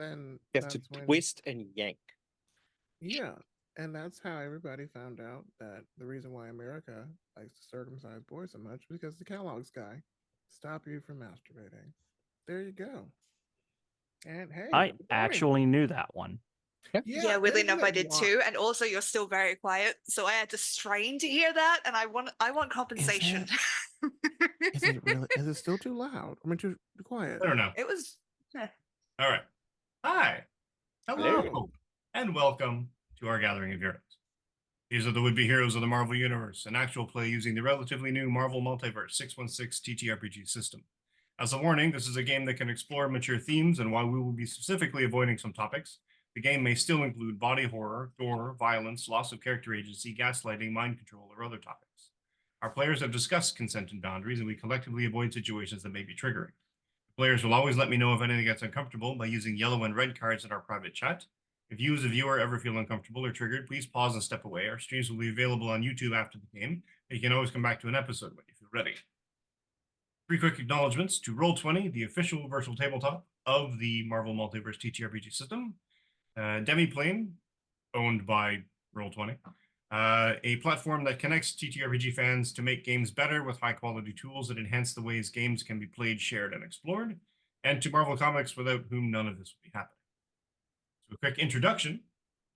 then You have to that's when, twist and yank. yeah, and that's how everybody found out that the reason why America likes to circumcise boys so much because the catalogs guy stop you from masturbating. There you go. And hey, I good morning. actually knew that one. Yeah, weirdly isn't enough, I it did wild? too. And also, you're still very quiet, so I had to strain to hear that, and I want compensation. Is it really? Is it still too loud? I mean, too quiet. I don't know. It was. All right. Hi. Hello. And welcome to our gathering of heroes. These are the would-be heroes of the Marvel Universe, an actual play using the relatively new Marvel Multiverse 616 TTRPG system. As a warning, this is a game that can explore mature themes, and while we will be specifically avoiding some topics, the game may still include body horror, gore, violence, loss of character agency, gaslighting, mind control, or other topics. Our players have discussed consent and boundaries, and we collectively avoid situations that may be triggering. Players will always let me know if anything gets uncomfortable by using yellow and red cards in our private chat. If you as a viewer ever feel uncomfortable or triggered, please pause and step away. Our streams will be available on YouTube after the game, and you can always come back to an episode when you feel ready. 3 quick acknowledgements to Roll20, the official virtual tabletop of the Marvel Multiverse TTRPG system. Demiplane, owned by Roll20. A platform that connects TTRPG fans to make games better with high-quality tools that enhance the ways games can be played, shared, and explored. And to Marvel Comics, without whom none of this would be happening. So a quick introduction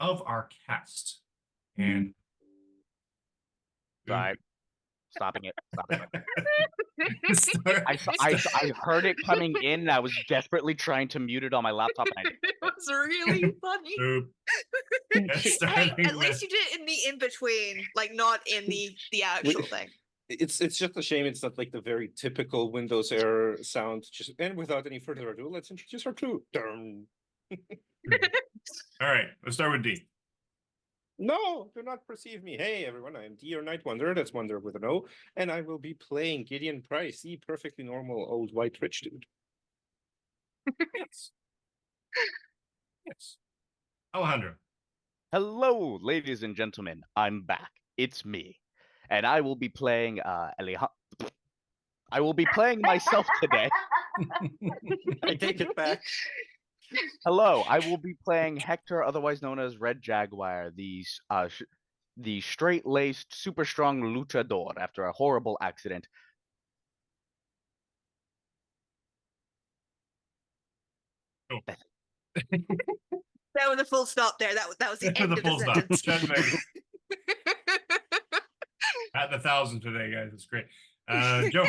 of our cast. And Sorry. Stopping it. Start- I heard it coming in, and I was desperately trying to mute it on my laptop, and I didn't. It was really funny. Oop. Hey, Starting at least you did it in the in-between, like not in the actual thing. It's just a shame it's not like the very typical Windows error sound. And without any further ado, let's introduce our crew. All right, let's start with D. No, do not perceive me. Hey everyone, I am D or Night Wanderer, that's Wanderer with an O, and I will be playing Gideon Price, the perfectly normal old white rich dude. Yes. Yes. Alejandro. Hello, ladies and gentlemen. I'm back. It's me, and I will be playing I will be playing myself today. I take it back. Hello, I will be playing Hector, otherwise known as Red Jaguar, the straight-laced, super strong luchador after a horrible accident. Oh. That was a full stop there. That was the end The of full the stop. sentence. Chad Bagel. At the 1,000 today, guys. It's great. Joe.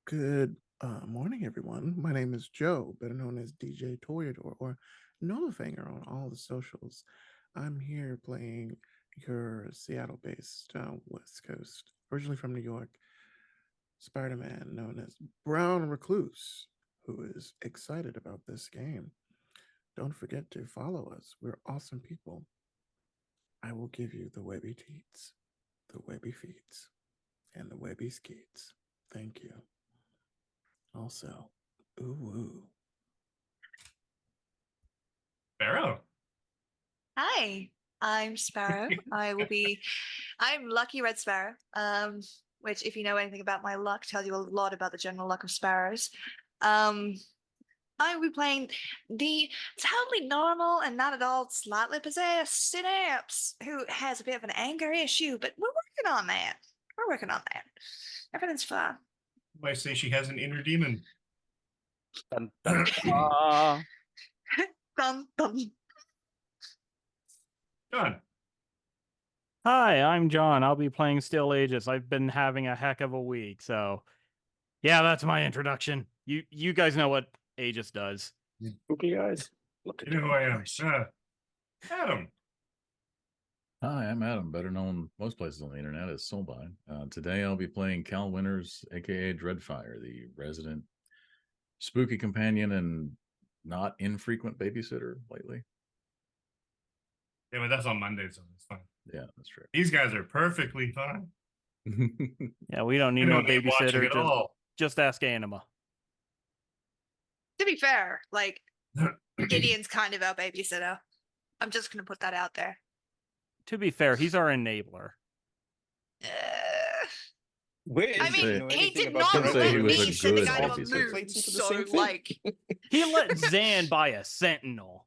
Good morning, everyone. My name is Joe, better known as DJ Toyador or Nolafinger on all the socials. I'm here playing your Seattle-based West Coast, originally from New York, Spider-Man known as Brown Recluse, who is excited about this game. Don't forget to follow us. We're awesome people. I will give you the webby teats, the webby feets, and the webby skeets. Thank you. Also, ooh. Sparrow. Hi, I'm Sparrow. I'm Lucky Red Sparrow. Which, if you know anything about my luck, tells you a lot about the general luck of sparrows. I will be playing the totally normal and not at all slightly possessed Synapse, who has a bit of an anger issue, but we're working on that. Everything's fine. Might say she has an inner demon. Dun, dun, dun. Dun, dun. John. Hi, I'm John. I'll be playing Still Aegis. I've been having a heck of a week, so yeah, that's my introduction. You guys know what Aegis does. Okay, guys. Look at You know who I am. Adam. Hi, I'm Adam, better known most places on the internet as Soulby. Today I'll be playing Cal Winters, aka Dreadfire, the resident spooky companion and not infrequent babysitter lately. Yeah, but that's on Monday, so it's fine. Yeah, that's true. These guys are perfectly fine. Yeah, we don't need You no don't need watching babysitter. at all. Just ask Anima. To be fair, like, Gideon's kind of our babysitter. I'm just going to put that out there. To be fair, he's our enabler. Which, I if you mean, know he anything did about not Didn't say let he was me a send the good guy to a officer. moon, Plates into the so same thing. like, He let Zan buy a sentinel.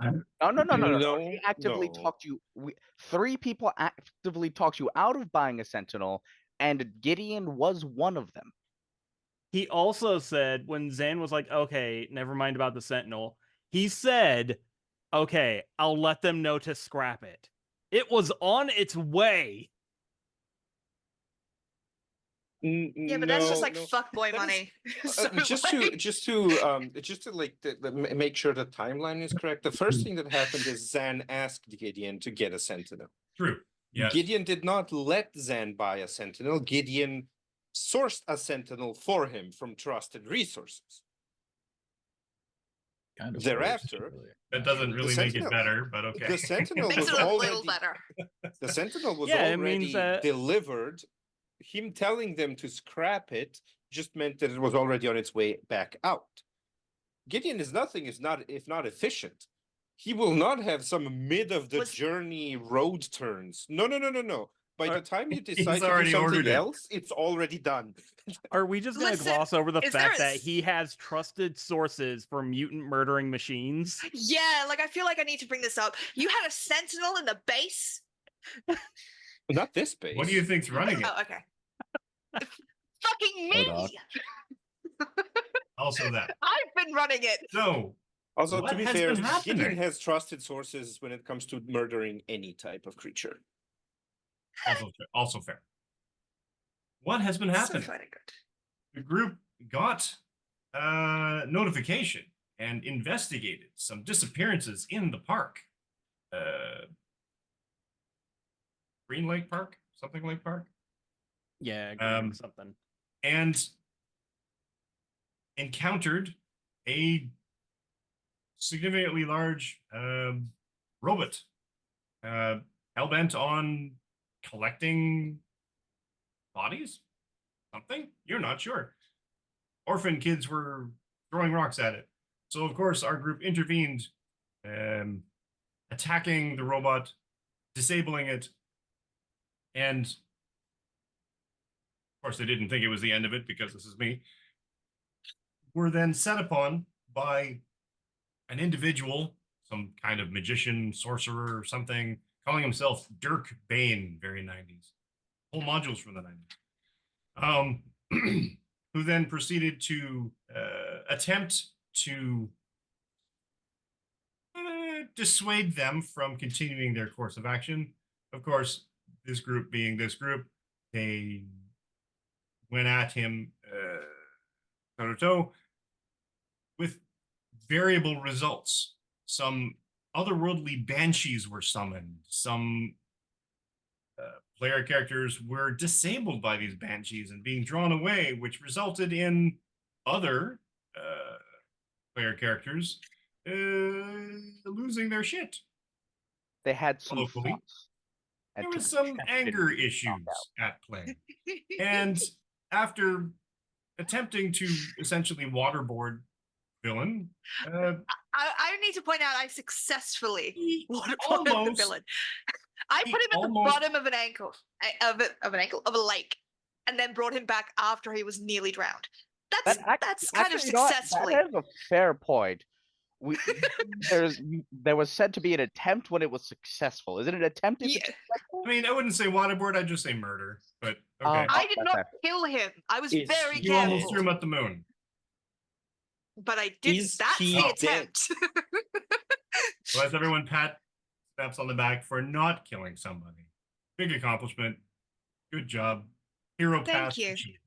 No. No, He actively no. talked you. Three people actively talked you out of buying a Sentinel, and Gideon was one of them. He also said when Zan was like, okay, never mind about the sentinel, he said, okay, I'll let them know to scrap it. It was on its way. yeah, but that's just No, like no. fuckboy That is- money. So, just to like make sure the timeline is correct. The first thing that happened is Zan asked Gideon to get a Sentinel. True. Yes. Gideon did not let Zan buy a Sentinel. Gideon sourced a Sentinel for him from trusted resources. Kind of Thereafter, really. That doesn't really make it Sentinel- better, but okay. the Sentinel makes was it a already little better. the Sentinel was Yeah, it already means that- delivered. Him telling them to scrap it just meant that it was already on its way back out. Gideon is nothing if not efficient. He will not have some mid of the Was- journey road turns. No. By the time you decide to do already ordered something it. else, it's already done. Are we just going to Listen, gloss over the is there fact a that s- he has trusted sources for mutant murdering machines? Yeah, like I feel like I need to bring this up. You had a sentinel in the base. Not this base. What do you think's running it? Oh, okay. Fucking Oh, me. Doc. Also that. I've been running it. So, Also, What to be has fair, been happening? Gideon has trusted sources when it comes to murdering any type of creature. also fair. What has been So happening? funny good. The group got notification and investigated some disappearances in the park. Green Lake Park? Something Lake Park? Yeah, something. And encountered a significantly large robot hell-bent on collecting bodies? Something? You're not sure. Orphan kids were throwing rocks at it. So, of course, our group intervened, attacking the robot, disabling it, and of course, they didn't think it was the end of it because this is me. Were then set upon by an individual, some kind of magician, sorcerer, or something, calling himself Dirk Bane, very 90s. Whole modules from the 90s. Who then proceeded to attempt to dissuade them from continuing their course of action. Of course, this group being this group, they went at him toe to toe with variable results. Some otherworldly banshees were summoned. Some player characters were disabled by these banshees and being drawn away, which resulted in other player characters losing their shit. They had some Locally, thoughts. and there was took some chest anger injuries issues found out. at play. And after attempting to essentially waterboard villain, I need to point out I successfully he waterboarded the almost- villain. I he put him at the almost- bottom of an ankle of a lake, and then brought him back after he was nearly drowned. That's kind of Actually, you know what? successfully. That is a fair point. There was said to be an attempt when it was successful. Is it an attempt? If Yeah. it's successful? I mean, I wouldn't say waterboard, I'd just say murder. But okay. I did not Okay. kill him. I was Is very he You almost careful, threw him at the moon. but I did. Is That's he the dead? attempt. So as everyone pat Snaps on the back for not killing somebody. Big accomplishment. Good job. Hero Thank pass you. achieved.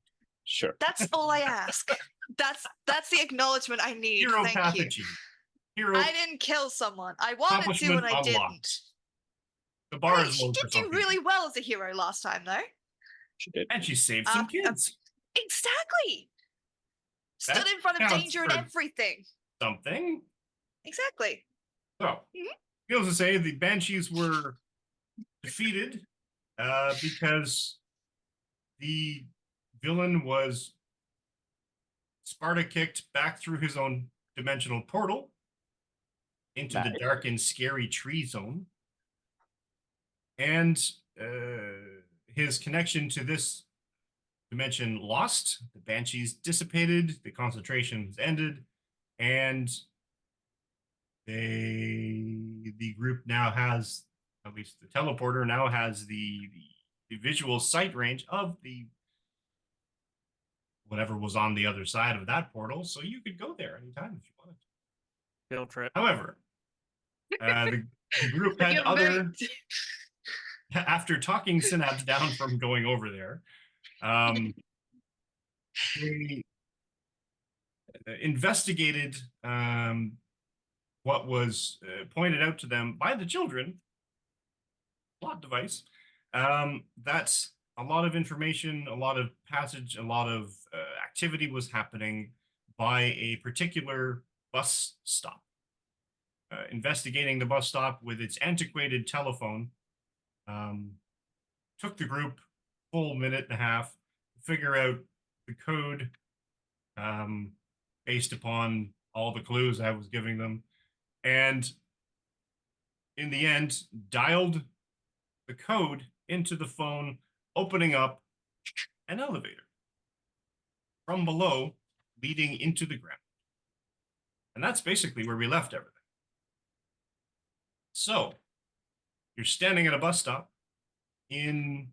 Sure. That's all I ask. That's the acknowledgement I need. Hero Thank path you. achieved. Hero I didn't kill someone. I wanted to, and I accomplishment didn't. unlocked. The bar Hey, is she low for did some do people. really well as a hero last time, though. She did. And she saved some kids. Exactly. Stood That in front of counts danger and for- everything. Something. Exactly. So, needless to say, the Banshees were defeated because the villain was Sparta kicked back through his own dimensional portal into the Nice. dark and scary tree zone. And his connection to this dimension lost, the banshees dissipated, the concentration was ended, and the group now has, at least the teleporter now has the visual sight range of the whatever was on the other side of that portal, so you could go there anytime if you wanted to. Field trip. However, the group had You're other after talking Synapse down from going over there, they investigated what was pointed out to them by the children, plot device, that a lot of information, a lot of passage, a lot of activity was happening by a particular bus stop. Investigating the bus stop with its antiquated telephone took the group a full minute and a half to figure out the code based upon all the clues I was giving them, and in the end dialed the code into the phone, opening up an elevator from below leading into the ground. And that's basically where we left everything. So you're standing at a bus stop in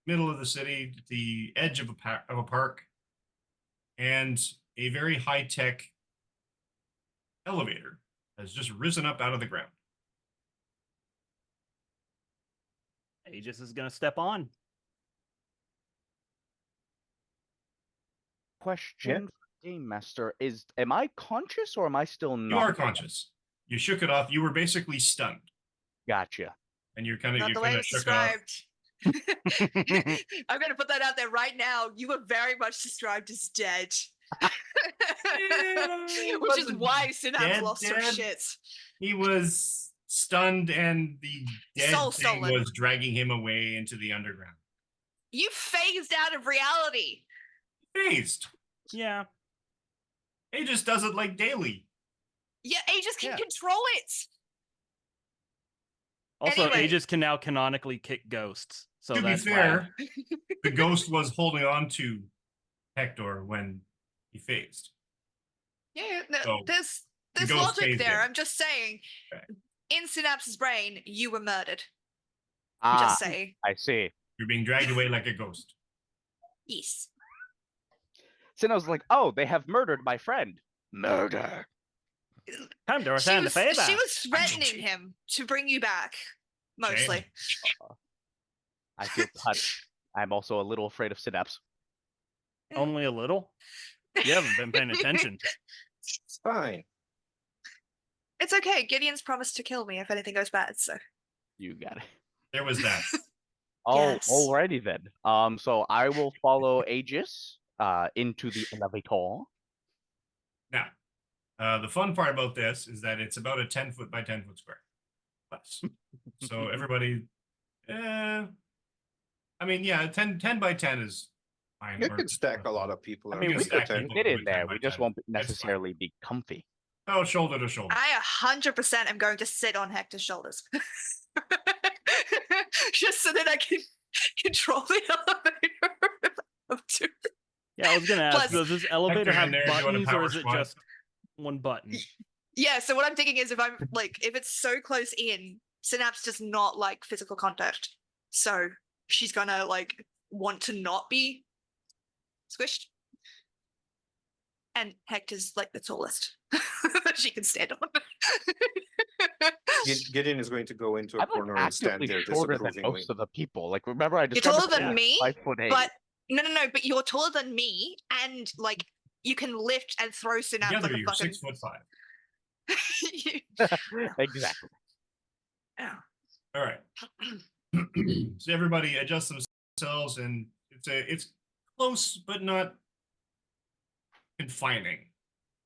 middle of the city, at the edge of a park, and a very high-tech elevator has just risen up out of the ground. Aegis is going to step on. Question for Game Master is: am I conscious or am I still not? You are conscious. You shook it off. You were basically stunned, Gotcha. and you're kind of Not the way it's shook it off. described. I'm going to put that out there right now. You were very much described as dead. Which is wasn't why Synapse dead, lost her dead. shit. He was stunned, and the dead Soul thing stolen. was dragging him away into the underground. You phased out of reality. Phased. Yeah. Aegis does it like daily. Yeah, Aegis can Yeah. control it. Also, Anyway. Aegis can now canonically kick ghosts. So To be that's fair, the ghost was holding on to Hector when he phased. Yeah, no, So, there's ghost logic phased there. him. I'm just saying, Okay. in Synapse's brain, you were murdered. Ah, Just saying. I see. You're being dragged away like a ghost. Yes. Sinnoh's like, oh, they have murdered my friend. Murder. time to She return the was, favor. she was threatening him to bring you back, mostly. I feel touched. I'm also a little afraid of Synapse. Only a little? You haven't been paying attention. It's fine. It's okay. Gideon's promised to kill me if anything goes bad, so. You got it. There was that. Oh, Yes. alrighty then. So I will follow Aegis into the elevator. Now, the fun part about this is that it's about a 10-foot by 10-foot square. Less. So everybody, I mean, yeah, 10 by 10 is fine. You can stack a lot of people. I around mean, can we the stack could tent. people. fit in with there. 10 by We just 10. won't It's fine. necessarily be comfy. Oh, shoulder to shoulder. I 100% am going to sit on Hector's shoulders. Just so that I can control the elevator. Yeah, I was going to ask, Plus- does this elevator Hector have in there doing a buttons or power is it squat. just one button? Yeah, so what I'm thinking is if it's so close in, Synapse does not like physical contact. So she's gonna want to not be squished. And Hector's the tallest that she can stand on. Gideon is going to go into a I'm corner like and stand actively there shorter than disapprovingly. most of the people. Like, remember I You're described taller than myself me, as 5'8". but no, but you're taller than me, and you can lift and throw Synapse Together, like a you're fucking. 6'5". Exactly. Yeah. All right. So everybody adjust themselves, and it's close but not confining,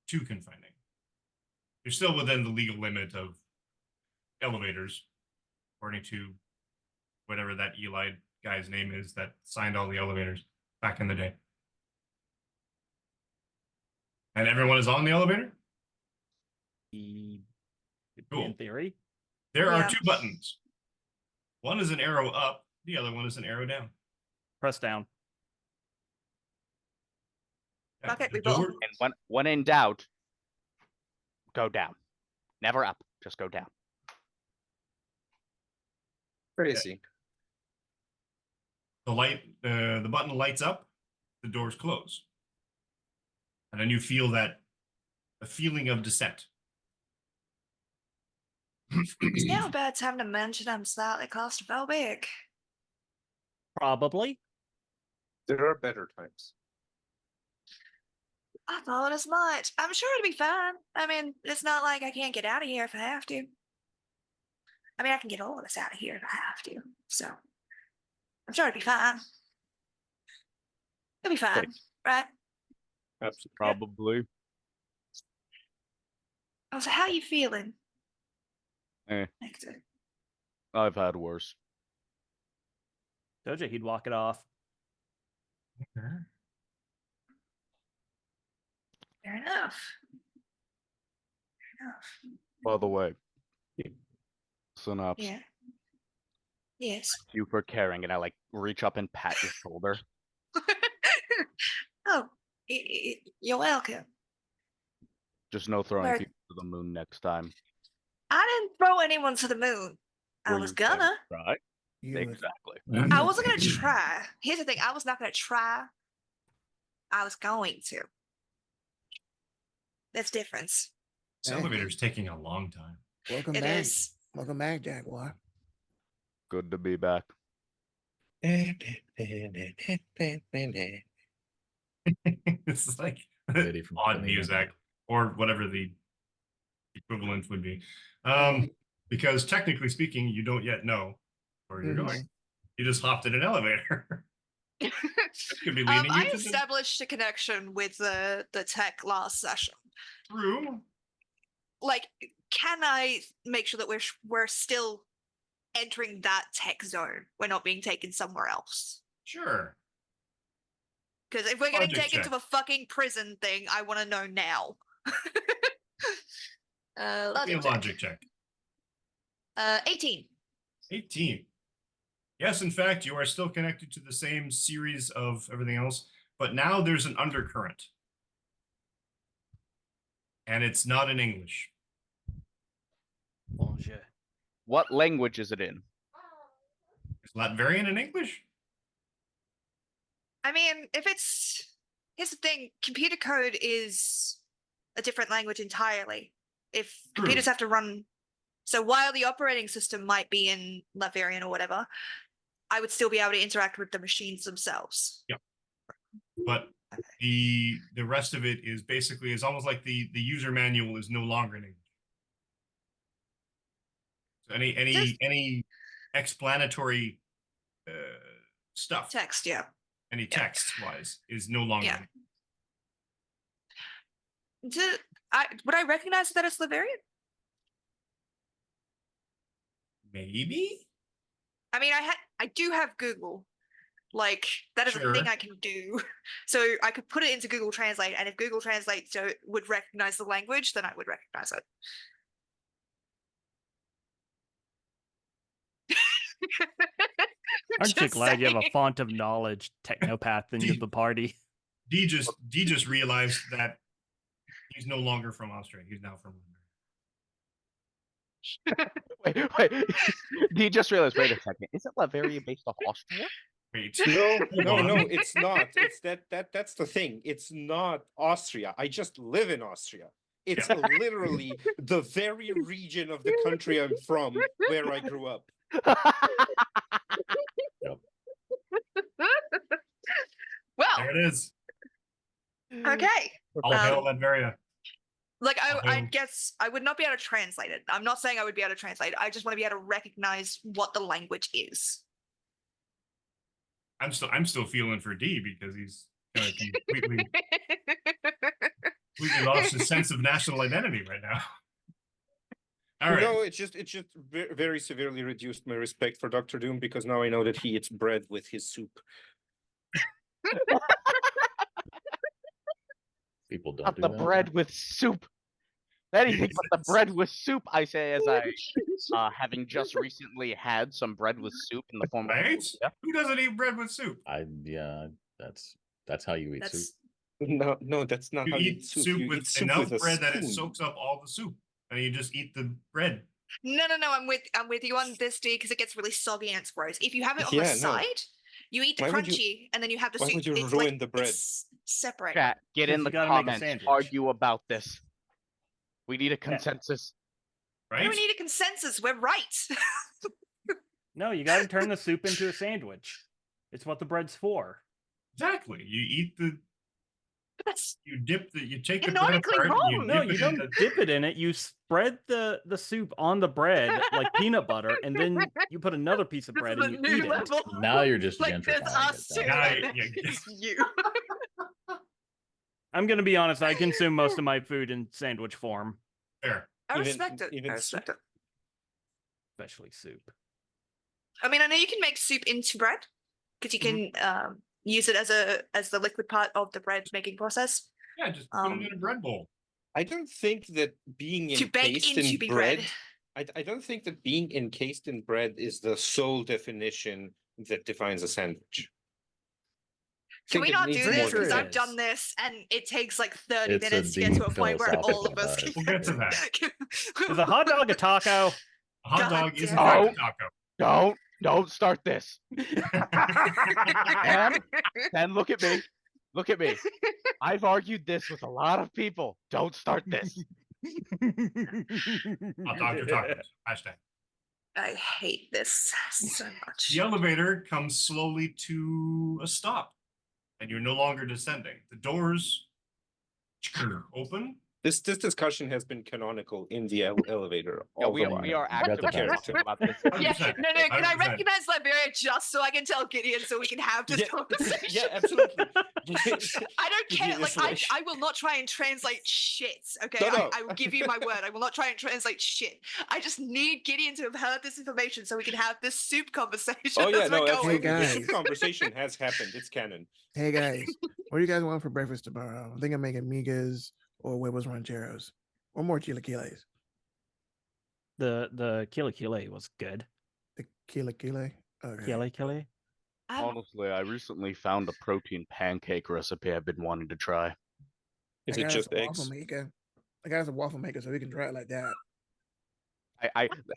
too confining. You're still within the legal limit of elevators, according to whatever that Eli guy's name is that signed all the elevators back in the day. And everyone is on the elevator? Cool. In theory. There are Yeah. 2 buttons. One is an arrow up, the other one is an arrow down. Press down. Fuck it, the we will. door- And when in doubt, go down. Never up. Just go down. Crazy. the button lights up, the doors close. And then you feel a feeling of descent. It's now a bad time to mention I'm slightly claustrophobic. Probably. There are better times. I thought as much. I'm sure it'll be fine. I mean, it's not like I can't get out of here if I have to. I mean, I can get all of us out of here if I have to. So, I'm sure it'll be fine. It'll be fine, right? Absolutely. Probably. Oh, so how you feeling, Hector? I've had worse. Told you he'd walk it off. Fair enough. Fair enough. By the way, Synapse, Yeah. Yes. thank you for caring, and I like reach up and pat your shoulder. Oh, you're welcome. Just no throwing Where- people to the moon next time. I didn't throw anyone to the moon. I Were was you going gonna. Right? You Exactly. I wasn't gonna try. Here's the thing. I was not gonna try. I was going to. That's difference. This elevator's taking a long time. Welcome It back. is. Welcome back, Jaguar. Good to be back. It's like Lady from odd Panini. music or whatever the equivalent would be. Because technically speaking, you don't yet know where you're going. You just hopped in an elevator. That could be leading I you to established a connection with the tech last session. True. Like, can I make sure that we're still entering that tech zone? We're not being taken somewhere else. Sure. Because if we're getting Logic taken check. to a fucking prison thing, I want to know now. Give me a logic check. 18. 18. Yes, in fact, you are still connected to the same series of everything else, but now there's an undercurrent. And it's not in English. Bonjour. What language is it in? Is Latvian in English? I mean, here's the thing, computer code is a different language entirely. If computers have to run, so while the operating system might be in Latvian or whatever, I would still be able to interact with the machines themselves. Yeah. But the rest of it is basically almost like the user manual is no longer in English. So any explanatory stuff, Text, yeah. any text wise is no longer. Yeah. in Would I recognize that as Latvian? Maybe. I mean, I do have Google. Like, that is a thing Sure. I can do. So I could put it into Google Translate, and if Google Translate would recognize the language, then I would recognize it. Aren't you Just glad you have a saying. font of knowledge technopath in the party? D just realized that he's no longer from Austria. He's now from London. Wait. He just realized, wait a second. Isn't Latveria based off Austria? Wait. No, Hold no, on. it's not. It's that's the thing. It's not Austria. I just live in Austria. It's literally the very region of the country I'm from where I grew up. Well, There it is. okay. All hail Latveria. Like, I Okay. guess I would not be able to translate it. I'm not saying I would be able to translate it. I just want to be able to recognize what the language is. I'm still feeling for D because he's kind of completely lost his sense of national identity right now. All right. No, it's just very severely reduced my respect for Dr. Doom because now I know that he eats bread with his soup. People don't Not do the that. bread with soup. Anything but the bread with soup, I say, as I, having just recently had some bread with soup in the form of Right? yeah. Who doesn't eat bread with soup? Yeah, that's how you eat soup. No, that's not You how you eat eat soup. soup You with eat soup enough with a bread that it spoon. soaks up all the soup, and you just eat the bread. No, I'm with you on this, D, because it gets really soggy and it's gross. If you have it on the Yeah, no. side, you eat the Why would you- crunchy, and then you have the why soup. would you it's ruin like, the bread? It's separate. Chat, get in Because the you gotta make a comments. sandwich. Argue about this. We need a consensus. We Right? don't need a consensus. We're right. No, you gotta turn the soup into a sandwich. It's what the bread's for. Exactly. You eat the. That's You dip the. You take the Canonically bread apart. And you wrong. No, dip you it don't in the. dip it in it. You spread the soup on the bread like peanut butter, and then you put another piece of this bread is and a you new eat it. level. Now you're just like there's gentrifying us it. two, Now and you- then yeah. there's you. I'm gonna be honest. I consume most of my food in sandwich form, Fair. I Even- respect it. even I respect it. especially soup. I mean, I know you can make soup into bread because you can use it as the liquid part of the bread making process. Yeah, just put it in a bread bowl. I don't think that being To bake encased into in be bread. bread. I don't think that being encased in bread is the sole definition that defines a sandwich. Can think we it not needs do more this? Because than I've that. done this and it takes like 30 It's a minutes to get to a deep point where all of philosophical us dive. can. We'll get to that. Is a hot dog a taco? A hot God dog is in damn fact it. a taco. Don't start this. And look at me. Look at me. I've argued this with a lot of people. Don't start this. Hot dogs or tacos. Hashtag. I hate this so much. The elevator comes slowly to a stop, and you're no longer descending. The doors open. This discussion has been canonical in the elevator. Yeah, all we the are, while. we are You got the actively best. talking about this. Yeah, 100%. no, can I 100%. recognize Liberia just so I can tell Gideon so we can have this Yeah, conversation? yeah, absolutely. I don't care. Gideon Like, is like- I will not try and translate shit. Okay, No. I will give you my word. I will not try and translate shit. I just need Gideon to have heard this information so we can have this soup conversation. Oh yeah, as we're no, going. absolutely. Hey, This guys. conversation has happened. It's canon. Hey guys, what do you guys want for breakfast tomorrow? I think I'm making migas or huevos rancheros or more chilaquiles. The kile was good. The chilaquile. Okay. Kile. Honestly, I recently found a protein pancake recipe I've been wanting to try. Is I it got us just a waffle eggs? maker. I got us a waffle maker so we can try it like that.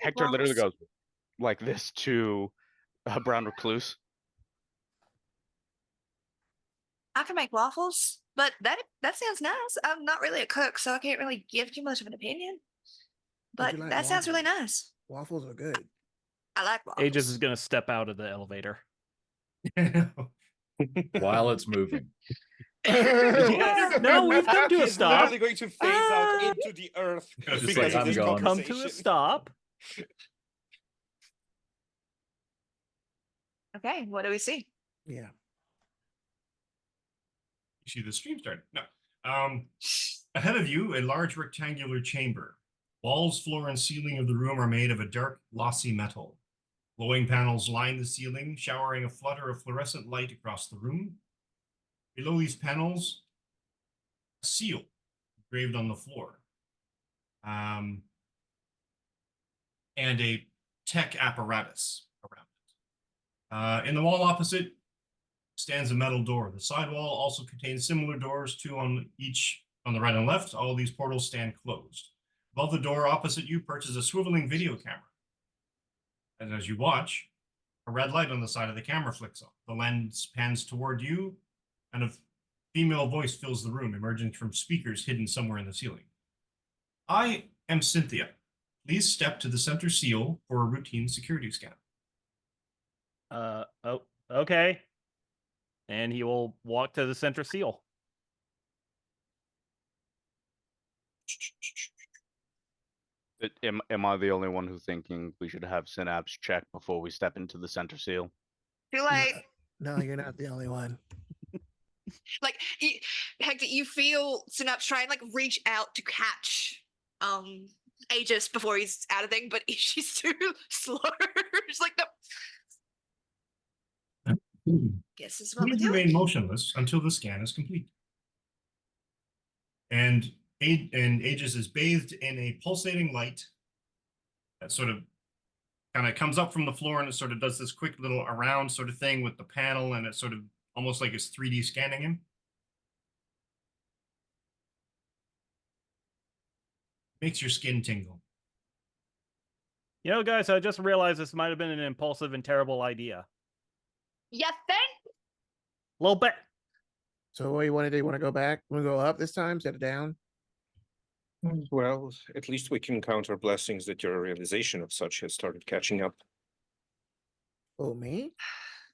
Hector literally waffles? goes like this to Brown Recluse. I can make waffles, but that sounds nice. I'm not really a cook, so I can't really give too much of an opinion. Would But you like that sounds really waffles? nice. Waffles are good. I like waffles. Aegis is gonna step out of the elevator. While it's moving. Yes. No, we've come to a He's stop. literally going to phase out into the earth Just because like, of I'm this gone. Come to a conversation. stop. Okay, what do we see? Yeah. You see the stream started. No. Ahead of you, a large rectangular chamber. Walls, floor, and ceiling of the room are made of a dark, glossy metal. Glowing panels line the ceiling, showering a flutter of fluorescent light across the room. Below these panels, a seal engraved on the floor. And a tech apparatus around it. In the wall opposite stands a metal door. The side wall also contains similar doors, two on each on the right and left. All these portals stand closed. Above the door opposite you perches a swiveling video camera. And as you watch, a red light on the side of the camera flicks on. The lens pans toward you, and a female voice fills the room, emerging from speakers hidden somewhere in the ceiling. I am Cynthia. Please step to the center seal for a routine security scan. Oh, okay. And he will walk to the center seal. Am I the only one who's thinking we should have Synapse check before we step into the center seal? Too late. No, you're not the only one. Like Hector, you feel Synapse try and like reach out to catch Aegis before he's out of thing, but she's too slow. She's like, no. Guess this is what we're Please doing. remain motionless until the scan is complete. And Aegis is bathed in a pulsating light that sort of kind of comes up from the floor, and it sort of does this quick little around sort of thing with the panel, and it's sort of almost like it's 3D scanning him. Makes your skin tingle. You know, guys, I just realized this might have been an impulsive and terrible idea. You think? A little bit. So what do you want to do? You want to go back? Want to go up this time instead of down? Well, at least we can count our blessings that your realization of such has started catching up. Oh, me?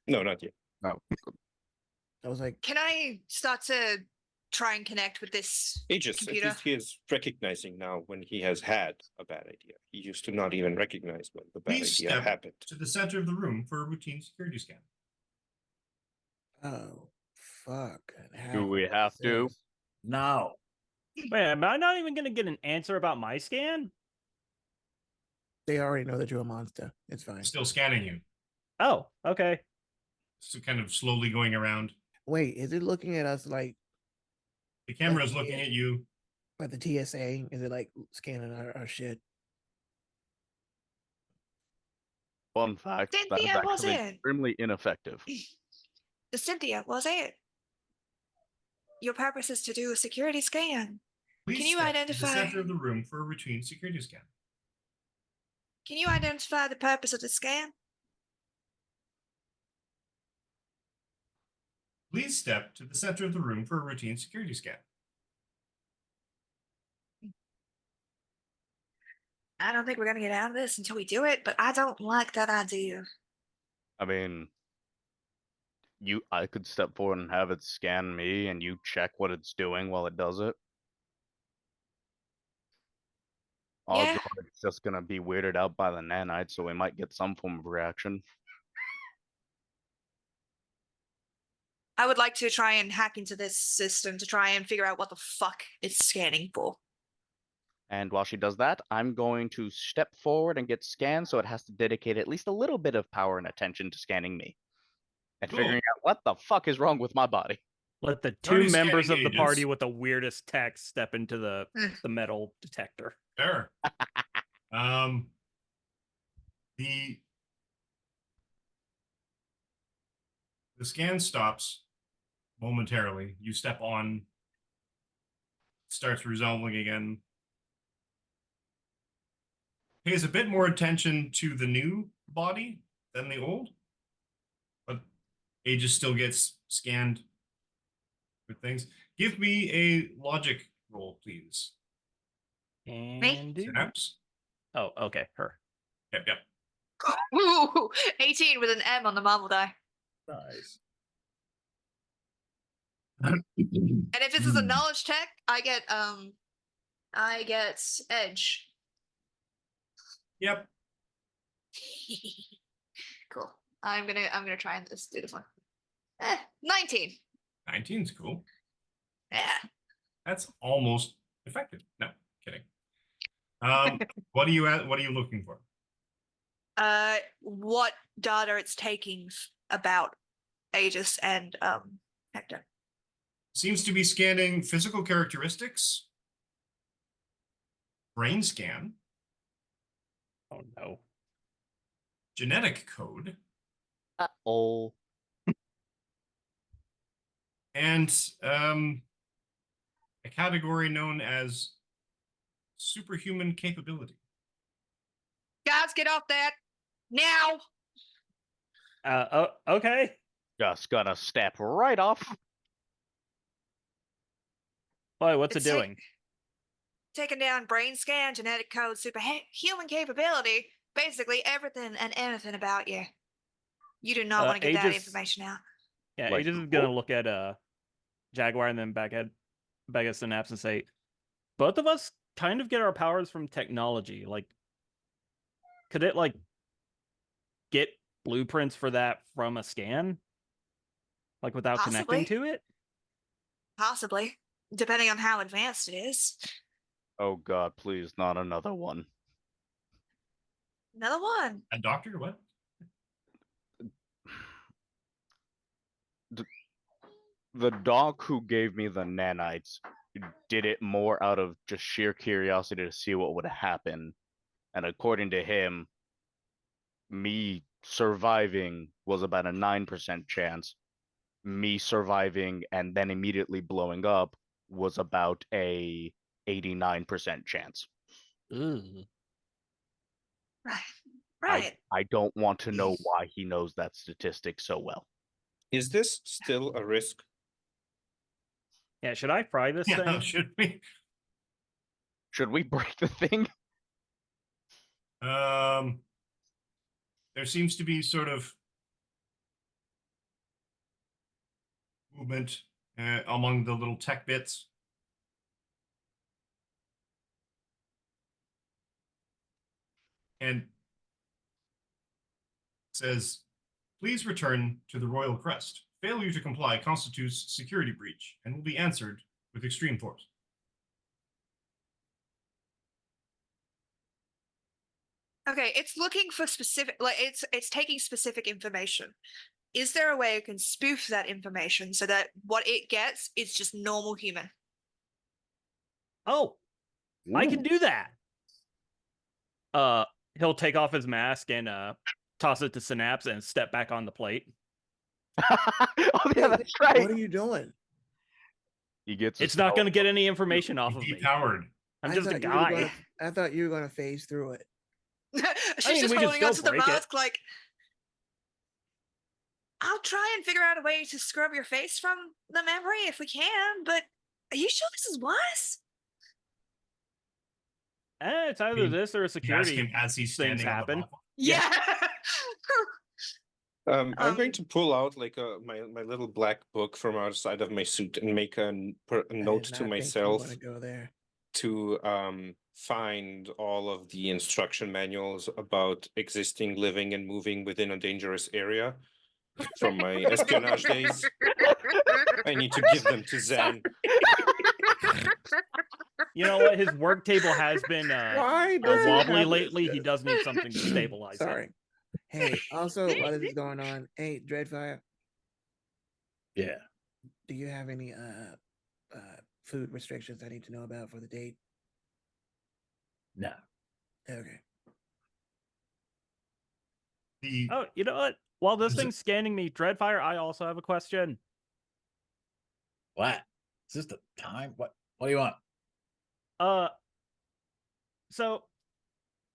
No, not yet. I was like, Can I start to try and connect with this Aegis, computer? at least he is recognizing now when he has had a bad idea. He used to not even recognize when the bad Please idea step happened. to the center of the room for a routine security scan. oh, fuck. Do we have to? No. Wait, am I not even going to get an answer about my scan? They already know that you're a monster. It's fine. Still scanning you. Oh, okay. So kind of slowly going around. Wait, is it looking at us like The camera is looking at you. the TSA? Is it like scanning our shit? Fun fact, that is Cynthia, was actually it? extremely ineffective. Cynthia, was it? Your purpose is to do a security scan. Please Can you step identify- to the center of the room for a routine security scan. Can you identify the purpose of the scan? Please step to the center of the room for a routine security scan. I don't think we're gonna get out of this until we do it, but I don't like that idea. I mean, I could step forward and have it scan me, and you check what it's doing while it does it. Odds Yeah. are it's just gonna be weirded out by the nanites, so we might get some form of reaction. I would like to try and hack into this system to try and figure out what the fuck it's scanning for. And while she does that, I'm going to step forward and get scanned, so it has to dedicate at least a little bit of power and attention to scanning me. And Cool. figuring out what the fuck is wrong with my body. Let the two Already members of scanning the party Aegis. with the weirdest text step into the metal detector. Sure. The scan stops momentarily. You step on, starts resolving again. Pays a bit more attention to the new body than the old, but Aegis still gets scanned with things. Give me a logic roll, please. And do. Synapse. Oh, okay, her. Yep. Ooh, 18 with an M on the marble die. Nice. And if this is a knowledge check, I get edge. Yep. Cool. I'm gonna try and just do this one. 19. 19's cool. Yeah. That's almost effective. No, kidding. What are you looking for? What data it's taking about Aegis and Hector. Seems to be scanning physical characteristics, brain scan, Oh no. genetic code, Oh. and a category known as superhuman capability. Guys, get off that now. Okay. Just gonna step right off. Boy, what's it It's like- doing? Taking down brain scan, genetic code, superhuman capability, basically everything and anything about you. You do not want to get that Aegis- information out. Yeah, Like, Aegis is gonna look at Jaguar and then back at Synapse and say, both of us kind of get our powers from technology. Like, could it like get blueprints for that from a scan? Like without connecting to it? Possibly, depending on how advanced it is. Oh god, please, not another one. Another one. A doctor? What? The doc who gave me the nanites did it more out of just sheer curiosity to see what would happen. And according to him, me surviving was about a 9% chance. Me surviving and then immediately blowing up was about a 89% chance. Ugh. Right. Right. I don't want to know why he knows that statistic so well. Is this still a risk? Yeah, should I fry this Yeah, thing? should we? Should we break the thing? There seems to be sort of movement among the little tech bits. And it says, please return to the Royal Crest. Failure to comply constitutes security breach and will be answered with extreme force. Okay, it's looking for specific, like it's taking specific information. Is there a way it can spoof that information so that what it gets is just normal human? Oh, I can Ooh. do that. He'll take off his mask and toss it to Synapse and step back on the plate. Oh yeah, that's What right. are you doing? He gets. It's not going to get any information off of me. Depowered. I'm I just a thought you were guy. I thought you were gonna phase through it. She's mean, just we can holding still onto the break it. mask like, I'll try and figure out a way to scrub your face from the memory if we can, but are you sure this is wise? It's either mean, this or a You ask security him as he's things standing on the happen. platform. Yeah. I'm going Um, to pull out like my little black book from outside of my suit and make a note I did to not think you myself want to go there. to find all of the instruction manuals about existing, living, and moving within a dangerous area from my espionage days. I need to give them to Zan. You know what? His work table has been Why does he wobbly have lately. this? He does need something to stabilize Sorry. it. Hey, also while this is going on, hey, Dreadfire, Yeah. do you have any food restrictions I need to know about for the date? No. Okay. The Oh, you know what? While this Is it- thing's scanning me, Dreadfire, I also have a question. What? Is this the time? What do you want? So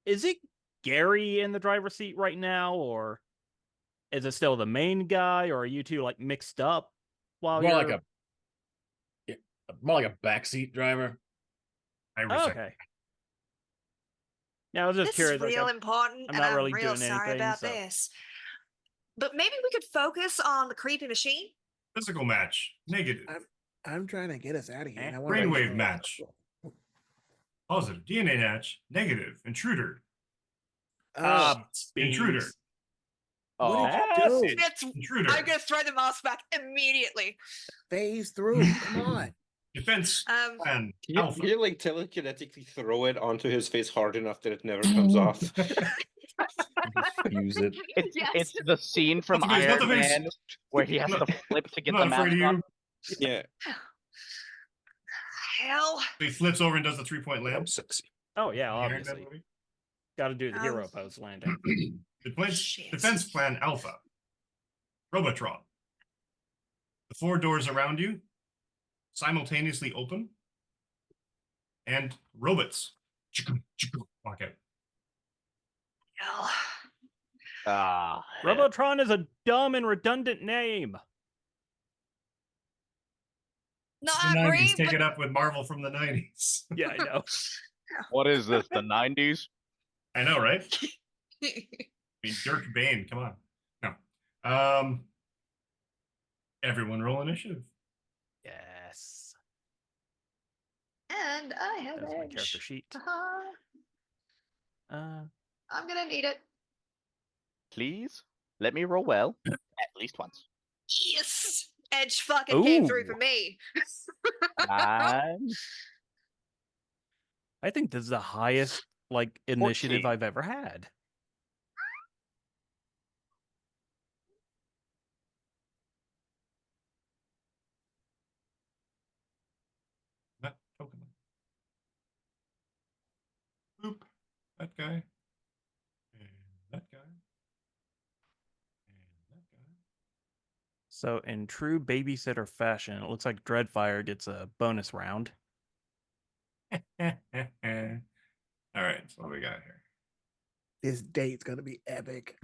is it Gary in the driver's seat right now, or is it still the main guy, or are you two like mixed up while More you're like more like a backseat driver. I Oh, resent. okay. Yeah, I was just this curious. is real Like, important, I'm and not I'm really real doing sorry anything, about so- this. But maybe we could focus on the creepy machine. Physical match, negative. I'm trying to get us out of here. And I want Brainwave match. Positive. DNA match, negative. Intruder. Intruder. beans. What Oh, did you do? That's, Intruder. I'm gonna throw the mask back immediately. Phase through. Come on. Defense plan. You Alpha. like telekinetically throw it onto his face hard enough that it never comes off. Use it. it's the scene from Not the face, not Iron the face. Man where he has I'm to not- flip to get I'm the not afraid mask of on. you. Yeah. Hell. So he flips over and does the 3-point I'm lamp. sexy. Oh yeah, The Iron Man obviously. movie. Got to do the hero pose landing. Shit. Defense plan Alpha. Robotron. The 4 doors around you simultaneously open, and robots walk out. Hell. Ah, Robotron is a dumb and redundant name. Not The 90s, agree, take but it up with Marvel from the 90s. Yeah, I know. what is this? The 90s? I know, right? I mean, Dirk Bane, come on. No. Everyone roll initiative. Yes. and I have That's my character edge. sheet. Uh-huh. Uh, I'm gonna need it. Please let me roll well at least once. Yes. Edge fucking came through Ooh. for me. And I think this is the highest like initiative 14. I've ever had. That Pokemon. Boop. That guy. And that guy. And that guy. So in true babysitter fashion, it looks like Dreadfire gets a bonus round. All right, so what we got here? This date's gonna be epic.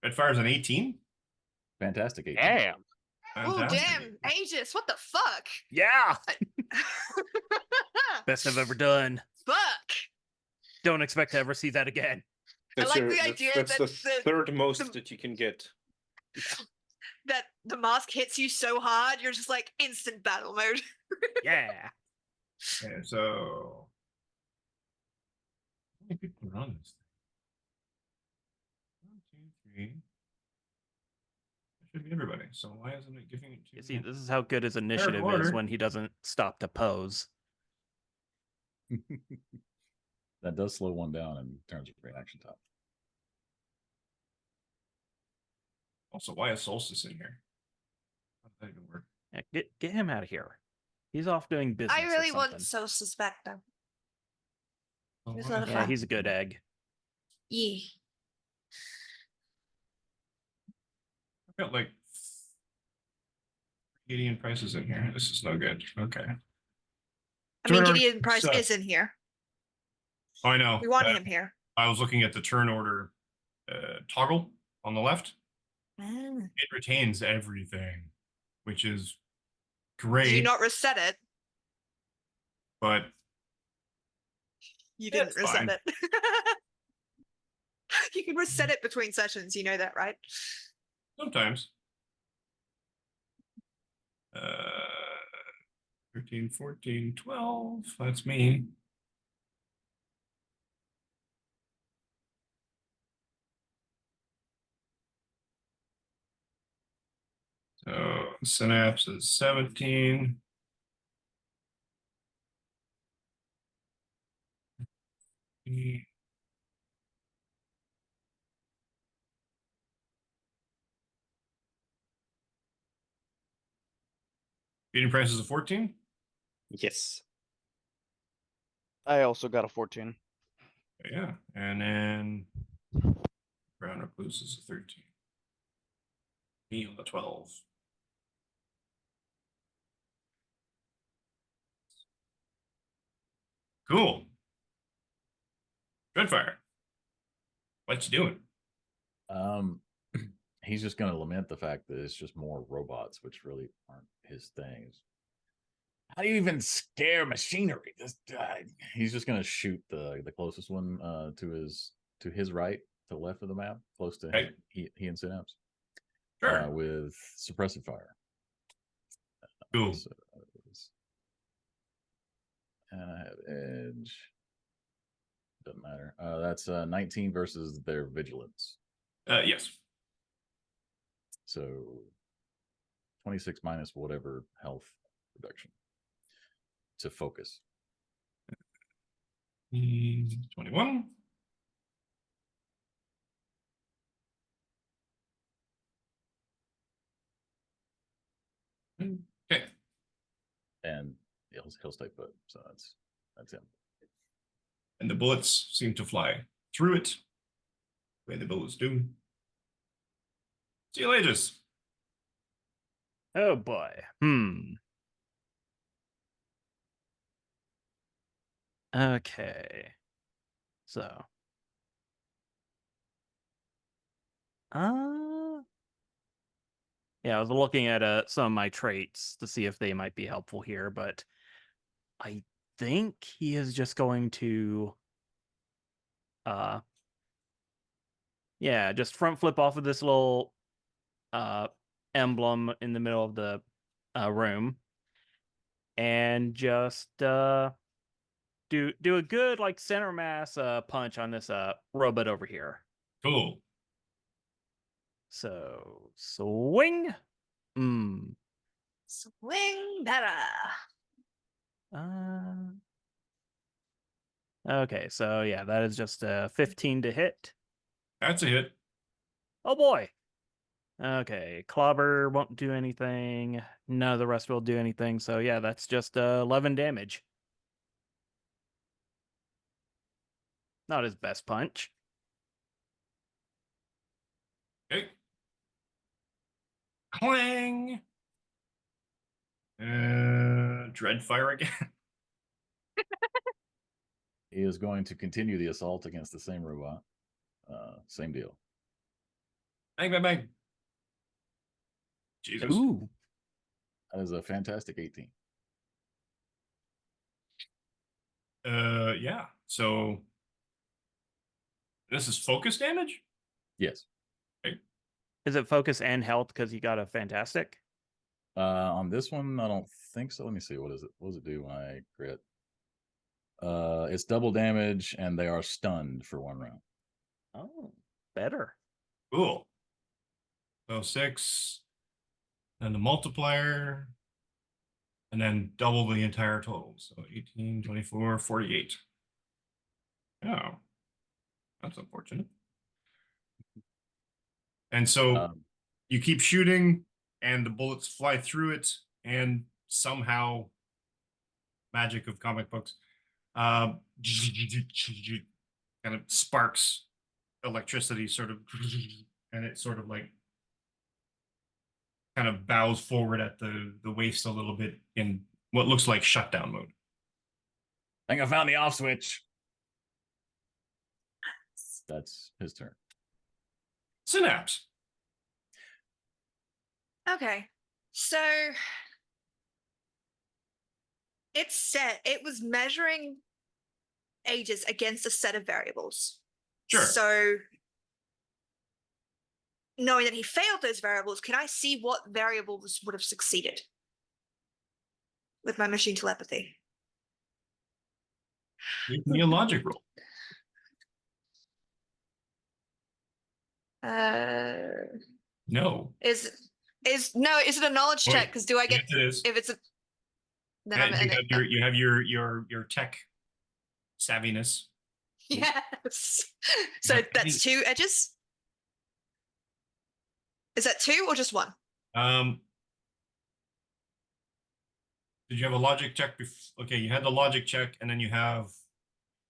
Dreadfire's an 18. Fantastic. 18. Damn. Oh, Fantastic. damn. Aegis, what the fuck? Yeah. Best I've ever done. Fuck. Don't expect to ever see that again. That's like the idea that's that the third most that you can get. that the mask hits you so hard, you're just like instant battle mode. Yeah. Okay, so how many people are on this thing? 1, 2, 3. That should be everybody. So why isn't it giving it to You see, this is how good his initiative is order. when he doesn't stop to pose. That does slow one down in terms of reaction time. Also, why is Solstice in here? How does that even work? Yeah, get him out of here. He's off doing business. I or really something. want so suspect them. Oh, He's why not is a Yeah, fan. he's a good egg. Yeah. I've got like Gideon Price is in here. This is no good. Okay. I mean, Turn order Gideon Price sucks. is in here. Oh, I know. We want him here. I was looking at the turn order toggle on the left. Mm. It retains everything, which is Did great. you not reset it? But You didn't It's reset fine. it. You can reset it between sessions. You know that, right? sometimes 13, 14, 12. That's me. So Synapse is 17. Gideon Price is a 14. Yes. I also got a 14. Yeah. And then Brown Recluse is a 13. Me on the 12. Cool. Dreadfire. What you doing? He's just going to lament the fact that it's just more robots, which really aren't his things. How do you even scare machinery? He's just going to shoot the closest one to his right, to the left of the map, close to Okay. he and Synapse, Sure. with suppressive fire. Cool. So, and I have edge. Doesn't matter. That's 19 versus their vigilance. Yes. So 26 minus whatever health reduction to focus. 21. Okay. And he'll stay put. So that's him. And the bullets seem to fly through it. The way the bullets do. See you later. Oh boy. Okay. So. Yeah, I was looking at some of my traits to see if they might be helpful here, but I think he is just going to yeah, just front flip off of this little emblem in the middle of the room and just do a good like center mass punch on this robot over here. Cool. So swing. Swing better. Okay, so yeah, that is just 15 to hit. That's a hit. Oh boy. Okay, clobber won't do anything. None of the rest will do anything. So yeah, that's just 11 damage. Not his best punch. Okay. Clang. Dreadfire again. he is going to continue the assault against the same robot. Same deal. Bang, bang, bang. Jesus. Ooh. That is a fantastic 18. Yeah. So this is focus damage? Yes. Is it focus and health because you got a fantastic? On this one, I don't think so. Let me see. What is it? What does it do when I crit? It's double damage, and they are stunned for 1 round. Oh, better. Cool. So 6, then the multiplier, and then double the entire total. So 18, 24, 48. Oh, that's unfortunate. And so you keep shooting, and the bullets fly through it, and somehow, magic of comic books, kind of sparks electricity, sort of, and it sort of like kind of bows forward at the waist a little bit in what looks like shutdown mode. I think I found the off switch. That's his turn. Synapse. Okay. So it's set, it was measuring Aegis against a set of variables. Sure. So knowing that he failed those variables, can I see what variables would have succeeded with my machine telepathy? Give me a logic roll. No. Is it a knowledge Oh, check? Because do I get yes, it is. if it's a then Yeah, I'm in it. you have your tech savviness. Yes. So But that's 2 edges. Is that 2 or just 1? Did you have a logic check? Okay, you had the logic check, and then you have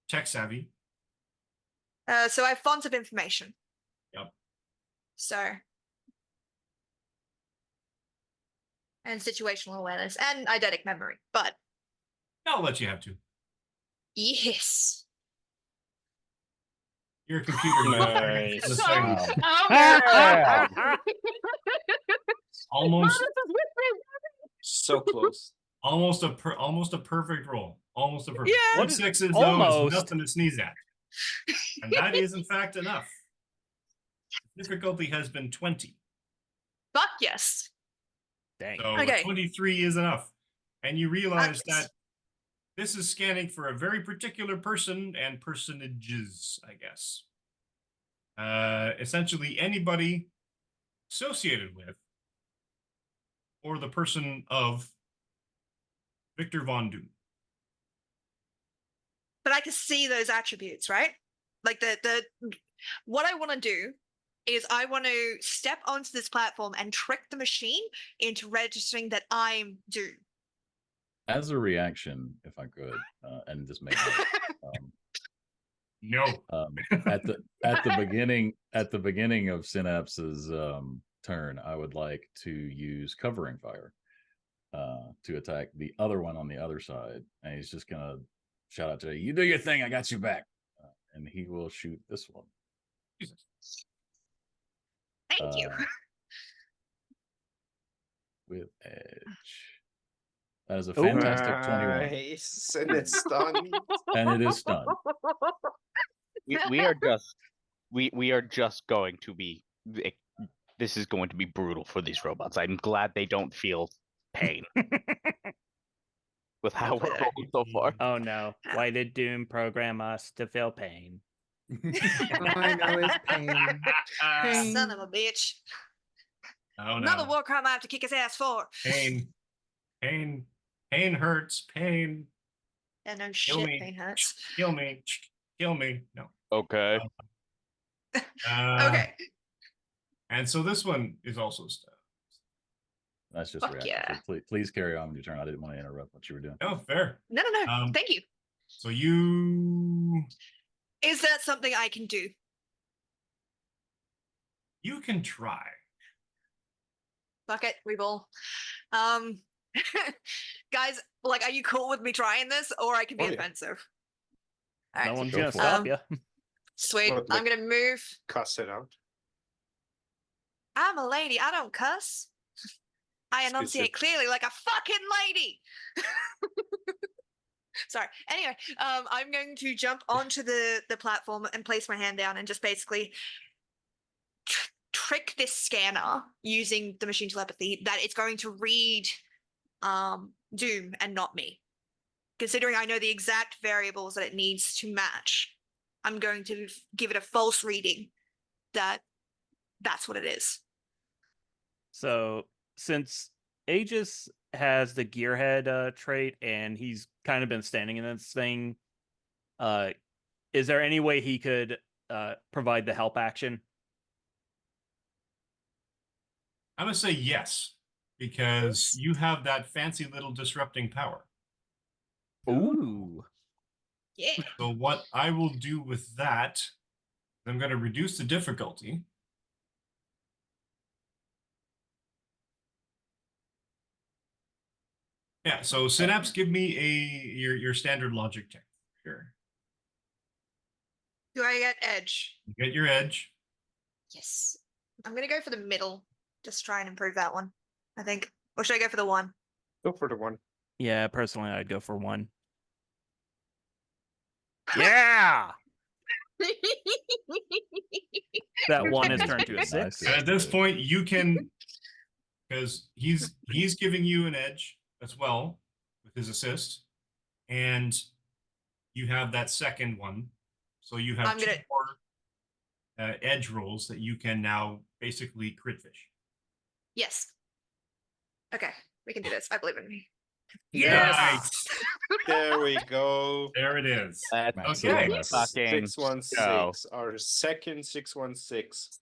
tech savvy. So I have font of information. Yep. So and situational awareness and eidetic memory, but I'll let you have 2. yes. You're a computer. Nice. This thing, Yeah. almost So close. almost a perfect roll. Almost a perfect. Yeah. One What is- 6s though almost. is nothing to sneeze at. And that is in fact enough. Difficulty has been 20. Fuck yes. Dang. So Okay. 23 is enough. And you realize Yes. that this is scanning for a very particular person and personages, I guess. Essentially anybody associated with or the person of Victor Von Doom. But I can see those attributes, right? Like the what I want to do is I want to step onto this platform and trick the machine into registering that I'm Doom. As a reaction, if I could, and this may No. at the beginning of Synapse's turn, I would like to use covering fire to attack the other one on the other side, and he's just gonna shout out to you, do your thing, I got you back, and he will shoot this one. Jesus. Thank you. With edge. That is a fantastic 21, Nice. And it's stunned. and it is stunned. we are just going to be. This is going to be brutal for these robots. I'm glad they don't feel pain with how we're rolling so far. Oh no. Why did Doom program us to feel pain? All I know is pain. Pain. Son of a bitch. Oh, Another no. war crime I have to kick his ass for. Pain. Pain hurts. Pain. Yeah, no Kill shit, me. pain hurts. Kill me. Kill me. No. Okay. Okay. And so this one is also stunned. That's just Fuck reaction. yeah. So please carry on with your turn. I didn't want to interrupt what you were doing. Oh, fair. No. Thank you. So you Is that something I can do? can try. Fuck it, re-roll. Guys, like, are you cool with me trying this, or I can be Oh, yeah. offensive? All No right. one's Go gonna for it. stop you. Sweet. What, I'm like- gonna move. Cuss it out. I'm a lady. I don't cuss. I enunciate clearly like a fucking lady. Sorry. Anyway, I'm going to jump onto the platform and place my hand down and just basically trick this scanner using the machine telepathy that it's going to read Doom and not me. Considering I know the exact variables that it needs to match, I'm going to give it a false reading that's what it is. So since Aegis has the gearhead trait and he's kind of been standing in this thing, is there any way he could provide the help action? I'm gonna say yes, because you have that fancy little disrupting power. Ooh. Yeah. So what I will do with that, I'm going to reduce the difficulty. Yeah, so Synapse, give me your standard logic check here. Do I get edge? You get your edge. Yes. I'm gonna go for the middle. Just try and improve that one, I think. Or should I go for the one? Go for the one. Yeah, personally, I'd go for 1. Yeah! That 1 is turned to a Nice 6. And at this point, you can, because he's giving you an edge as well with his assist, and you have that second one, so you have I'm two gonna- more edge rolls that you can now basically crit fish. Yes. Okay, we can do this. I believe in me. Yes! There we go. There it is. Let's Max Okay. Max. fucking 616. Our second 616.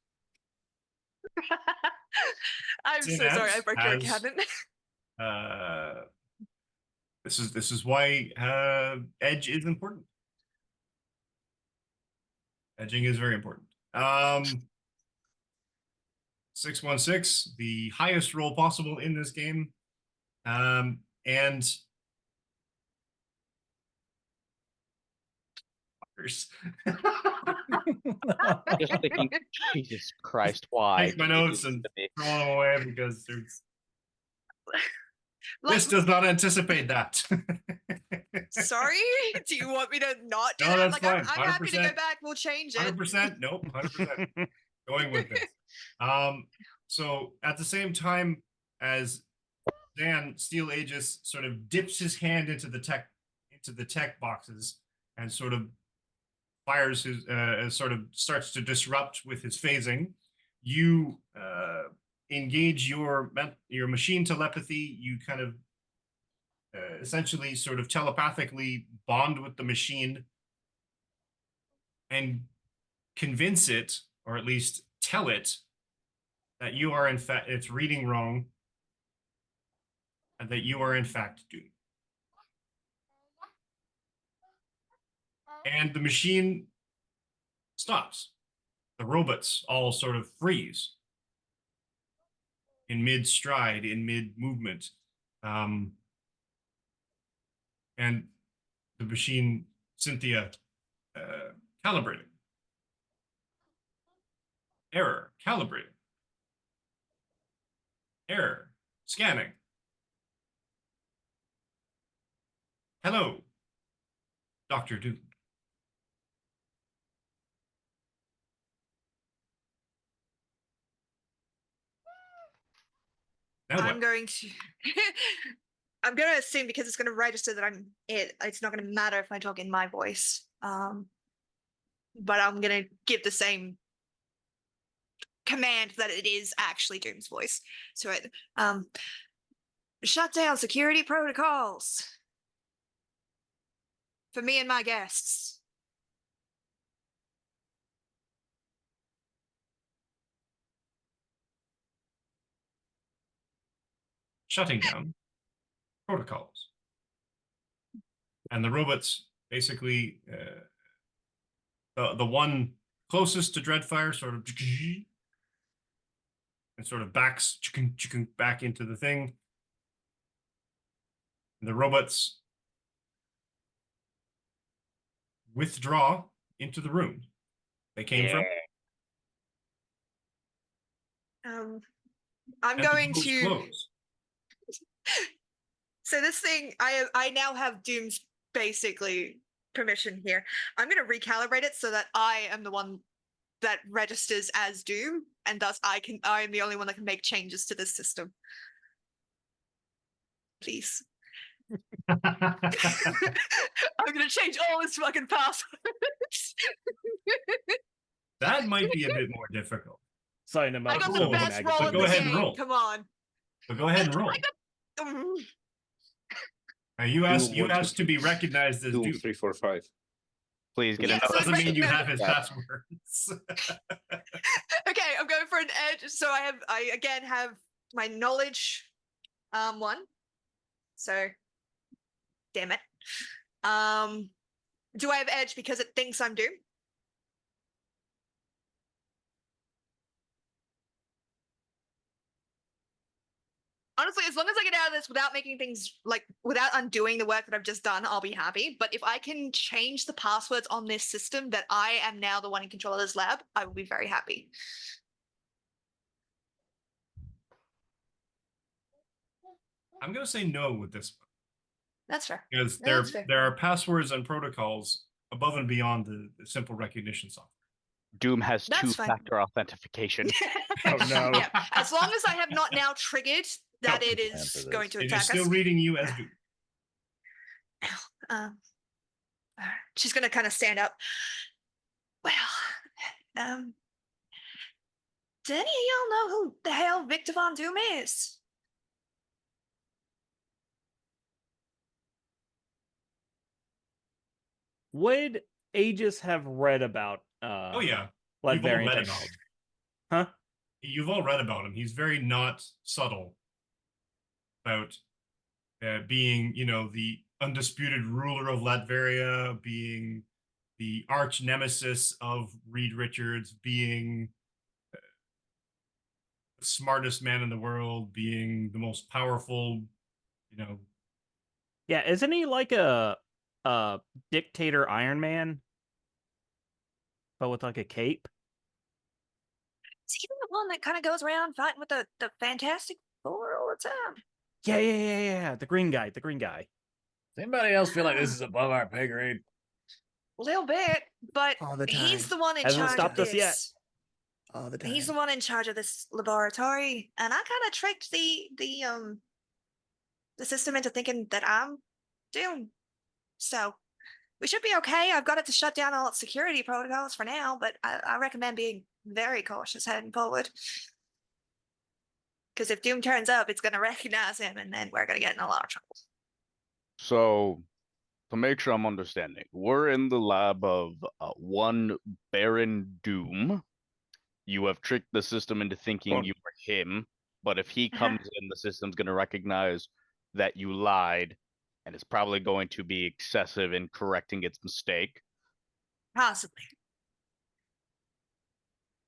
I'm so sorry. I Synapse broke your has- cabinet. This is why edge is important. Edging is very important. 616, the highest roll possible in this game. And just thinking, Jesus Christ, why? take my did you do notes this and to me? throw them away because there's Like, this does not anticipate that. sorry? Do you want me to not do No, that? that's Like, fine. I'm happy to go 100%. back. We'll change it. 100%. Nope. 100%. Going with this. So at the same time as Dan Steel Aegis sort of dips his hand into the tech boxes and sort of fires his sort of starts to disrupt with his phasing, you engage your machine telepathy. You kind of essentially sort of telepathically bond with the machine and convince it, or at least tell it, that you are in fact, it's reading wrong, and that you are in fact doomed. And the machine stops. The robots all sort of freeze in mid-stride, in mid-movement. And the machine, Cynthia, calibrating. Error, calibrating. Error, scanning. Hello, Dr. Doom. Now I'm what? going to. I'm going to assume because it's going to register that I'm it. It's not going to matter if I talk in my voice. But I'm going to give the same command that it is actually Doom's voice. So, shut down security protocols for me and my guests. Shutting down protocols. And the robots basically, the one closest to Dreadfire sort of and sort of backs back into the thing. And the robots withdraw into the room they came from. I'm and going the doors to. close. So this thing, I now have Doom's basically permission here. I'm going to recalibrate it so that I am the one that registers as Doom, and thus I am the only one that can make changes to this system. Please. I'm gonna change all his fucking passwords. That might be a bit more difficult. Sorry, no, I got the roll. best Magazine. roll in Go the ahead and game. roll. Come on. But go ahead and roll. You asked to be recognized as 2, Doom. 3, 4, 5. Please get Yeah, another. so Doesn't mean you have his Yeah. passwords. Okay, I'm going for an edge. So I again have my knowledge 1. So damn it. Do I have edge because it thinks I'm Doom? Honestly, as long as I get out of this without making things without undoing the work that I've just done, I'll be happy. But if I can change the passwords on this system that I am now the one in control of this lab, I will be very happy. I'm gonna say no with this one. That's fair. Because That's fair. there are passwords and protocols above and beyond the simple recognition software. Doom has That's fine. 2-factor authentication. Oh, no. Yeah, as long as I have not now triggered that No. it Plan is for going this. to It attack is still us. reading you as Doom. She's gonna kind of stand up. Well, do any of y'all know who the hell Victor Von Doom is? Would Aegis have read about Oh yeah, like you've all variant read about technology? him. Huh? You've all read about him. He's very not subtle about being, the undisputed ruler of Latveria, being the arch nemesis of Reed Richards, being the smartest man in the world, being the most powerful, Yeah, isn't he like a dictator Iron Man? But with like a cape? Is he the one that kind of goes around fighting with the Fantastic Four all the time? Yeah. The green guy. Does anybody else feel like this is above our pay grade? A little bit, but All the he's time. the one in Hasn't charge stopped of us this. yet. All the time. He's the one in charge of this laboratory, and I kind of tricked the system into thinking that I'm Doom. So we should be okay. I've got it to shut down all its security protocols for now, but I recommend being very cautious heading forward. Because if Doom turns up, it's going to recognize him, and then we're going to get in a lot of trouble. So, to make sure I'm understanding, we're in the lab of one Baron Doom. You have tricked the system into thinking you were him, but if he comes in, the system's going to recognize that you lied, and it's probably going to be excessive in correcting its mistake. Possibly.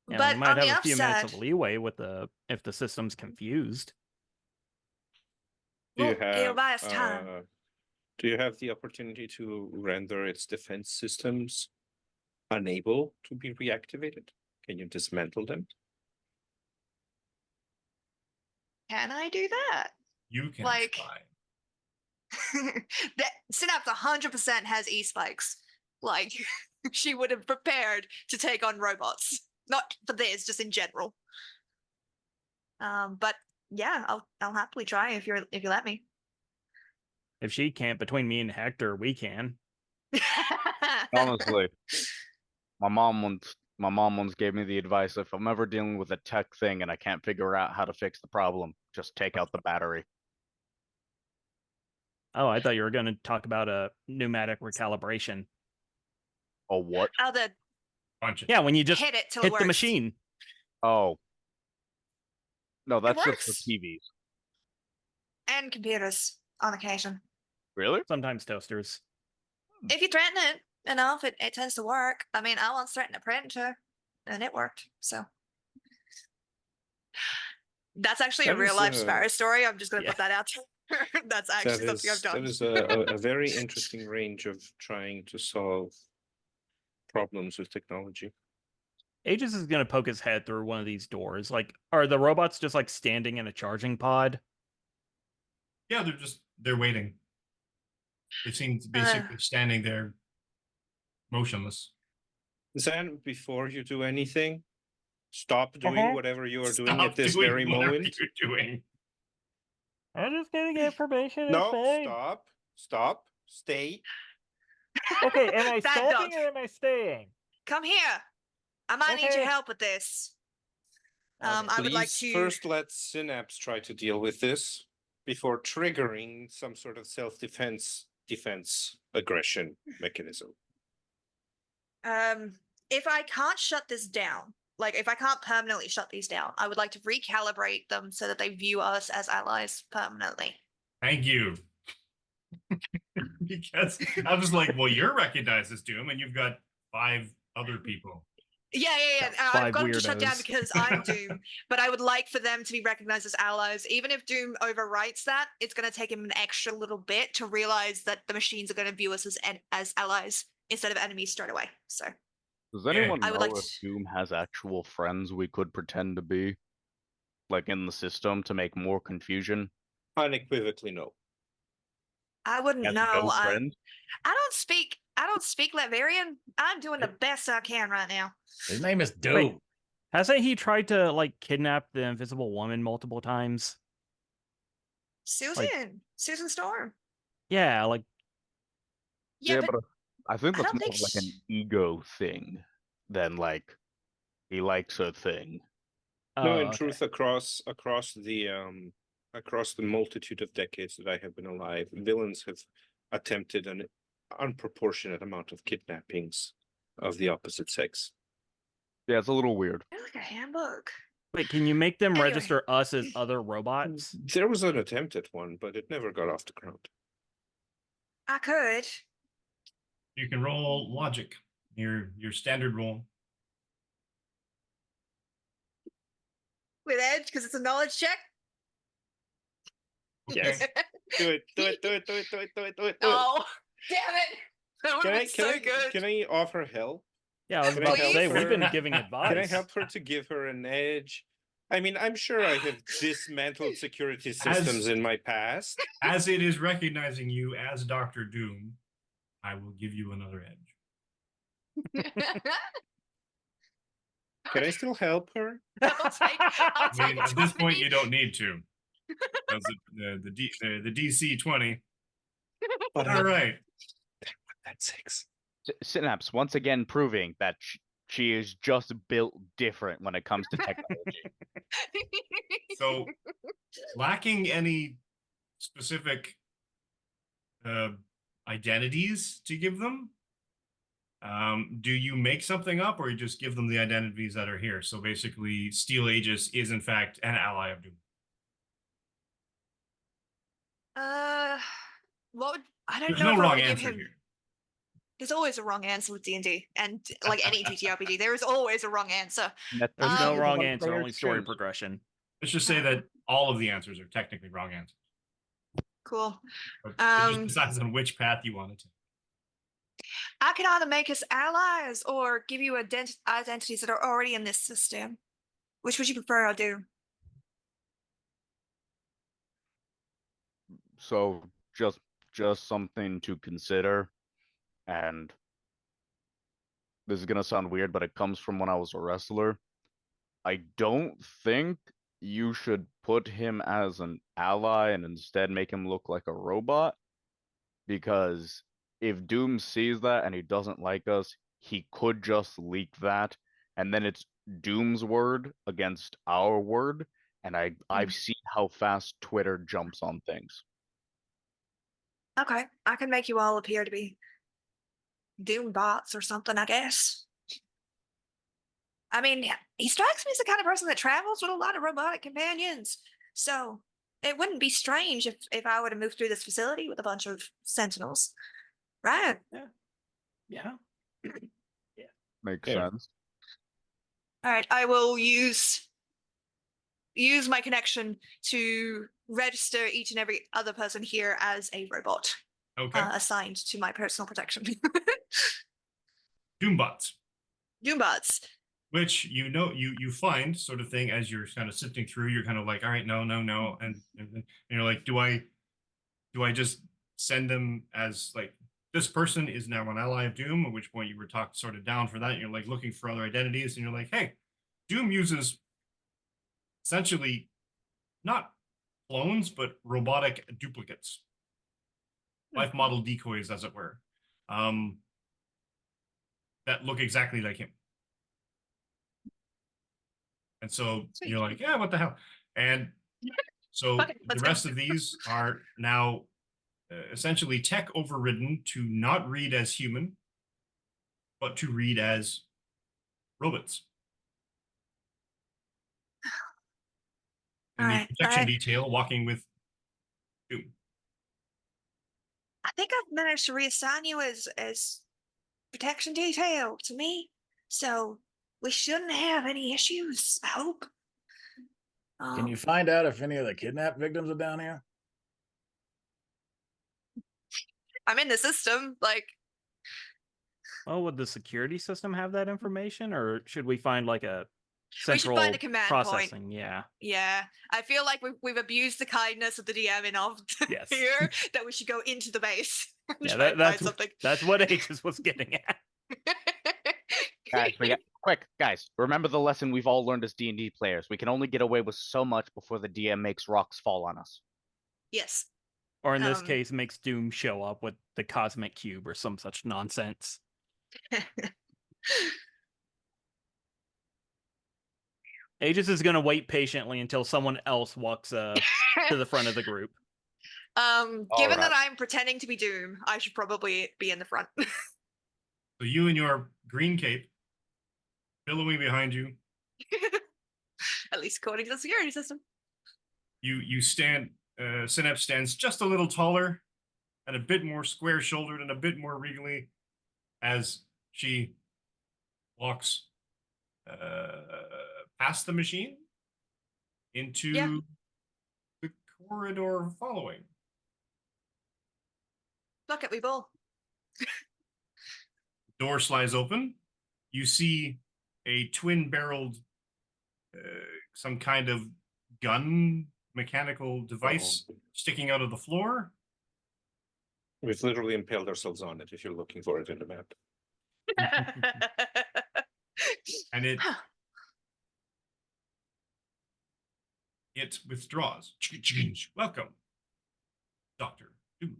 Yeah, But we might on have the a few minutes of upside, leeway with if the system's confused. Do you it'll buy us time. do you have the opportunity to render its defense systems unable to be reactivated? Can you dismantle them? Can I do that? You can Like- try. That Synapse 100% has e-spikes. Like, she would have prepared to take on robots. Not for this, just in general. But yeah, I'll happily try if you let me. If she can't, between me and Hector, we can. Honestly, my mom once gave me the advice: if I'm ever dealing with a tech thing and I can't figure out how to fix the problem, just take out the battery. Oh, I thought you were going to talk about a pneumatic recalibration. Oh, what? I'll the Punch it. Yeah, when you just hit it till it hit works. the machine. Oh. No, that's just for works. TVs. And computers on occasion. Really? Sometimes toasters. If you threaten it enough, it tends to work. I mean, I once threatened a printer, and it worked. So that's actually a That real is, life Sparrow story. I'm just going to yeah. put that out there. That's actually something I've done. That is a very interesting range of trying to solve problems with technology. Aegis is gonna poke his head through one of these doors. Like, are the robots just like standing in a charging pod? Yeah, they're waiting. They seem to basically standing there motionless. Zan, before you do anything, stop doing whatever you are doing Stop at this doing very whatever moment. you're doing. I'm just getting information. No, stop, stay. Okay, am I Bad stopping dog. or am I staying? Come here. I might need your Okay. help with this. Okay. I would like Please to. first let Synapse try to deal with this before triggering some sort of self-defense aggression mechanism. If I can't shut this down, like if I can't permanently shut these down, I would like to recalibrate them so that they view us as allies permanently. Thank you. Because I was like, well, you're recognized as Doom, and you've got 5 other people. Yeah. I've Five got them to shut down weirdos. because I'm Doom, but I would like for them to be recognized as allies. Even if Doom overwrites that, it's going to take him an extra little bit to realize that the machines are going to view us as allies instead of enemies straight away. So Does anyone I know would like if to- Doom has actual friends we could pretend to be? Like in the system to make more confusion? Unequivocally, no. I wouldn't Has know. no friend? I don't speak Latvian. I'm doing the best I can right now. His name is Doom. Wait. Hasn't he tried to like kidnap the Invisible Woman multiple times? Susan Storm. Yeah, like Yeah, but I think I that's don't more think of like an sh- ego thing than like he likes her thing. No, oh, in okay. truth, across the multitude of decades that I have been alive, villains have attempted an unproportionate amount of kidnappings of the opposite sex. Yeah, it's a little weird. I like a handbook. Wait, can you make them Anyway. register us as other robots? There was an attempt at one, but it never got off the ground. I could. You can roll logic, your standard roll. With edge, because it's a knowledge check. Okay. Yes. Do it. Oh, damn it. That would Can have I, been so can, I, good. can I offer help? Yeah, I was Can about I to help say we've been her? giving advice. Can I help her to give her an edge? I mean, I'm sure I have dismantled security systems in my past. As it is recognizing you as Dr. Doom, I will give you another edge. Can I still help her? I'll take I mean, at this point, 20. you don't need to. That's the DC 20. But All right. that's 6. Synapse once again proving that she is just built different when it comes to technology. So, lacking any specific identities to give them, do you make something up, or you just give them the identities that are here? So basically, Steel Aegis is in fact an ally of Doom. What would I don't There's know no if I wrong would give answer him. here. There's always a wrong answer with D&D and like any TTRPG. There is always a wrong answer. There's no Um, wrong answer, only story progression. Let's just say that all of the answers are technically wrong answers. Cool. But it just decides on which path you want to take. I can either make us allies or give you identities that are already in this system. Which would you prefer I do? So just something to consider. And this is gonna sound weird, but it comes from when I was a wrestler. I don't think you should put him as an ally and instead make him look like a robot. Because if Doom sees that and he doesn't like us, he could just leak that, and then it's Doom's word against our word. And I've seen how fast Twitter jumps on things. Okay, I can make you all appear to be Doom bots or something, I guess. I mean, he strikes me as the kind of person that travels with a lot of robotic companions. So it wouldn't be strange if I were to move through this facility with a bunch of sentinels. Right? Yeah. Makes Yeah. sense. All right, I will use my connection to register each and every other person here as a robot Okay. assigned to my personal protection. Doombots, Doombots. which you find sort of thing as you're kind of sifting through. You're kind of like, all right, no, and you're like, do I just send them as like this person is now an ally of Doom? At which point you were talked sort of down for that. And you're like looking for other identities, and you're like, hey, Doom uses essentially not clones but robotic duplicates, life model decoys, as it were, that look exactly like him. And so Sweet. you're like, yeah, what the hell? And so Okay, the let's go. rest of these are now essentially tech overridden to not read as human, but to read as robots. In the Alright, protection detail, walking with Doom. I think I've managed to reassign you as protection detail to me, so we shouldn't have any issues, I hope. Can you find out if any of the kidnapped victims are down here? I'm in the system, like, Oh, would the security system have that information, or should we find like a we should central find a command point. processing? Yeah. Yeah, I feel like we've abused the kindness of the DM enough Yes. here that we should go into the base and Yeah, try and find that's something. that's what Aegis was getting at. Guys, quick, guys. Remember the lesson we've all learned as D&D players. We can only get away with so much before the DM makes rocks fall on us. Yes. Or in this case, makes Doom show up with the cosmic cube or some such nonsense. Aegis is going to wait patiently until someone else walks to the front of the group. Given that I'm pretending to be Doom, I should probably be in the front. So you and your green cape billowing behind you. At least according to the security system. You stand. Synapse stands just a little taller, and a bit more square-shouldered, and a bit more regally, as she walks past the machine into the corridor following. Look at we ball. Door slides open. You see a twin-barreled, some kind of gun mechanical device sticking out of the floor. We've literally impaled ourselves on it if you're looking for it in the map. And it withdraws. Welcome, Dr. Doom.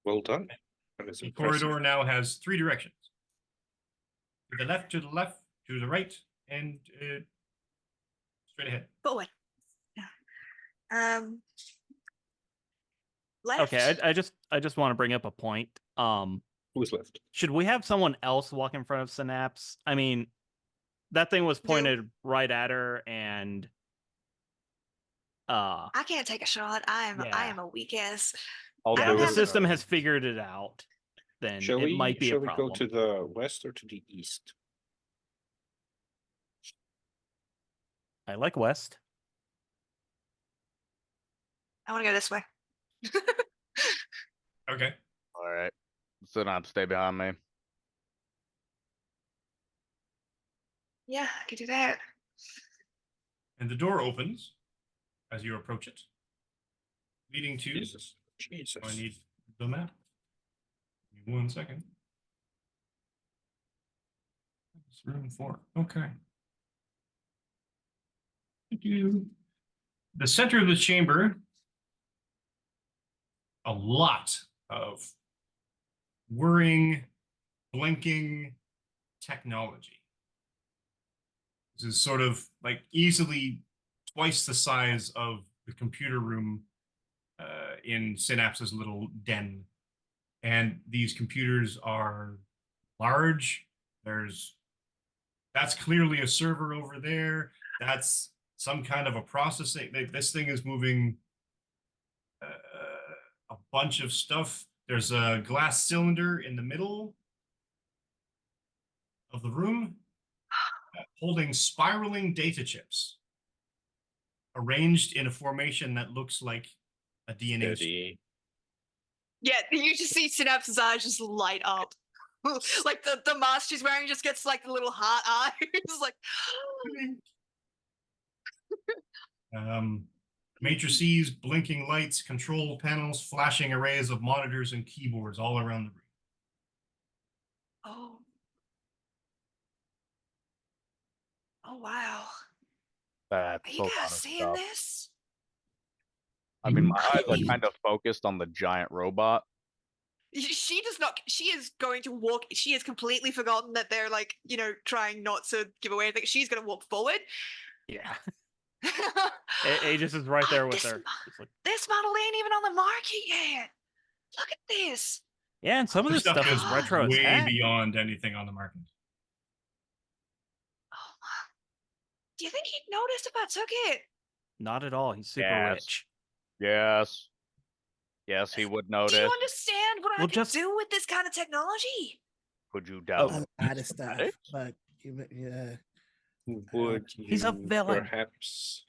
Well done. That is The impressive. corridor now has 3 directions. To the left, to the right, and straight ahead. Forward. Left. Okay, I just want to bring up a point. Who's left? Should we have someone else walk in front of Synapse? I mean, that thing was pointed right at her, and I can't take a shot. I am a weak ass. yeah, the system has figured it out. Then Shall it might be a problem. Shall we go to the west or to the east? I like west. I want to go this way. Okay. All right. Synapse, stay behind me. Yeah, I could do that. And the door opens as you approach it, leading to. Jesus. I need the map. Give me 1 second. It's room 4. Okay. The center of the chamber, a lot of whirring, blinking technology. This is sort of like easily twice the size of the computer room in Synapse's little den. And these computers are large. That's clearly a server over there. That's some kind of a processing. This thing is moving a bunch of stuff. There's a glass cylinder in the middle of the room holding spiraling data chips arranged in a formation that looks like a DNA. Yeah, you just see Synapse's eyes just light up. Like the mask she's wearing just gets like the little heart eyes. Like, Matrices, blinking lights, control panels, flashing arrays of monitors and keyboards all around the room. oh. Oh, wow. That's Are you a guys lot of seeing stuff. this? I mean, my eyes are kind of focused on the giant robot. She does not. She is going to walk. She has completely forgotten that they're like, trying not to give away anything. She's going to walk forward. Yeah. Aegis is right there with this, her. It's like, This model ain't even on the market yet. Look at this. yeah, and some of This this stuff is is retro as way heck. beyond anything on the market. Oh, do you think he'd notice if I took it? Not at all. He's super Yes. rich. Yes. Yes, he would notice. Do you understand what I Well, can just- do with this kind of technology? Could you A download lot of stuff, cosmetics? but yeah. Would He's a you villain. Perhaps,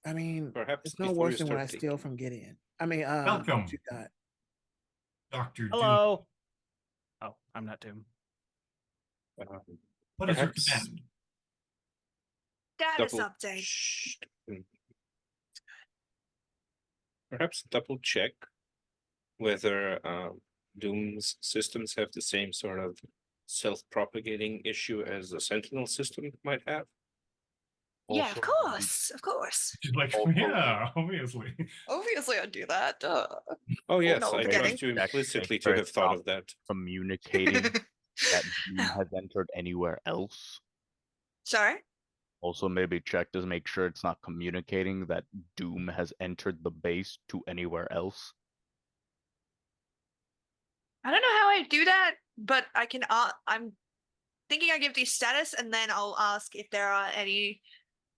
I mean, perhaps it's no before worse you than what I start steal thinking. from Gideon. I mean, Welcome. what you got? Dr. Doom, Hello. Oh, I'm not Doom. what is your Perhaps- command? Status Double update. Perhaps double check whether Doom's systems have the same sort of self-propagating issue as the Sentinel system might have. Yeah, Also, of course. Of course. She's like, Also- yeah, obviously. Obviously, I'd do that. Duh. Oh yes, no, I forgetting. trust you Check, implicitly make to sure have it's thought not of that. communicating that Doom has entered anywhere else. Sorry? Also, maybe check to make sure it's not communicating that Doom has entered the base to anywhere else. I don't know how I do that, but I can. I'm thinking I give the status, and then I'll ask if there are any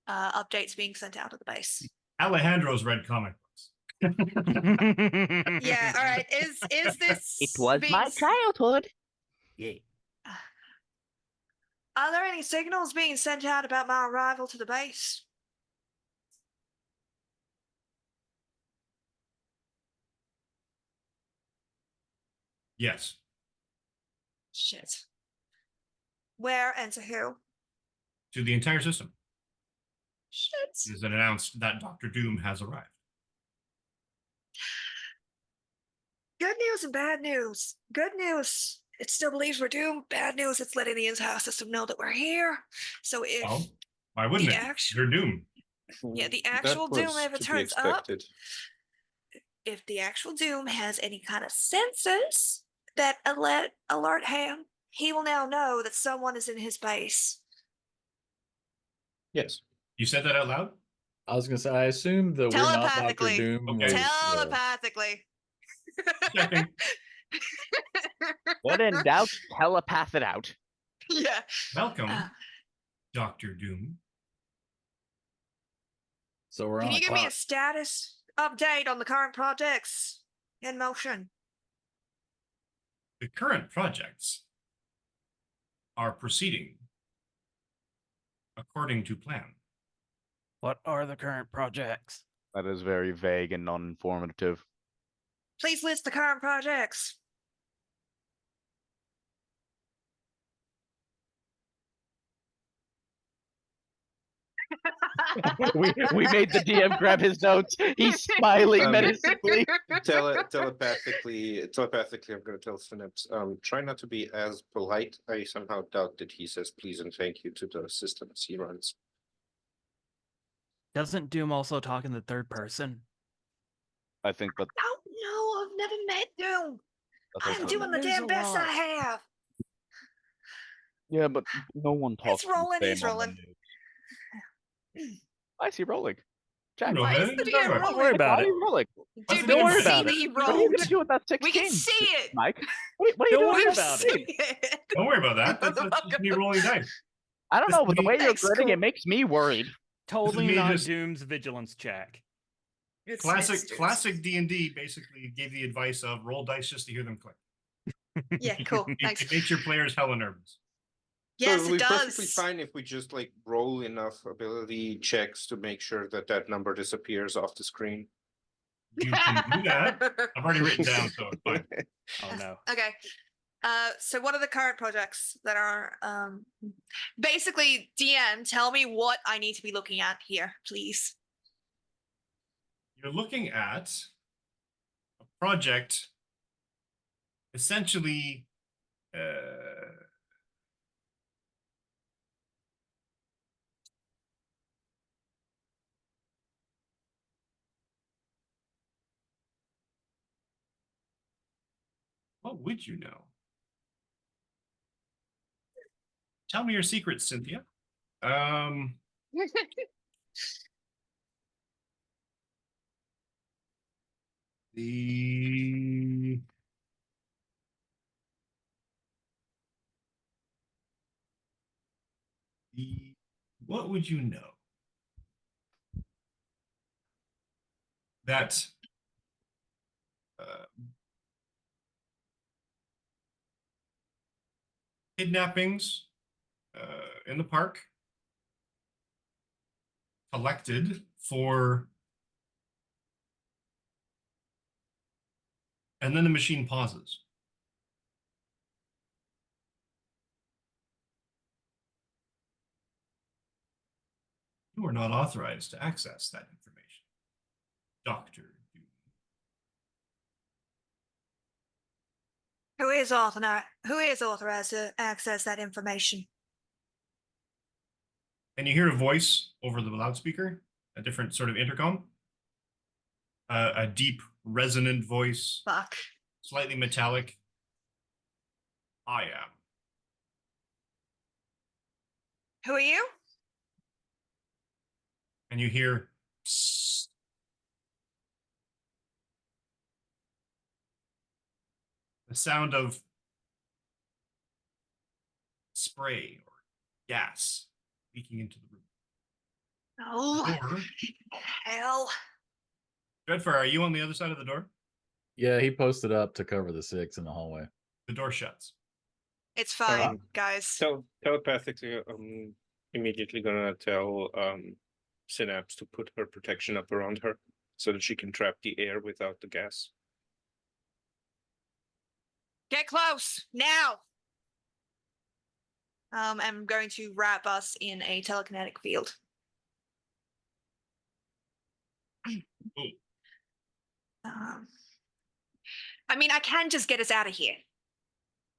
updates being sent out of the base. Alejandro's read comic books. Yeah. All right. Is this? childhood. Yeah. Are there any signals being sent out about my arrival to the base? Yes. Shit. Where and to who? To the entire system. Shit. It is announced that Dr. Doom has arrived. Good news and bad news. Good news, it still believes we're doomed. Bad news, it's letting the in-house system know that we're here. So if Well, why wouldn't the it? actual- You're Doom. Yeah, the That actual Doom was ever to be turns up. expected. If the actual Doom has any kind of sensors that alert him, he will now know that someone is in his base. Yes. You said that out loud? I was gonna say, I assume the we're not Dr. Telepathically. Doom Okay. was Telepathically. Checking. When in doubt, telepath it out. Yeah. Welcome, Uh, Dr. Doom. so we're Can on you a give me a clock. status update on the current projects in motion? The current projects are proceeding according to plan. What are the current projects? That is very vague and non-informative. Please list the current projects. we made the DM grab his notes. He's smiling menacingly. Telepathically, I'm going to tell Synapse, try not to be as polite. I somehow doubt that he says please and thank you to the systems he runs. Doesn't Doom also talk in the third person? I think that Don't know. I've never met Doom. that's I'm also- doing the There's damn a best I lot. have. Yeah, but no one talks. It's rolling, the he's same on the rolling. news. I see rolling. Jack, No, why man, is the it's DM all right. Don't worry about why it. are you rolling? What's Dude, the we Don't can worry see about that it. he What are you rolled. gonna do with that 16? We can see it. Mike. What are you Don't doing worry with about that it. 16? Don't worry about that. That's just me rolling dice. I don't This know, but the means- way you're Thanks, gritting cool. it makes me worried. Totally me not just- Doom's vigilance check. It's Classic D&D basically gave the advice of roll dice just to hear them click. Yeah, cool. It, Thanks. it makes your players hella nervous. Yes, so it we're does. perfectly fine if we just like roll enough ability checks to make sure that that number disappears off the screen. You can do that. I've already written down, so it's fine. Oh no. Okay. So what are the current projects that are basically DM, tell me what I need to be looking at here, please. You're looking at a project essentially what would you know? Tell me your secrets, Cynthia. The what would you know that kidnappings in the park collected for, and then the machine pauses. You are not authorized to access that information, Dr. Doom. Who is authorized to access that information? And you hear a voice over the loudspeaker, a different sort of intercom. A deep, resonant voice. Fuck. Slightly metallic. I am. Who are you? And you hear psst. The sound of spray or gas leaking into the room. Oh, Door. hell. Dreadfire, are you on the other side of the door? Yeah, he posted up to cover the 6 in the hallway. The door shuts. It's fine, guys. Telepathically, I'm immediately gonna tell Synapse to put her protection up around her so that she can trap the air without the gas. Get close now. I'm going to wrap us in a telekinetic field. I mean, I can just get us out of here.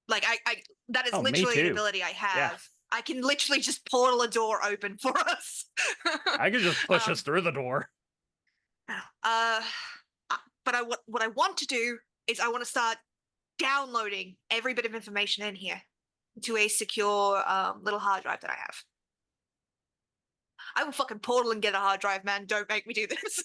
Like, that is Oh, me literally an too. ability I have. Yeah. I can literally just portal a door open for us. I could just push us through the door. But what I want to do is I want to start downloading every bit of information in here to a secure little hard drive that I have. I will fucking portal and get a hard drive, man. Don't make me do this.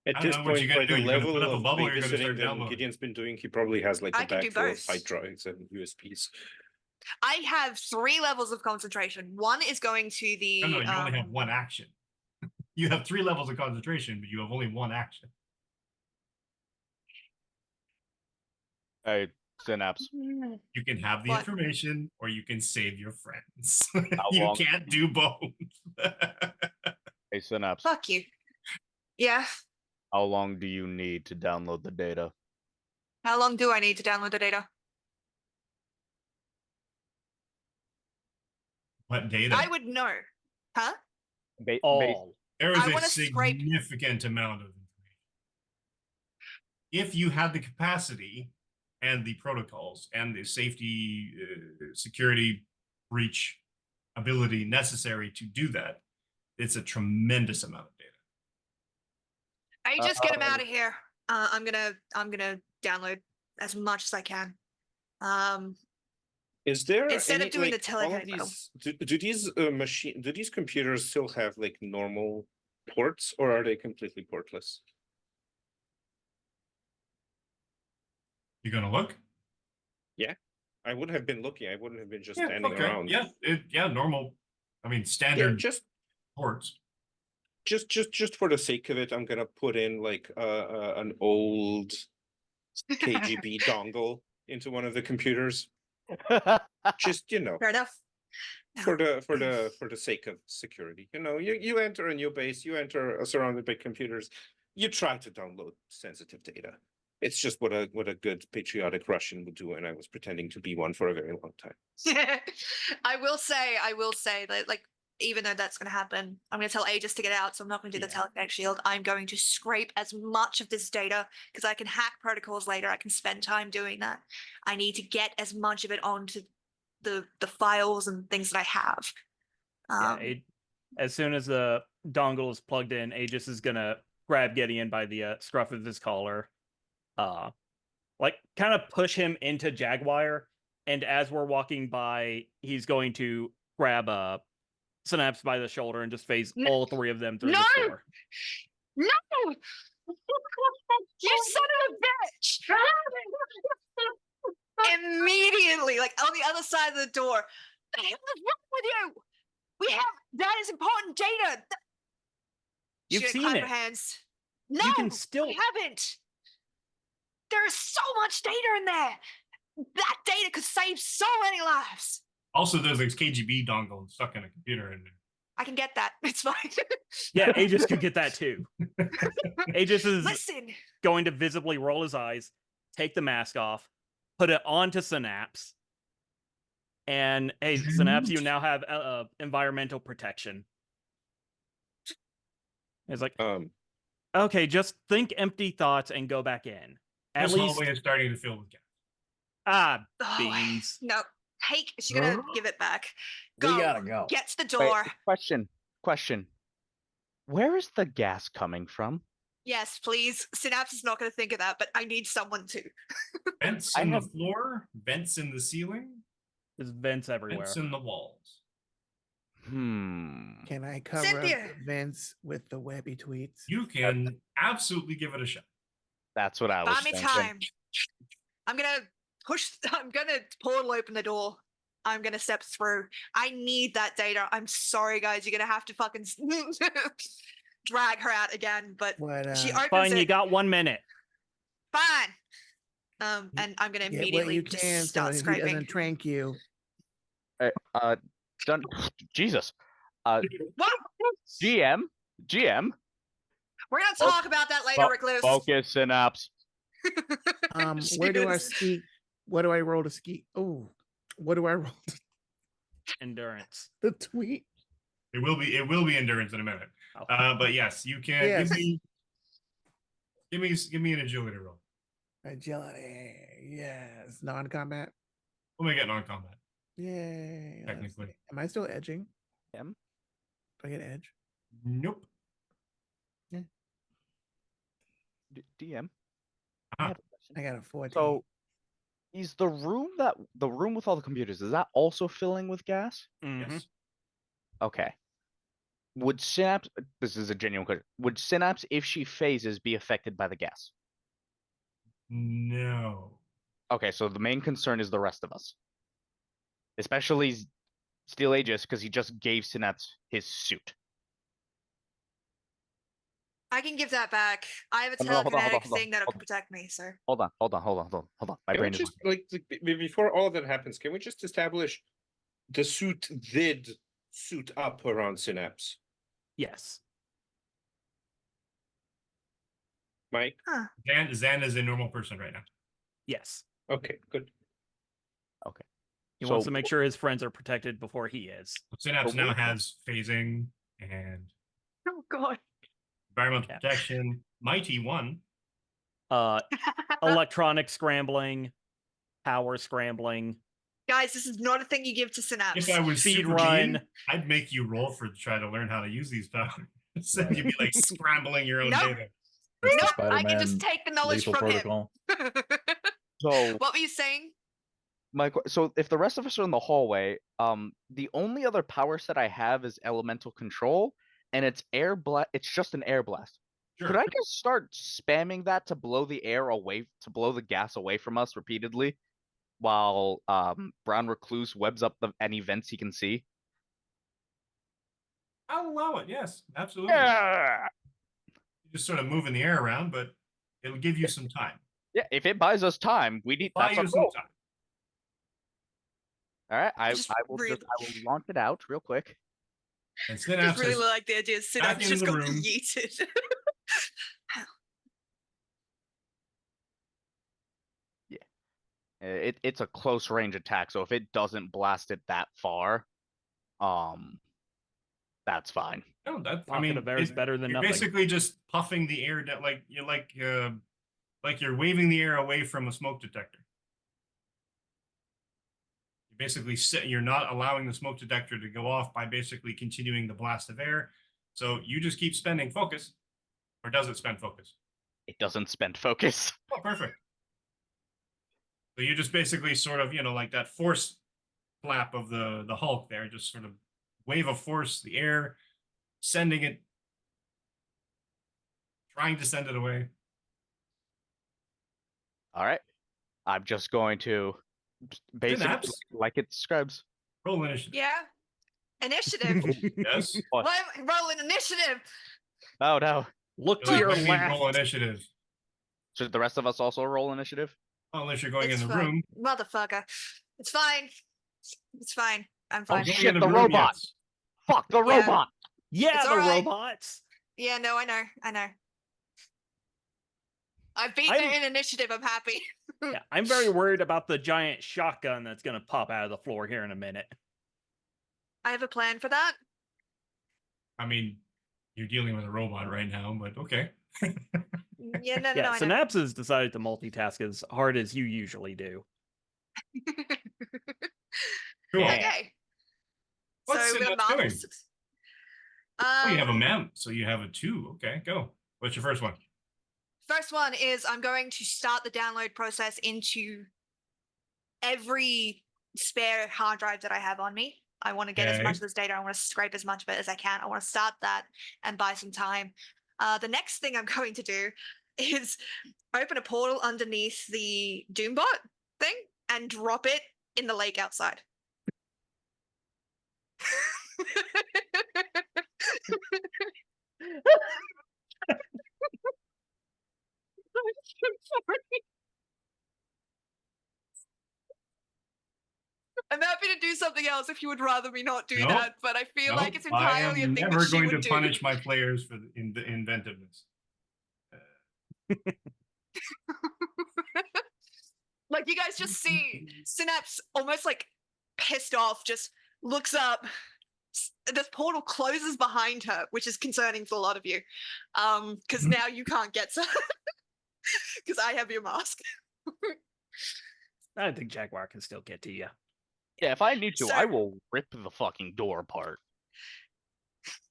At I this don't know what point, you're gonna by do. the You're gonna level put up a of bubble, you're gonna babysitting start that downloading. Gideon's been doing, he probably has like I a can do bag full of both. hard drives and USBs. I have 3 levels of concentration. One is going to the. No, you only have one action. You have 3 levels of concentration, but you have only one action. Hey, Synapse. You can have the What? information or you can save your friends. How You long- can't do both. Hey, Synapse. Fuck you. Yeah. How long do you need to download the data? How long do I need to download the data? What data? I would know. Huh? All. There is I a wanna scrape- significant amount of information. If you had the capacity and the protocols and the safety, security breach ability necessary to do that, it's a tremendous amount of data. I just get him out of here. I'm gonna download as much as I can. Is there Instead of any, doing the like, all of telekinetic battle. these do these computers still have like normal ports, or are they completely portless? You gonna look? I would have been looking. I wouldn't have been just Yeah, standing okay. around. Yeah, normal. I mean, Yeah, standard just ports. for the sake of it, I'm gonna put in like an old KGB dongle into one of the computers. Just Fair enough. For the sake of security, you enter a new base, you enter surrounded by computers, you try to download sensitive data. It's just what a good patriotic Russian would do, and I was pretending to be one for a very long time. I will say that, like, even though that's going to happen, I'm going to tell Aegis to get out, so I'm not going to do the telekinetic shield. I'm going to scrape as much of this data, because I can hack protocols later. I can spend time doing that. I need to get as much of it onto the files and things that I have. As soon as the dongle is plugged in, Aegis is going to grab Gideon by the scruff of his collar, kind of push him into Jaguar, and as we're walking by, he's going to grab Synapse by the shoulder and just phase all three of them through the door. No! You son of a bitch! Immediately, like on the other side of the door. What the hell is wrong with you? We have that is important data. You've She seen clap it. her hands. No, You can still. I haven't. There is so much data in there. That data could save so many lives. Also, there's like KGB dongle stuck in a computer in there. I can get that. It's fine. Yeah, Aegis could get that too. Aegis is Listen. going to visibly roll his eyes, take the mask off, put it onto Synapse, and hey, Synapse, you now have environmental protection. It's like, okay, just think empty thoughts and go back in. At This least, hallway is starting to fill with gas. beans. No. Hey, she's gonna give it back. We gotta go. Get to the Wait, door. question. Where is the gas coming from? Yes, please. Synapse is not gonna think of that, but I need someone to. Vents in the floor, vents in the ceiling, There's vents everywhere. vents in the walls. Can I cover up Cynthia! the vents with the webby tweets? You can absolutely give it a shot. That's what I was Buy me thinking. time. I'm gonna portal open the door. I'm gonna step through. I need that data. I'm sorry, guys. You're gonna have to fucking drag her out again. But What, she opens Fine, it. you got 1 minute. Fine. And I'm gonna Get what immediately you just can so start he scraping. doesn't trank you. Done. Jesus. What? GM. We're gonna talk about that later, Recluse. Focus, Synapse. Where do I ski? What do I roll to ski? Oh, what do I roll? Endurance. The tweet. It will be endurance in a minute. But yes, you can Yes. give me an agility roll. Agility. Yes. Non-combat. We'll make it non-combat. Yay. Let's Technically. see. Am I still edging? M. Do I get edge? Nope. DM. Ah. I have a question. I got a 14. So, is the room with all the computers, is that also filling with gas? Mhm. Yes. Okay. Would Synapse? This is a genuine question. Would Synapse, if she phases, be affected by the gas? No. Okay, so the main concern is the rest of us, especially Steel Aegis, because he just gave Synapse his suit. I can give that back. I have a Hold on, hold on, hold on, telekinetic hold on, thing that'll hold on. protect me, sir. Hold on. My Can we brain is. just before all that happens, can we just establish the suit did suit up around Synapse? Yes. Mike? Zan is a normal person right now. Yes. Okay, good. He So- wants to make sure his friends are protected before he is. Synapse But now what- has phasing and Oh god. environmental Yeah. protection. Mighty one. Electronic scrambling, power scrambling, Guys, this is not a thing you give to Synapse. If I was speed super run. keen, I'd make you roll to try to learn how to use these powers. So you'd be like scrambling your own Nope. data. It's the Nope, I can just Spider-Man take the knowledge lethal from protocol. him. So, What were you saying? so if the rest of us are in the hallway, the only other power set I have is elemental control, and it's air blast. It's just an air blast. Sure. Could I just start spamming that to blow the air away, to blow the gas away from us repeatedly, while Brown Recluse webs up any vents he can see? I'll allow it. Yes, absolutely. Yeah. You just sort of moving the air around, but it'll give you some time. Yeah, if it buys us time, we need. Buy That's our you some goal. time. All right, I just will really- I will launch it out real quick. And Just Synapse really is like the idea. Synapse back into just the got room. yeeted. It's a close range attack, so if it doesn't blast it that far, that's fine. no, that I Pocket mean, of air is better than you're nothing. basically just puffing the air down, like you're waving the air away from a smoke detector. You basically you're not allowing the smoke detector to go off by basically continuing the blast of air. So you just keep spending focus, or does it spend focus? It doesn't spend focus. Oh, perfect. So you just basically sort of, like that force flap of the Hulk there, just sort of wave of force, the air, sending it, trying to send it away. All right, I'm just going to basically Synapse. like it describes. Roll initiative. Yeah. Initiative. Yes. What? Why am I rolling initiative? Oh no! Look So to your what do you mean left. roll initiative? Should the rest of us also roll initiative? Well, unless you're going It's in the fine. room. Motherfucker. It's fine. It's fine. I'm Oh fine. Going shit! in The room, robot. yes. Fuck the Yeah. robot. Yeah, It's the all right. robots. Yeah, no, I know. I've beaten I'm- it in initiative. I'm happy. Yeah, I'm very worried about the giant shotgun that's gonna pop out of the floor here in a minute. I have a plan for that. I mean, you're dealing with a robot right now, but okay. Yeah, no, Yeah, I know. Synapse has decided to multitask as hard as you usually do. Cool. Yeah. Okay. What's so we're gonna Synapse marvel. doing? Oh, you have a mount, so you have a 2. Okay, go. What's your first one? First one is I'm going to start the download process into every spare hard drive that I have on me. I want to get as Okay. much of this data. I want to scrape as much of it as I can. I want to start that and buy some time. The next thing I'm going to do is open a portal underneath the Doombot thing and drop it in the lake outside. I'm happy to do something else if you would rather me not do Nope. that, but I feel like Nope, it's entirely I a am thing never that she going would to do. punish my players for the inventiveness. Like, you guys just see Synapse almost like pissed off, just looks up. This portal closes behind her, which is concerning for a lot of you. Because now you can't get to because I have your mask. I think Jaguar can still get to you. Yeah, if I need to, So- I will rip the fucking door apart.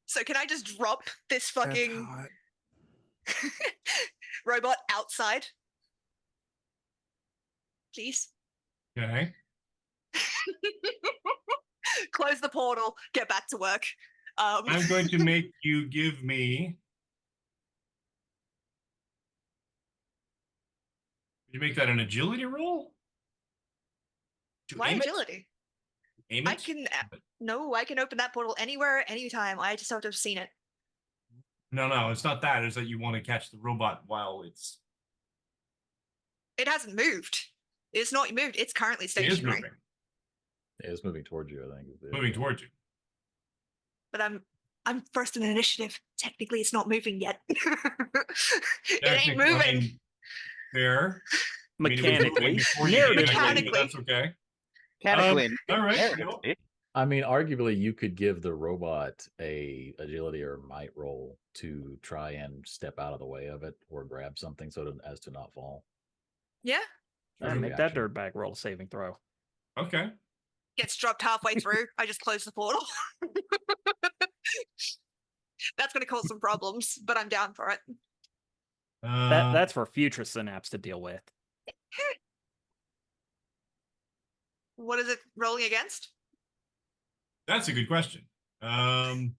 So can I just drop this That's fucking hot. robot outside? Please. Okay. Close the portal, get back to work. I'm going to make you give me. Did you make that an agility roll? To Why aim it? agility? Aim it? I can I can open that portal anywhere, anytime. I just have to have seen it. No, it's not that. It's that you want to catch the robot while it's. It hasn't moved. It's not moved. It's currently It is stationary. moving. Yeah, it's moving towards you, I think. is the Moving idea. towards you. But I'm first in initiative. Technically, it's not moving yet. It ain't Technically, I moving. mean, there. I mean, it was moving Mechanically, before you did it, narratively, but that's okay. Mechanically, all right, narratively. I mean, arguably, you could give the robot a agility or might roll to try and step out of the way of it or grab something as to not fall. Yeah, As a make that reaction. dirtbag roll a saving throw. Okay. gets dropped halfway through. I just close the portal. That's going to cause some problems, but I'm down for it. That's for future Synapse to deal with. What is it rolling against? That's a good question. Does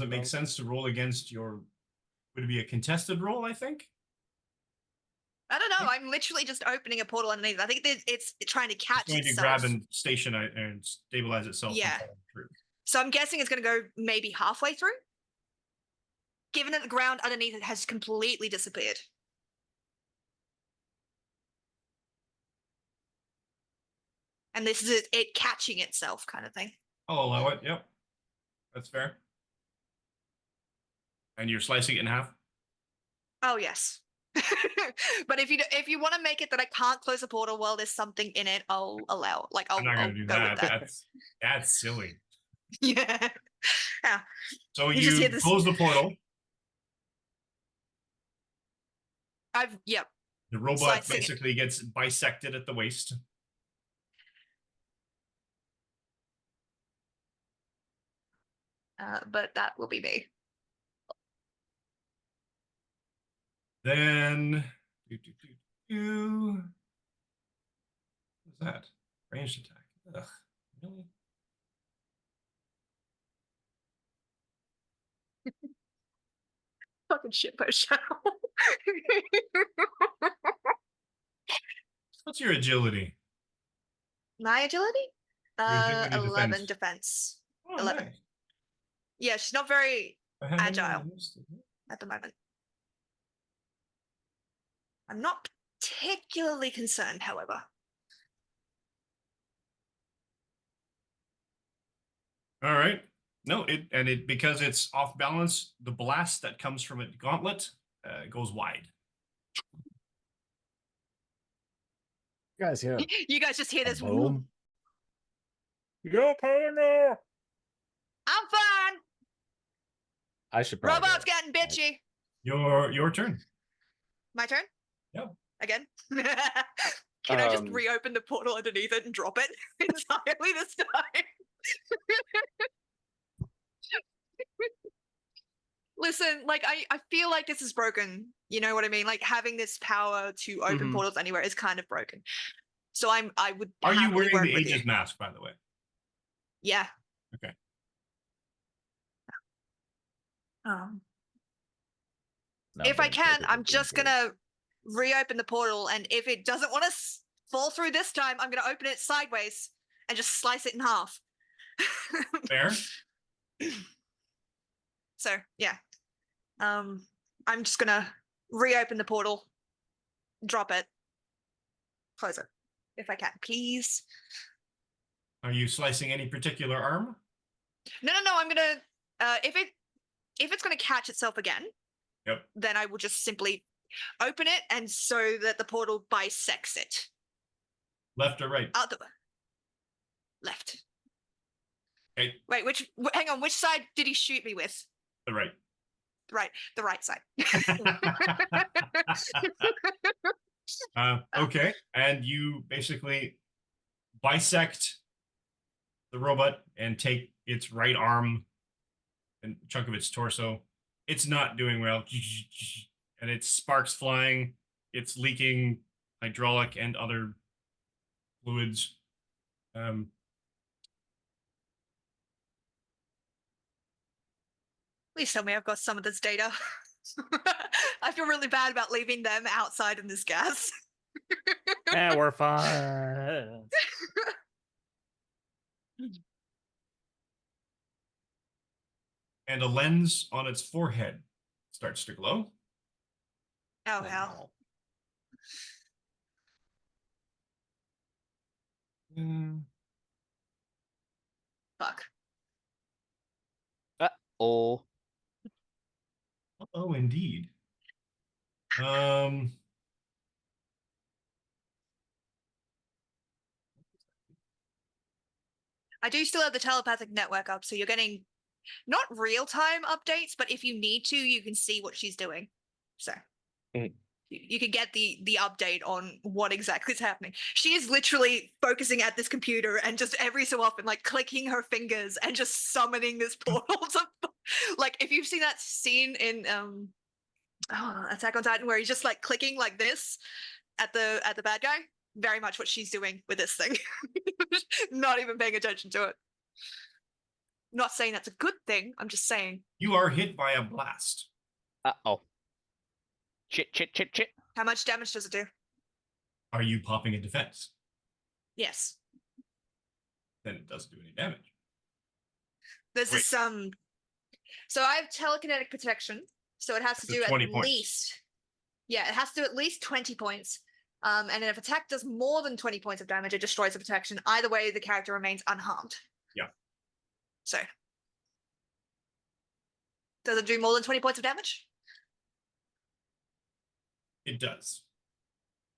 it make sense to roll against your? Would it be a contested roll? I think. I don't know. I'm literally just opening a portal underneath. I think that it's trying to catch It's going to itself. grab and station and stabilize itself. Yeah. from falling through. So I'm guessing it's going to go maybe halfway through. Given that the ground underneath it has completely disappeared. And this is it catching itself kind of thing. I'll allow it. Yep. That's fair. And you're slicing it in half? Oh yes. But if you want to make it that I can't close a portal while there's something in it, I'll allow. Like I'm not I'll gonna do go that. with that. That's silly. Yeah. Yeah. So You just you hear this- close the portal. Yep. The robot Slicing it. basically gets bisected at the waist. But that will be me. Then what's that? Ranged attack. Ugh, really? Fucking shit post channel. What's your agility? My agility? Your agility 11 defense. defense. Oh, 11. nice. Yeah, she's not very I haven't agile. even used it. at the moment. I'm not particularly concerned, however. All right. No, it because it's off balance, the blast that comes from its gauntlet goes wide. You guys hear You guys just hear a this. boom? You're paying there. I'm fine. I should probably Robot's go. getting bitchy. Your turn. My turn? Yep. Again? Can I just reopen the portal underneath it and drop it entirely this time? Listen, like I feel like this is broken. You know what I mean? Like having this power to open Mhm. portals anywhere is kind of broken. So I would Are you happily wearing work the with you. Aegis mask, by the way? Yeah. Okay. Now If I Ben can, Clifford I'm would be just good. gonna reopen the portal, and if it doesn't want to fall through this time, I'm gonna open it sideways and just slice it in half. Fair. So yeah, I'm just gonna reopen the portal, drop it, close it, if I can, please. Are you slicing any particular arm? No. I'm gonna if it's gonna catch itself again, Yep. then I will just simply open it, and so that the portal bisects it. Left or right? Out the left. Okay. Wait, hang on, which side did he shoot me with? The right. The right side. Okay. And you basically bisect the robot and take its right arm and chunk of its torso. It's not doing well. And it's sparks flying. It's leaking hydraulic and other fluids. Please tell me I've got some of this data. I feel really bad about leaving them outside in this gas. Yeah, we're fine. And a lens on its forehead starts to glow. Oh, hell. Fuck. Oh, Oh, indeed. I do still have the telepathic network up, so you're getting not real-time updates, but if you need to, you can see what she's doing. So you can get the update on what exactly is happening. She is literally focusing at this computer and just every so often like clicking her fingers and just summoning this portal to, like if you've seen that scene in Attack on Titan where he's just like clicking like this at the bad guy, very much what she's doing with this thing. Not even paying attention to it. Not saying that's a good thing, I'm just saying. You are hit by a blast. uh-oh. Chit. How much damage does it do? Are you popping a defense? Yes. Then it doesn't do any damage. There's Wait. this so I have telekinetic protection, so it has to So do at 20 points. least, yeah, it has to do at least 20 points. And if attack does more than 20 points of damage, it destroys the protection. Either way, the character remains unharmed. Yeah. So, does it do more than 20 points of damage? It does.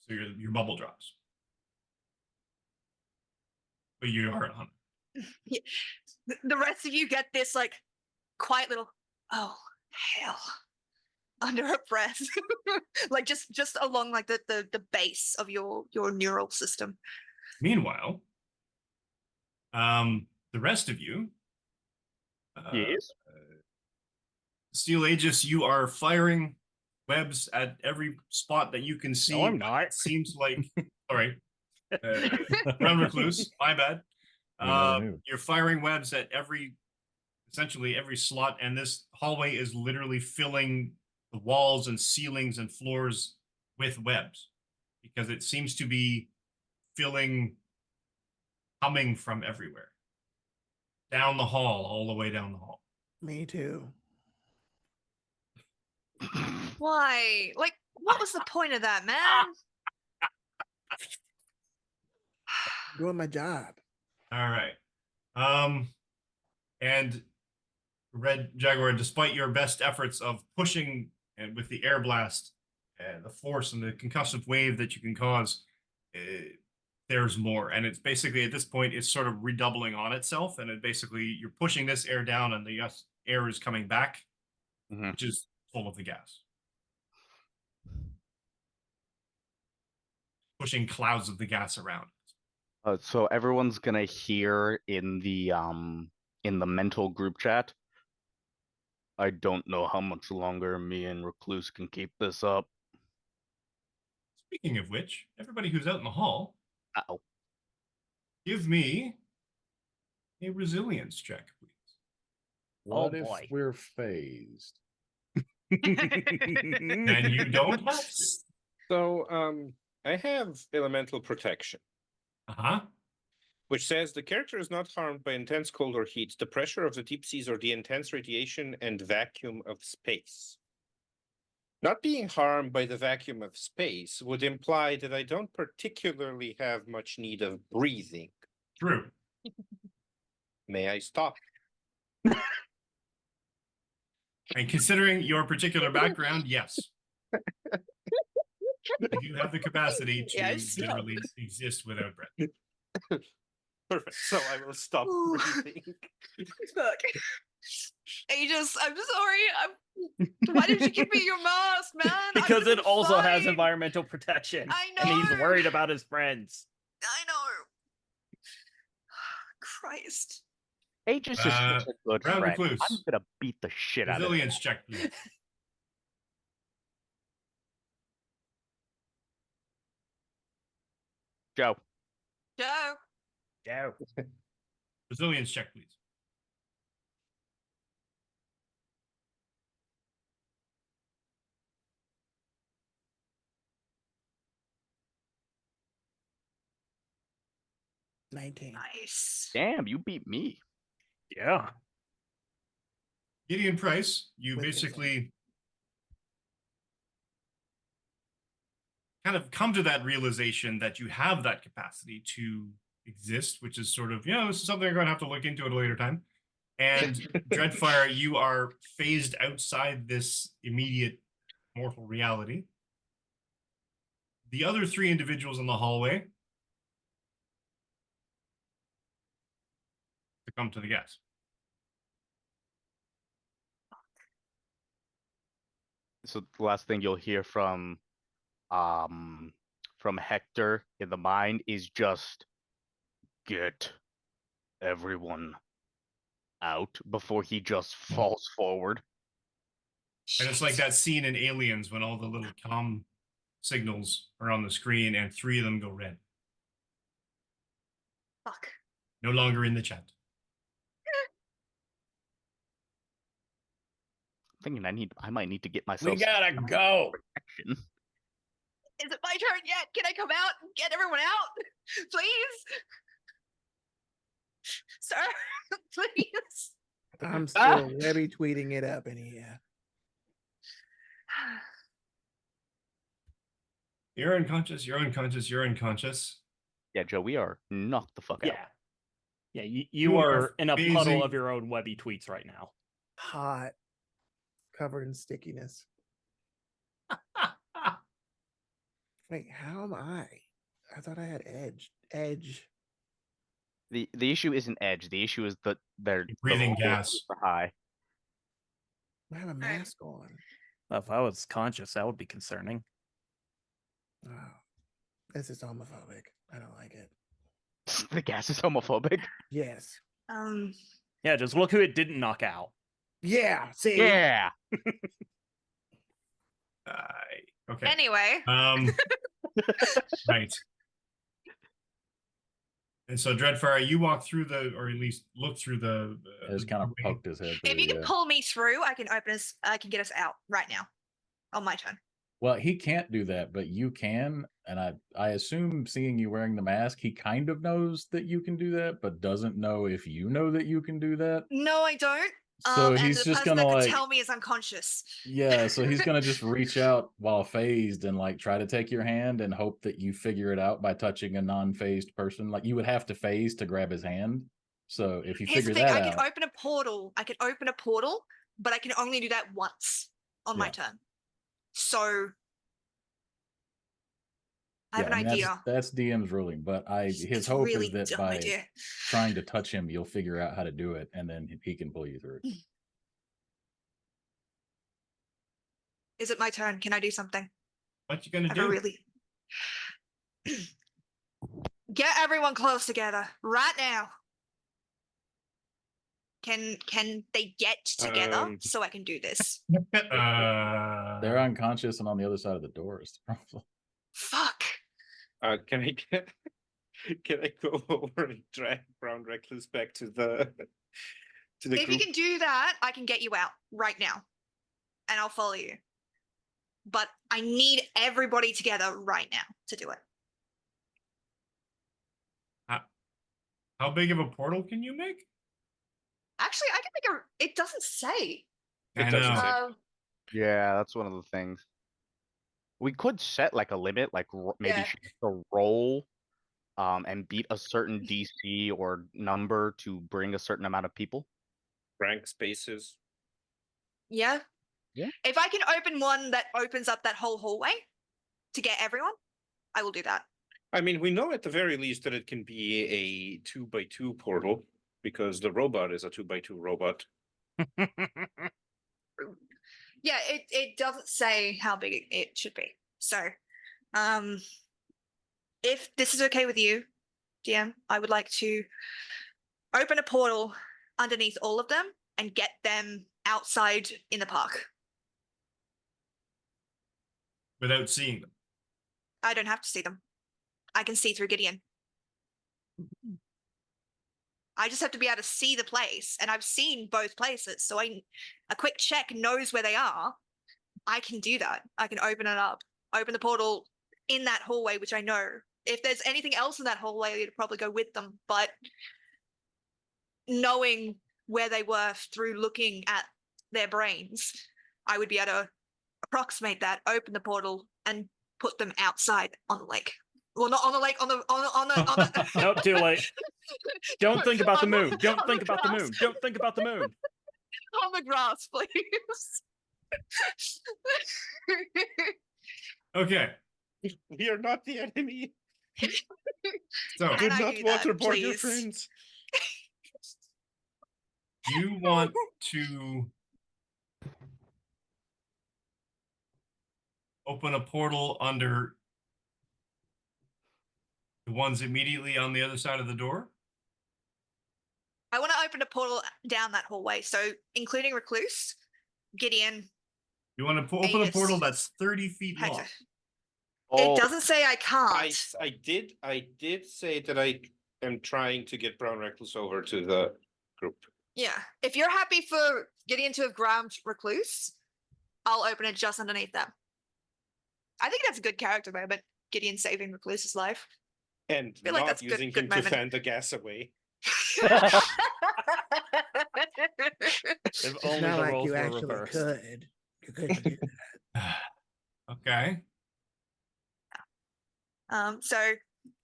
So your bubble drops. But you are unharmed. Yeah. The rest of you get this like quiet little, oh hell, under a breath, like just along like the base of your neural system. Meanwhile, the rest of you, Yes. Steel Aegis, you are firing webs at every spot that you can see. No, I'm not. It seems like, sorry, Brown Recluse, my bad. We never knew. You're firing webs at essentially every slot, and this hallway is literally filling the walls and ceilings and floors with webs because it seems to be coming from everywhere. Down the hall, all the way down the hall. Me too. Why? Like, what was the point of that, man? Doing my job. All right. And Red Jaguar, despite your best efforts of pushing and with the air blast and the force and the concussive wave that you can cause, there's more. And it's basically at this point, it's sort of redoubling on itself. And you're pushing this air down and the air is coming back, which is full of the gas. Pushing clouds of the gas around. So everyone's gonna hear in the mental group chat. I don't know how much longer me and Recluse can keep this up. Speaking of which, everybody who's out in the hall, Uh-oh. give me a resilience check, please. What if boy. we're phased? And you don't have to. So, I have elemental protection, which says the character is not harmed by intense cold or heat, the pressure of the deep seas, or the intense radiation and vacuum of space. Not being harmed by the vacuum of space would imply that I don't particularly have much need of breathing. True. May I stop? And considering your particular background, yes. You have the capacity to Yes. literally exist without breath. Perfect. So I will stop Ooh. breathing. Look, Aegis, I'm sorry. Why didn't you give me your mask, man? I Because would've it been also has fine. environmental protection. I And he's know. worried about his friends. I know. Christ. Aegis is such a good Brown friend. Recluse. I'm gonna beat the shit out of him. Resilience check, please. Joe. Joe. Joe. Resilience check, please. Nice. Damn, you beat me. Yeah. Gideon Price, you With basically kind of come to that realization that you have that capacity to exist, which is sort of, this is something I'm going to have to look into at a later time. And Dreadfire, you are phased outside this immediate mortal reality. The other three individuals in the hallway succumb to the gas. So the last thing you'll hear from Hector in the mind is just get everyone out before he just falls forward. And it's like that scene in Aliens when all the little comm signals are on the screen and three of them go red. Fuck. No longer in the chat. I'm thinking I might need to get myself. We gotta go. Protection. Is it my turn yet? Can I come out and get everyone out? Please? Sir, please. I'm still webby tweeting it up in here. You're unconscious. You're unconscious. You're unconscious. Yeah, Joe, we are knocked the fuck out. Yeah. You You are are in a puddle phasing- of your own webby tweets right now. Hot, covered in stickiness. Wait, how am I? I thought I had edge. Edge. The issue isn't edge. The issue is that they're breathing the gas. super high. I have a mask on. If I was conscious, that would be concerning. Oh, this is homophobic. I don't like it. The gas is homophobic. Yes. Yeah, just look who it didn't knock out. Yeah. See. Yeah. Okay. Anyway, Right. And so, Dreadfire, you walk through or at least look through the. Has kind of poked his head. if through, you can yeah. pull me through, I can I can get us out right now. On my turn. Well, he can't do that, but you can, and I assume seeing you wearing the mask, he kind of knows that you can do that, but doesn't know if you know that you can do that. No, I don't. So And he's the just person gonna that like, could tell me is unconscious. yeah. So he's gonna just reach out while phased and like try to take your hand and hope that you figure it out by touching a non-phased person. Like you would have to phase to grab his hand. So if you Here's the figure thing, that I out, can open a portal. I can open a portal, but I can only do that once on my Yeah. turn. So I have yeah, an I mean, idea. that's DM's ruling, but his It's hope really is that dumb by idea. trying to touch him, you'll figure out how to do it, and then he can pull you through. Is it my turn? Can I do something? What you gonna I do? really get everyone close together right now. Can they get together so I can do this? They're unconscious and on the other side of the door is the problem. Fuck. Can I get? Can I go over and drag Brown Recluse back to the If you group? can do that, I can get you out right now. And I'll follow you. But I need everybody together right now to do it. How big of a portal can you make? Actually, I can make a. It doesn't say. I It doesn't know. say. Yeah, that's one of the things. We could set like a limit, like maybe Yeah. she has to roll, and beat a certain DC or number to bring a certain amount of people. Rank spaces. Yeah. Yeah. If I can open one that opens up that whole hallway to get everyone, I will do that. I mean, we know at the very least that it can be a 2x2 portal because the robot is a 2x2 robot. Yeah, it doesn't say how big it should be. So, if this is okay with you, DM, I would like to open a portal underneath all of them and get them outside in the park. Without seeing them. I don't have to see them. I can see through Gideon. I just have to be able to see the place, and I've seen both places, so a quick check knows where they are. I can do that. I can open it up, open the portal in that hallway, which I know. If there's anything else in that hallway, it'd probably go with them. But knowing where they were through looking at their brains, I would be able to approximate that, open the portal, and put them outside on the lake. Well, not on the lake, on the Nope, too late. Don't think about the On moon. Don't on think about the grass. moon. Don't think about the moon. On the grass, please. Okay. We are not the enemy. So Can Do I not do that, waterboard your please? friends. you want to open a portal under the ones immediately on the other side of the door? I want to open a portal down that hallway, so including Recluse, Gideon, You want to open a Aegis. portal that's 30 feet long? Hector. Oh, It doesn't say I can't. I did say that I am trying to get Brown Recluse over to the group. Yeah. If you're happy for Gideon to have grabbed Recluse, I'll open it just underneath them. I think that's a good character moment. Gideon saving Recluse's life. And feel like not that's a using good him to moment. fan the gas away. If It's only not the like roles you were actually reversed. could. You couldn't do that. Okay. So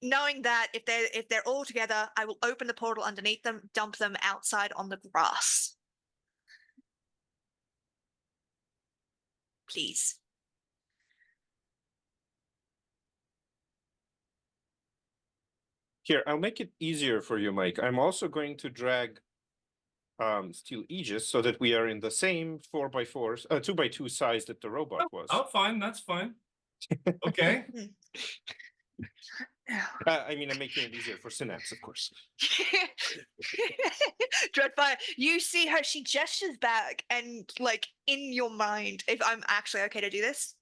knowing that if they're all together, I will open the portal underneath them, dump them outside on the grass. Please. Here, I'll make it easier for you, Mike. I'm also going to drag steel Aegis so that we are in the same 4x4s, 2x2 size that the robot was. Oh, fine. That's fine. Okay. I mean, I'm making it easier for Synapse, of course. Dreadfire, you see her, she gestures back and like in your mind, if I'm actually okay to do this.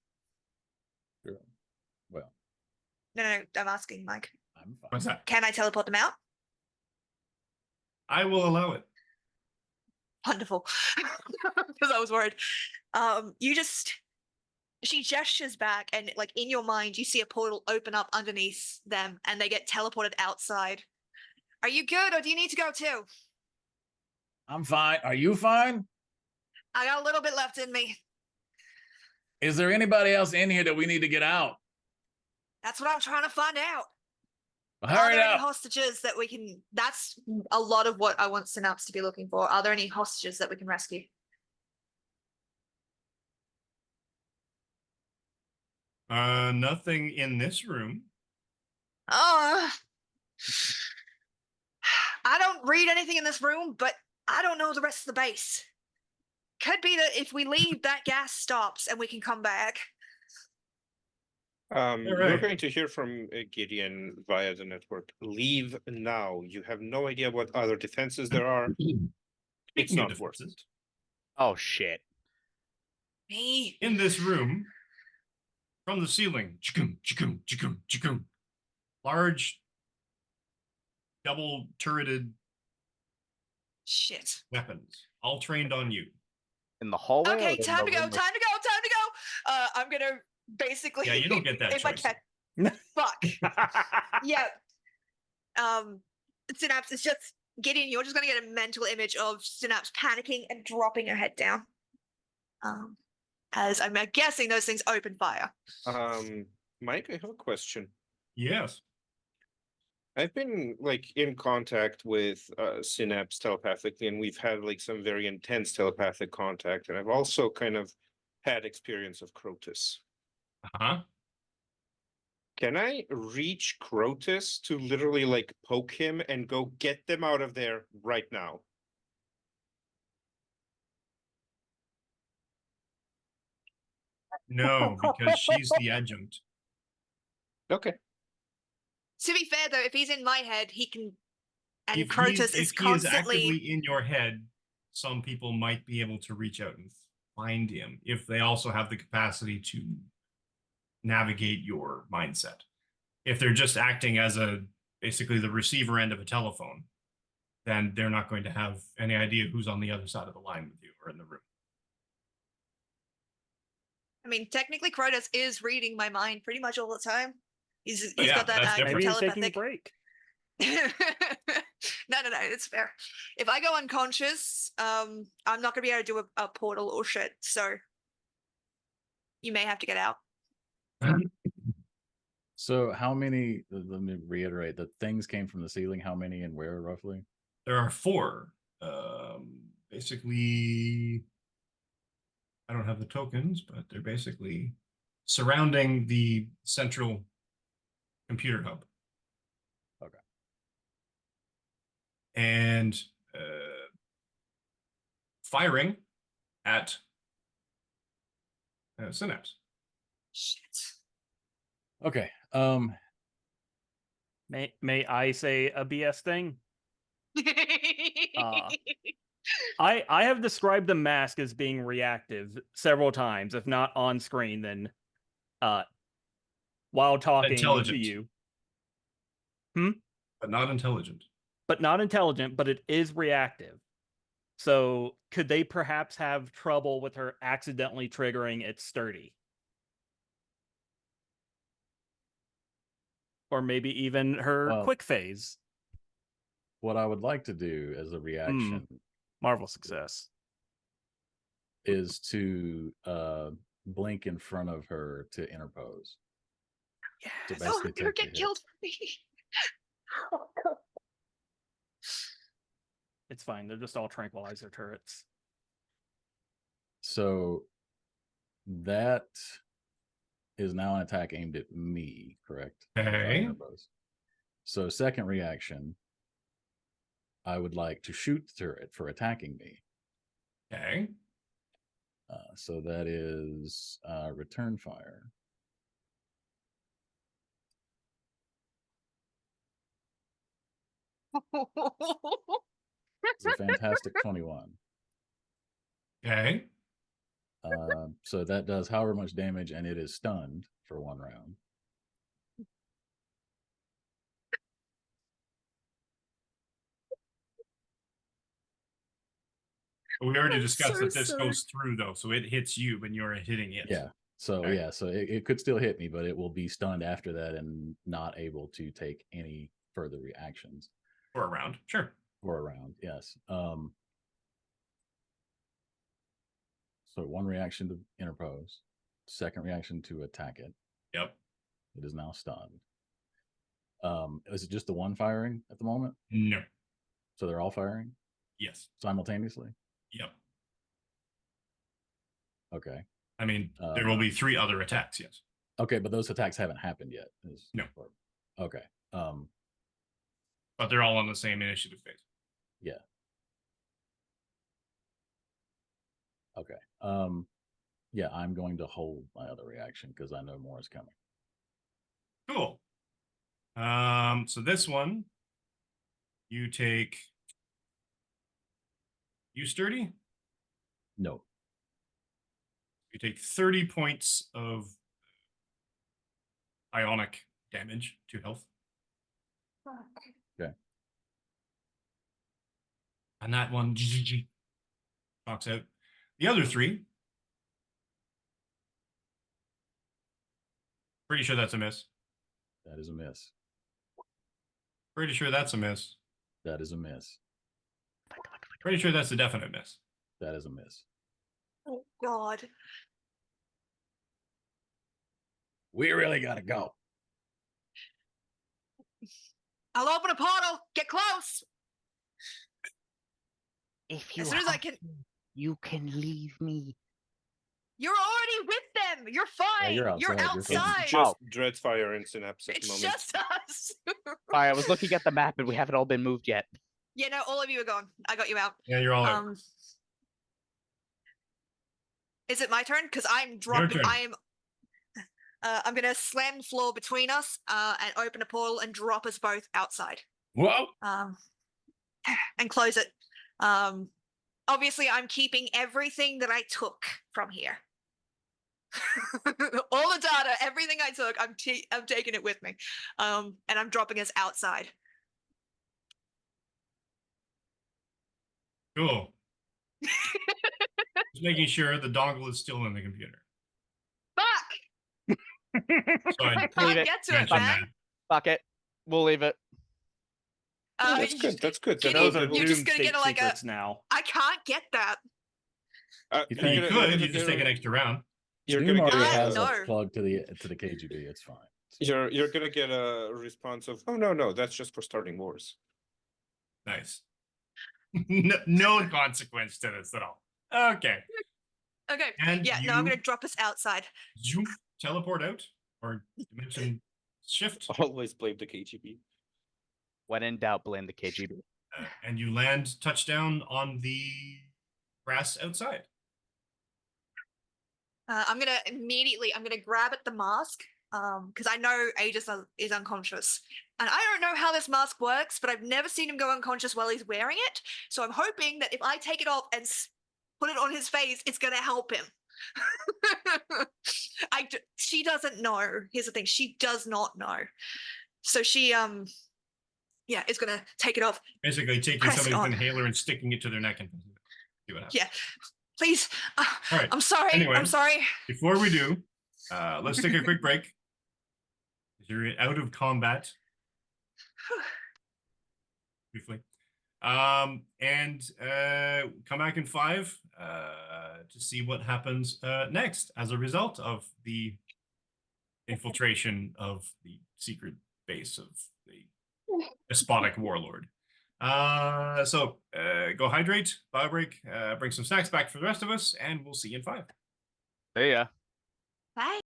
Sure. Well, No, I'm asking Mike. I'm fine. What's that? Can I teleport them out? I will allow it. Wonderful. Because I was worried. She gestures back and like in your mind, you see a portal open up underneath them and they get teleported outside. Are you good or do you need to go too? I'm fine. Are you fine? I got a little bit left in me. Is there anybody else in here that we need to get out? That's what I'm trying to find out. Are Hurry there any up. hostages that we can... That's a lot of what I want Synapse to be looking for. Are there any hostages that we can rescue? Nothing in this room. I don't read anything in this room, but I don't know the rest of the base. Could be that if we leave, that gas stops and we can come back. You're right. going to hear from Gideon via the network. Leave now. You have no idea what other defenses there are. It's Speaking of not worth defenses, it. Oh shit. Me? in this room, from the ceiling, large, double-turreted Shit. weapons, all trained on you. In the hallway? or Okay, in time the to go, room time to go, time to go. I'm gonna basically... Yeah, you don't get that if I choice. can... Fuck. Yeah. Synapse is just... Gideon, you're just gonna get a mental image of Synapse panicking and dropping her head down. As I'm guessing those things open fire. Mike, I have a question. Yes. I've been like in contact with Synapse telepathically, and we've had like some very intense telepathic contact, and I've also kind of had experience of Crotus. Uh-huh. Can I reach Crotus to literally like poke him and go get them out of there right now? No, because she's the adjunct. Okay. To be fair, though, if he's in my head, he can... And If Crotus he is is constantly... actively in your head, some people might be able to reach out and find him if they also have the capacity to navigate your mindset. If they're just acting as basically the receiver end of a telephone, then they're not going to have any idea who's on the other side of the line with you or in the room. I mean, technically, Crotus is reading my mind pretty much all the time. He's yeah, got that that's different. Maybe he's taking a telepathic... break. No, it's fair. If I go unconscious, I'm not gonna be able to do a portal or shit, so you may have to get out. So how many, let me reiterate, the things came from the ceiling, how many and where roughly? There are 4. Basically, I don't have the tokens, but they're basically surrounding the central computer hub. Okay. And firing at Synapse. Shit. Okay. May I say a BS thing? I have described the mask as being reactive several times, if not on screen, then while talking Intelligent. to you. But not intelligent. But not intelligent, but it is reactive. So could they perhaps have trouble with her accidentally triggering its sturdy? Or maybe even her Well, quick phase. What I would like to do as a reaction Marvel success. is to blink in front of her to interpose. to Oh, basically you're take the get hit. killed for me. It's fine. They're just all tranquilizer turrets. So that is now an attack aimed at me, correct? If I Okay. interpose. So second reaction, I would like to shoot the turret for attacking me. Okay. So that is return fire. It's a fantastic 21. Okay. So that does however much damage, and it is stunned for 1 round. We already I'm discussed so that this sorry. goes through though, so it hits you when you're hitting it. Yeah. So Okay. yeah, so it could still hit me, but it will be stunned after that and not able to take any further reactions For a round. Sure. for a round. Yes. So 1 reaction to interpose, second reaction to attack it. Yep. It is now stunned. Is it just the one firing at the moment? No. So they're all firing Yes. simultaneously? Yep. Okay. I mean, there will be 3 other attacks, yes. Okay, but those attacks haven't happened yet. No. Okay. But they're all on the same initiative phase. Yeah. Okay. Yeah, I'm going to hold my other reaction because I know more is coming. Cool. So this one, you take. You sturdy? No. You take 30 points of ionic damage to health. Okay. And that one knocks out. The other 3. Pretty sure that's a miss. That is a miss. Pretty sure that's a miss. That is a miss. Pretty sure that's a definite miss. That is a miss. Oh God. We really gotta go. I'll open a portal. Get close. If you As soon as I have can. to, you can leave me. You're already with them. You're fine. you're You're outside, you're fine. outside. It's just Dreadfire and Synapse at the It's moment. just us. Sorry, I was looking at the map and we haven't all been moved yet. Yeah, no, all of you are gone. I got you out. Yeah, you're all out. Is it my turn? Because I'm dropping. turn. I'm gonna slam the floor between us, and open a portal and drop us both outside. Whoa! And close it. Obviously, I'm keeping everything that I took from here. All the data, everything I took, I'm taking it with me. And I'm dropping us outside. Cool. Just making sure the dongle is still in the computer. Fuck! So I Leave Can't it. get to it, mentioned man. that. Fuck it. We'll leave it. That's good. That's good. Gideon, Those are you're just gonna doomsday get like a. secrets now. I can't get that. You You think- could. You just take an extra round. You're Doom gonna already get. has no. a plug to the KGB. It's fine. You're gonna get a response of, oh no, that's just for starting wars. Nice. No consequence to this at all. Okay. Okay. And Yeah, no, I'm gonna drop us outside. You teleport out or dimension shift, Always blame the KGB. When in doubt, blame the KGB. and you land touchdown on the grass outside. I'm gonna grab at the mask, because I know Aegis is unconscious, and I don't know how this mask works, but I've never seen him go unconscious while he's wearing it. So I'm hoping that if I take it off and put it on his face, it's gonna help him. She doesn't know. Here's the thing: she does not know. So she is gonna take it off. Basically, taking Press somebody's on. inhaler and sticking it to their neck and see what happens. Yeah, please. All right. I'm sorry. Anyway. I'm sorry. Before we do, let's take a quick break. You're out of combat. Briefly. And come back in 5 to see what happens next as a result of the infiltration of the secret base of the despotic warlord. So go hydrate, bio break, bring some snacks back for the rest of us, and we'll see you in 5. See ya. Bye.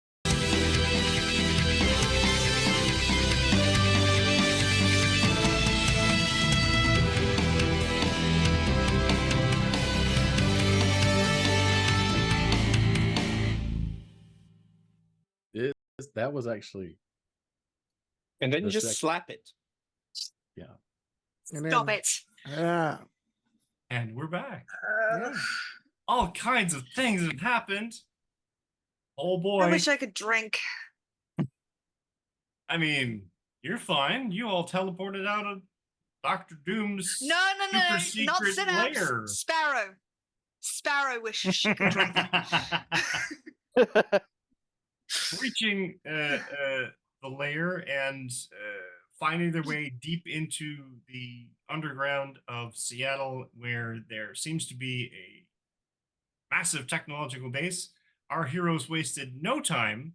That was actually And then you The just sec- slap it. And Stop then- it. Yeah. And we're back. Yeah. All kinds of things have happened. Oh boy. I wish I could drink. I mean, you're fine. You all teleported out of Dr. Doom's No, super not secret Synapse. lair. Sparrow. Sparrow wishes she could drink. Reaching the lair and finding their way deep into the underground of Seattle, where there seems to be a massive technological base, our heroes wasted no time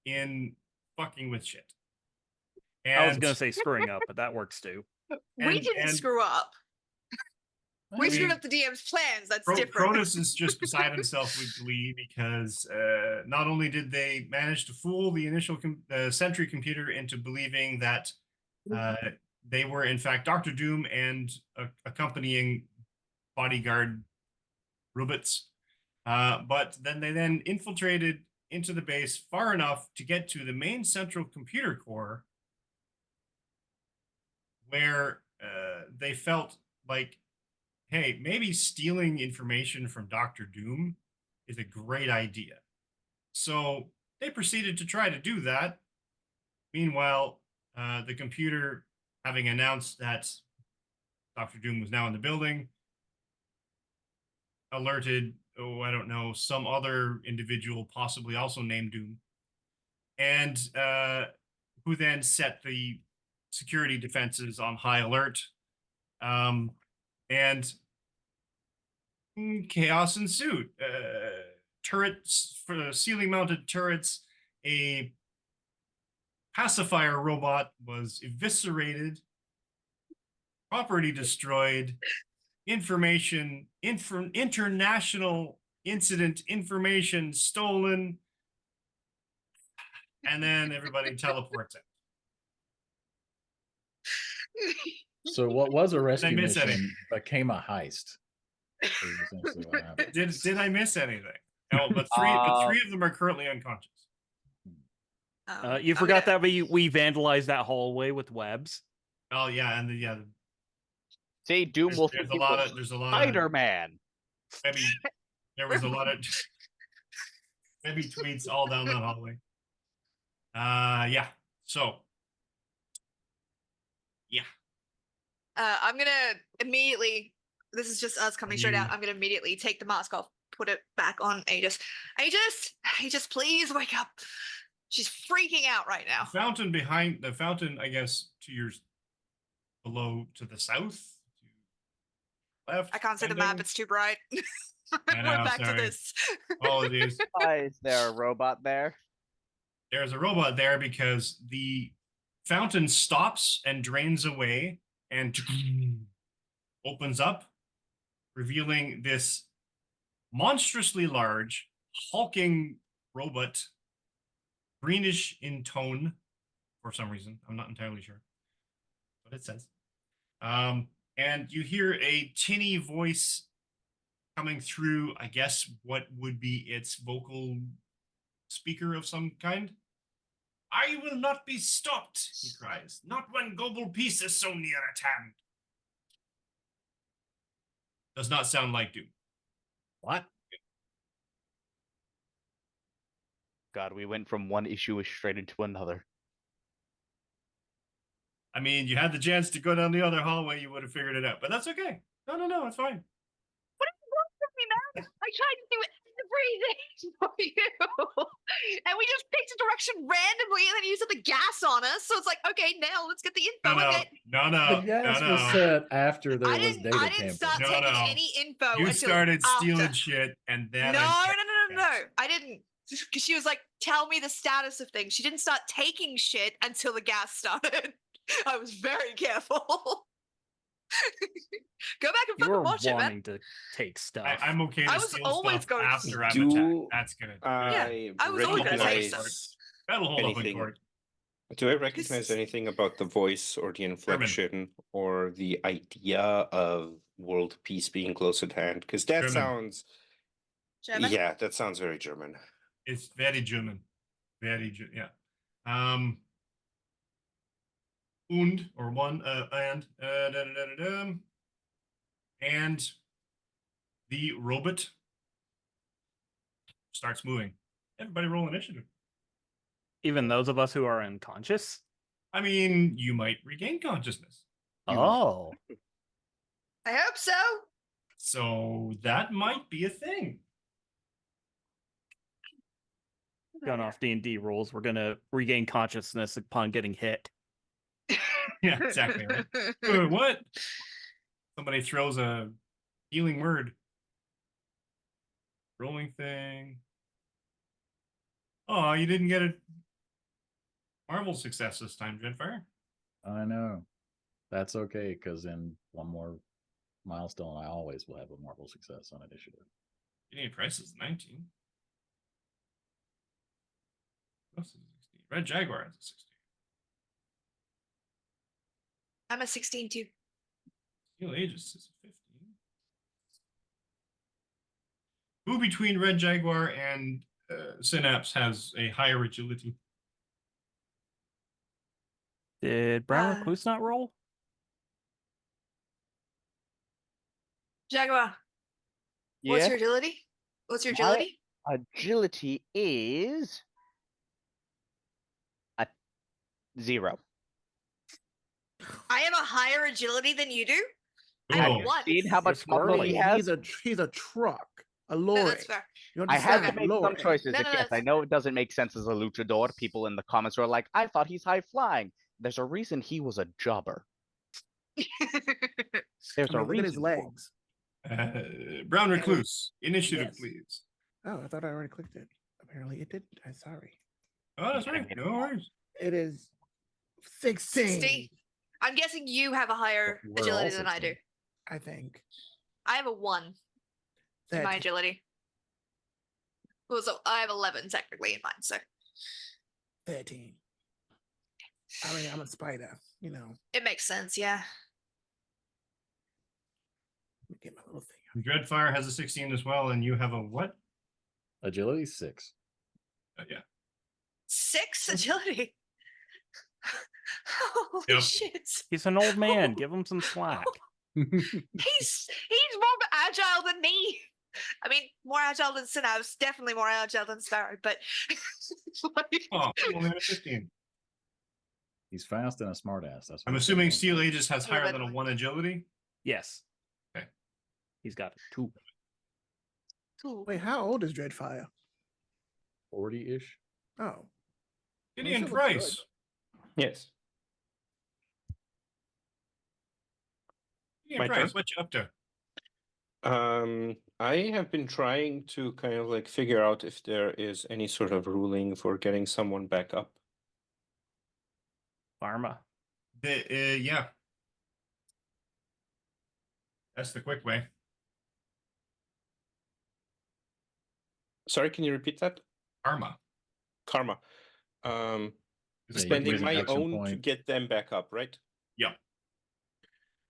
in fucking with shit. I was And- gonna say screwing up, but that works too. We didn't screw up. We I screwed mean, up the DM's plans. That's different. Cronus is just beside himself with glee because not only did they manage to fool the initial Sentry computer into believing that they were in fact Dr. Doom and accompanying bodyguard robots, but then they infiltrated into the base far enough to get to the main central computer core, where they felt like, hey, maybe stealing information from Dr. Doom is a great idea. So they proceeded to try to do that. Meanwhile, the computer, having announced that Dr. Doom was now in the building, alerted, I don't know, some other individual, possibly also named Doom, and who then set the security defenses on high alert. And chaos ensued. Turrets, for ceiling-mounted turrets, a pacifier robot was eviscerated, property destroyed, international incident information stolen, and then everybody teleports in. So what was a rescue miss mission anything? became a heist. Is essentially what happened. Did I miss anything? No, but three of them are currently unconscious. You forgot that we vandalized that hallway with webs. Oh yeah, and See, Doom will there's think a lot it was of there's a lot Spider-Man. of maybe there was a lot of maybe tweets all down that hallway. Yeah. So yeah. I'm gonna immediately. This is just us coming straight out. You- I'm gonna immediately take the mask off, put it back on Aegis. Aegis, please wake up. She's freaking out right now. The fountain, I guess, to your below to the south, to left. I can't see the depending. map. It's too bright. I know, We're back sorry. to this. Apologies. Why is there a robot there? There's a robot there because the fountain stops and drains away and opens up, revealing this monstrously large, hulking robot, greenish in tone for some reason. I'm not entirely sure, but it says. And you hear a tinny voice coming through, I guess, what would be its vocal speaker of some kind. I will not be stopped, he cries. Not when global peace is so near at hand. Does not sound like Doom. What? God, we went from one issue straight into another. I mean, you had the chance to go down the other hallway, you would have figured it out. But that's okay. No, it's fine. What are you wrong with me, man? I tried to do everything for you. And we just picked a direction randomly and then you set the gas on us. So it's like, okay, now let's get the info. No. The gas was set after there I was didn't, data I didn't start No, taking no. any info You until started after. stealing shit and then No. I I didn't Because she was like, tell me the status of things. She didn't start taking shit until the gas started. I was very careful. Go back and You fucking were watch it, man. wanting to take stuff. I'm okay I to was steal always stuff going to after I'm Do attacked. That's good. I I was always gonna take recognize stuff. That'll hold up in anything? court. Do I recognize anything about the voice or the inflection or the idea of world peace being close at hand? Because that German. sounds, German? yeah, that sounds very German. It's very German. Very yeah. Und or one and the robot starts moving. Everybody roll initiative. Even those of us who are unconscious. I mean, you might regain consciousness. Oh, I hope so. So that might be a thing. going off D&D rules, we're gonna regain consciousness upon getting hit. Yeah, exactly. Right. What? Somebody throws a healing word. Rolling thing. Oh, you didn't get a Marvel success this time, Dreadfire. I know. That's okay, because in one more milestone, I always will have a Marvel success on initiative. Gideon Price is 19. Who else is 16? Red Jaguar is a 16. I'm a 16 too. Steel Aegis is a 15. Who between Red Jaguar and Synapse has a higher agility? Did Brown Recluse not roll? Jaguar, what's your agility? What's your My- agility? Agility is a 0. I have a higher agility than you do. I Oh. have Have you one. seen how much muscle Squirrely. he has? He's a truck, a No, lorry. that's fair. You I had to understand? make some Lorry. choices. No, I no, guess. I that's- know it doesn't make sense as a luchador. People in the comments are like, I thought he's high flying. There's a reason he was a jobber. There's I mean, a look at his reason. for it. legs. Brown Recluse, initiative, Yes. please. Oh, I thought I already clicked it. Apparently, it didn't. I'm sorry. Oh, that's right. No worries. It is 16. 60. I'm guessing you have a higher We're all agility than I 16. do. I think. I have a 1 in my 13. agility. Well, so I have 11 technically in mine, so 13. I mean, I'm a spider, you know. it makes sense, yeah. Let me get my little thing. Dreadfire has a 16 as well, and you have a what? Agility 6. Yeah. 6 agility. Holy Yep. shit. He's an old man. Give him some slack. He's more agile than me. I mean, more agile than Synapse, definitely more agile than Sparrow, but like, Oh, only had a 15. He's fast and a smartass. That's what I'm he assuming said. Steel Aegis has Yeah, higher by than the a way. 1 agility. Yes. Okay. He's got 2. cool. Wait, how old is Dreadfire? 40-ish. Oh. Gideon looks Price. Yes. Gideon My Price, turn? what you up to? I have been trying to kind of like figure out if there is any sort of ruling for getting someone back up. Pharma. Yeah. That's the quick way. Sorry, can you repeat that? Karma. Karma. Is Yeah, you can Spending use an my action own to point. get them back up, right? Yeah.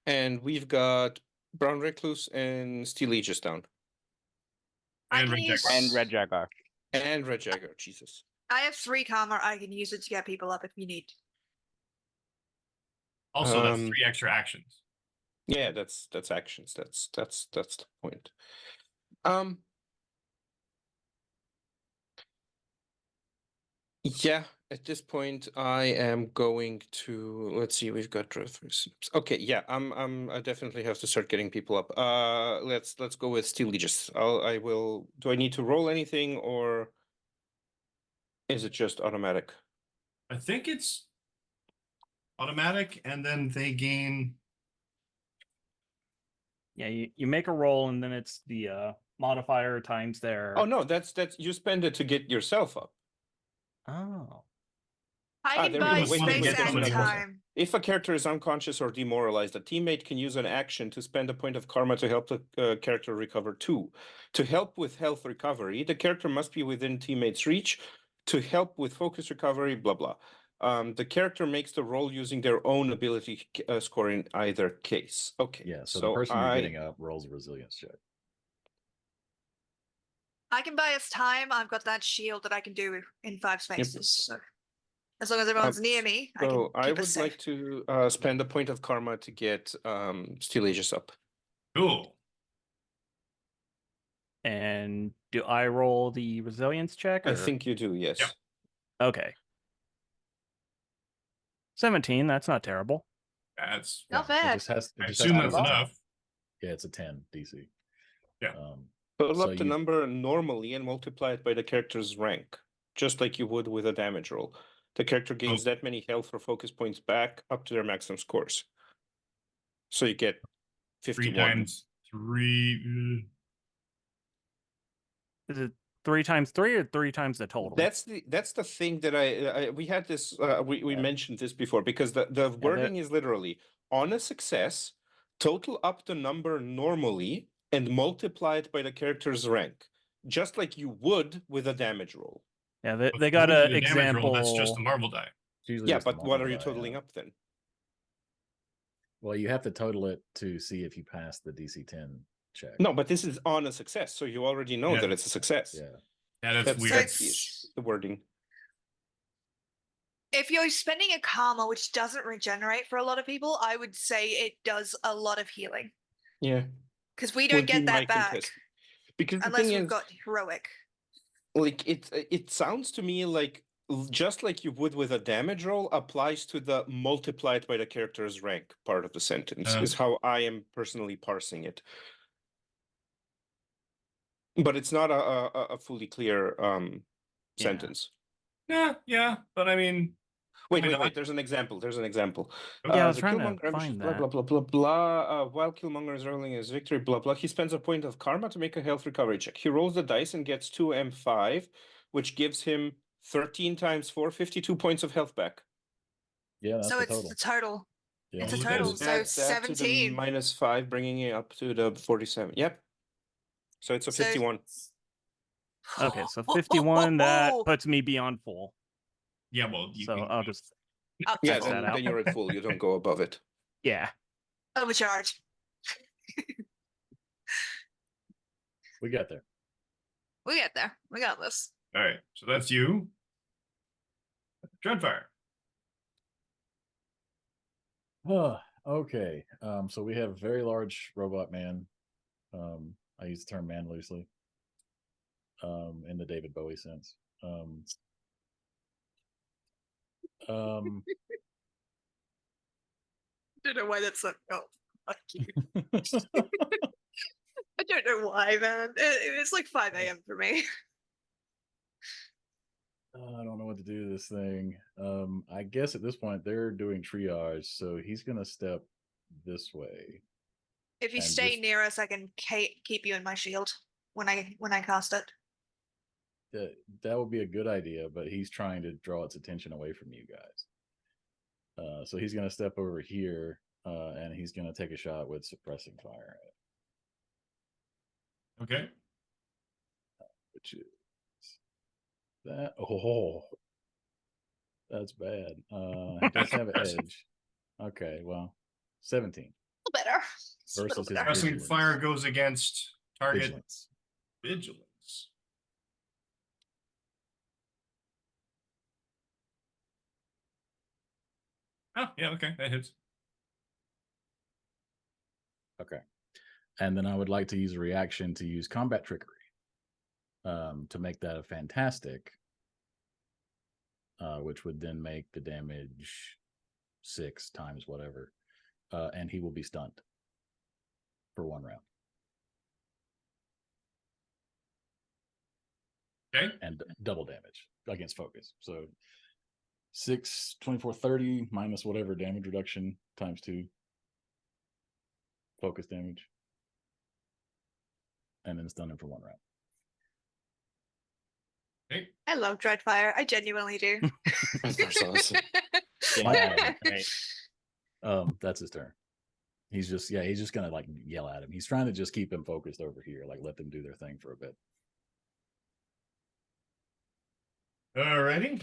And we've got Brown Recluse and Steel Aegis down. I And can Red use, Jaguar. And Red Jaguar. And Red Jaguar, Jesus. I have 3 karma. I can use it to get people up if you need. Also, that's Um, 3 extra actions. Yeah, that's actions. That's the point. Yeah, at this point I am going to, let's see, we've got Dreadfire. Okay, yeah, I definitely have to start getting people up. Let's go with Steel Aegis. I will, do I need to roll anything or is it just automatic? I think it's automatic, and then they gain. Yeah, you make a roll and then it's the modifier times their. Oh no, that's you spend it to get yourself up. Oh. I can there we buy go. Wait, space get and somebody else. time. If a character is unconscious or demoralized, a teammate can use an action to spend a point of karma to help the character recover 2. To help with health recovery, the character must be within teammates' reach. To help with focus recovery, blah blah. The character makes the roll using their own ability score in either case. Okay. Yeah, so the person you're getting up rolls a resilience check. I can buy us time. I've got that shield that I can do in 5 spaces. So as long as everyone's near me, I can So I keep us would safe. like to spend a point of karma to get Steel Aegis up. Cool. And do I roll the resilience check? I or- think you do, yes. Yeah. Okay. 17. That's not terrible. That's Not It bad. just has, it I just assume has to that's be 10. enough. Yeah, it's a 10 DC. Yeah. Total So up the you- number normally and multiply it by the character's rank, just like you would with a damage roll. The character gains that many health or focus points back up to their maximum scores. So you get 3 51. times 3. Is it 3 times 3 or 3 times the total? That's the thing that we had this we Yeah. mentioned this before, because the wording is literally on a success, total up the number normally and multiply it by the character's rank, just like you would with a damage roll. Yeah, But they if got you an do the damage roll, example. That's just the marble die. It's usually Yeah, just the but what marble are you die, totaling yeah. up then? Well, you have to total it to see if you pass the DC 10 check. No, but this is on a success, so you already know Yeah. that it's a success. Yeah. Yeah, that's weird. That's the issue, the wording. If you're spending a karma, which doesn't regenerate for a lot of people, I would say it does a lot of healing. Yeah. Because we don't Would be get my that back contest. Because the unless thing we've is, got heroic. like it sounds to me like just like you would with a damage roll applies to the multiplied by the character's rank part of the sentence is how I am personally parsing it. But it's not a fully clear sentence. Yeah, but I mean, Wait, I mean, wait. There's an example. Yeah, I was The trying to Killmonger ambushes, find blah that. blah blah blah blah. While Killmonger is rolling his victory, blah blah, he spends a point of karma to make a health recovery check. He rolls the dice and gets 2 M5, which gives him 13 times 4, 52 points of health back. Yeah, that's So the it's total. the total. Yeah. It's a Well, total. that's- So Add that to the 17. -5, bringing it up to the 47. Yep. So it's a So- 51. Okay, so 51, that puts me beyond full. yeah, well, you So can, I'll just. Up Yeah, to Test full. that out. then you're at full. You don't go above it. Yeah. Overcharge. We got there. We get there. We got this. all right. So that's you, Dreadfire. Okay. So we have a very large robot man. I use the term man loosely. In the David Bowie sense. I don't know why that's so. Oh, fuck you. I don't know why, man. It's like 5 a.m. for me. I don't know what to do with this thing. I guess at this point they're doing triage, so he's gonna step this way. If you And stay just- near us, I can keep you in my shield when I cast it. That would be a good idea, but he's trying to draw its attention away from you guys. So he's gonna step over here, and he's gonna take a shot with suppressing fire, Okay. which is that. Oh, that's bad. He does have an edge. Okay, well, 17 A little better. It's a Versus little his better. Pressing Vigilance. fire goes against target vigilance. vigilance. Oh, yeah, okay, that hits. Okay. And then I would like to use a reaction to use combat trickery to make that a fantastic, which would then make the damage 6 times whatever. And he will be stunned for 1 round. Okay. And double damage against focus. So 6, 24, 30 minus whatever damage reduction times 2 focus damage. and then stun him for 1 round. Okay. I love Dreadfire. I genuinely do. That's awesome. Yeah, right. That's his turn. He's just gonna like yell at him. He's trying to just keep him focused over here, like let them do their thing for a bit. Alrighty.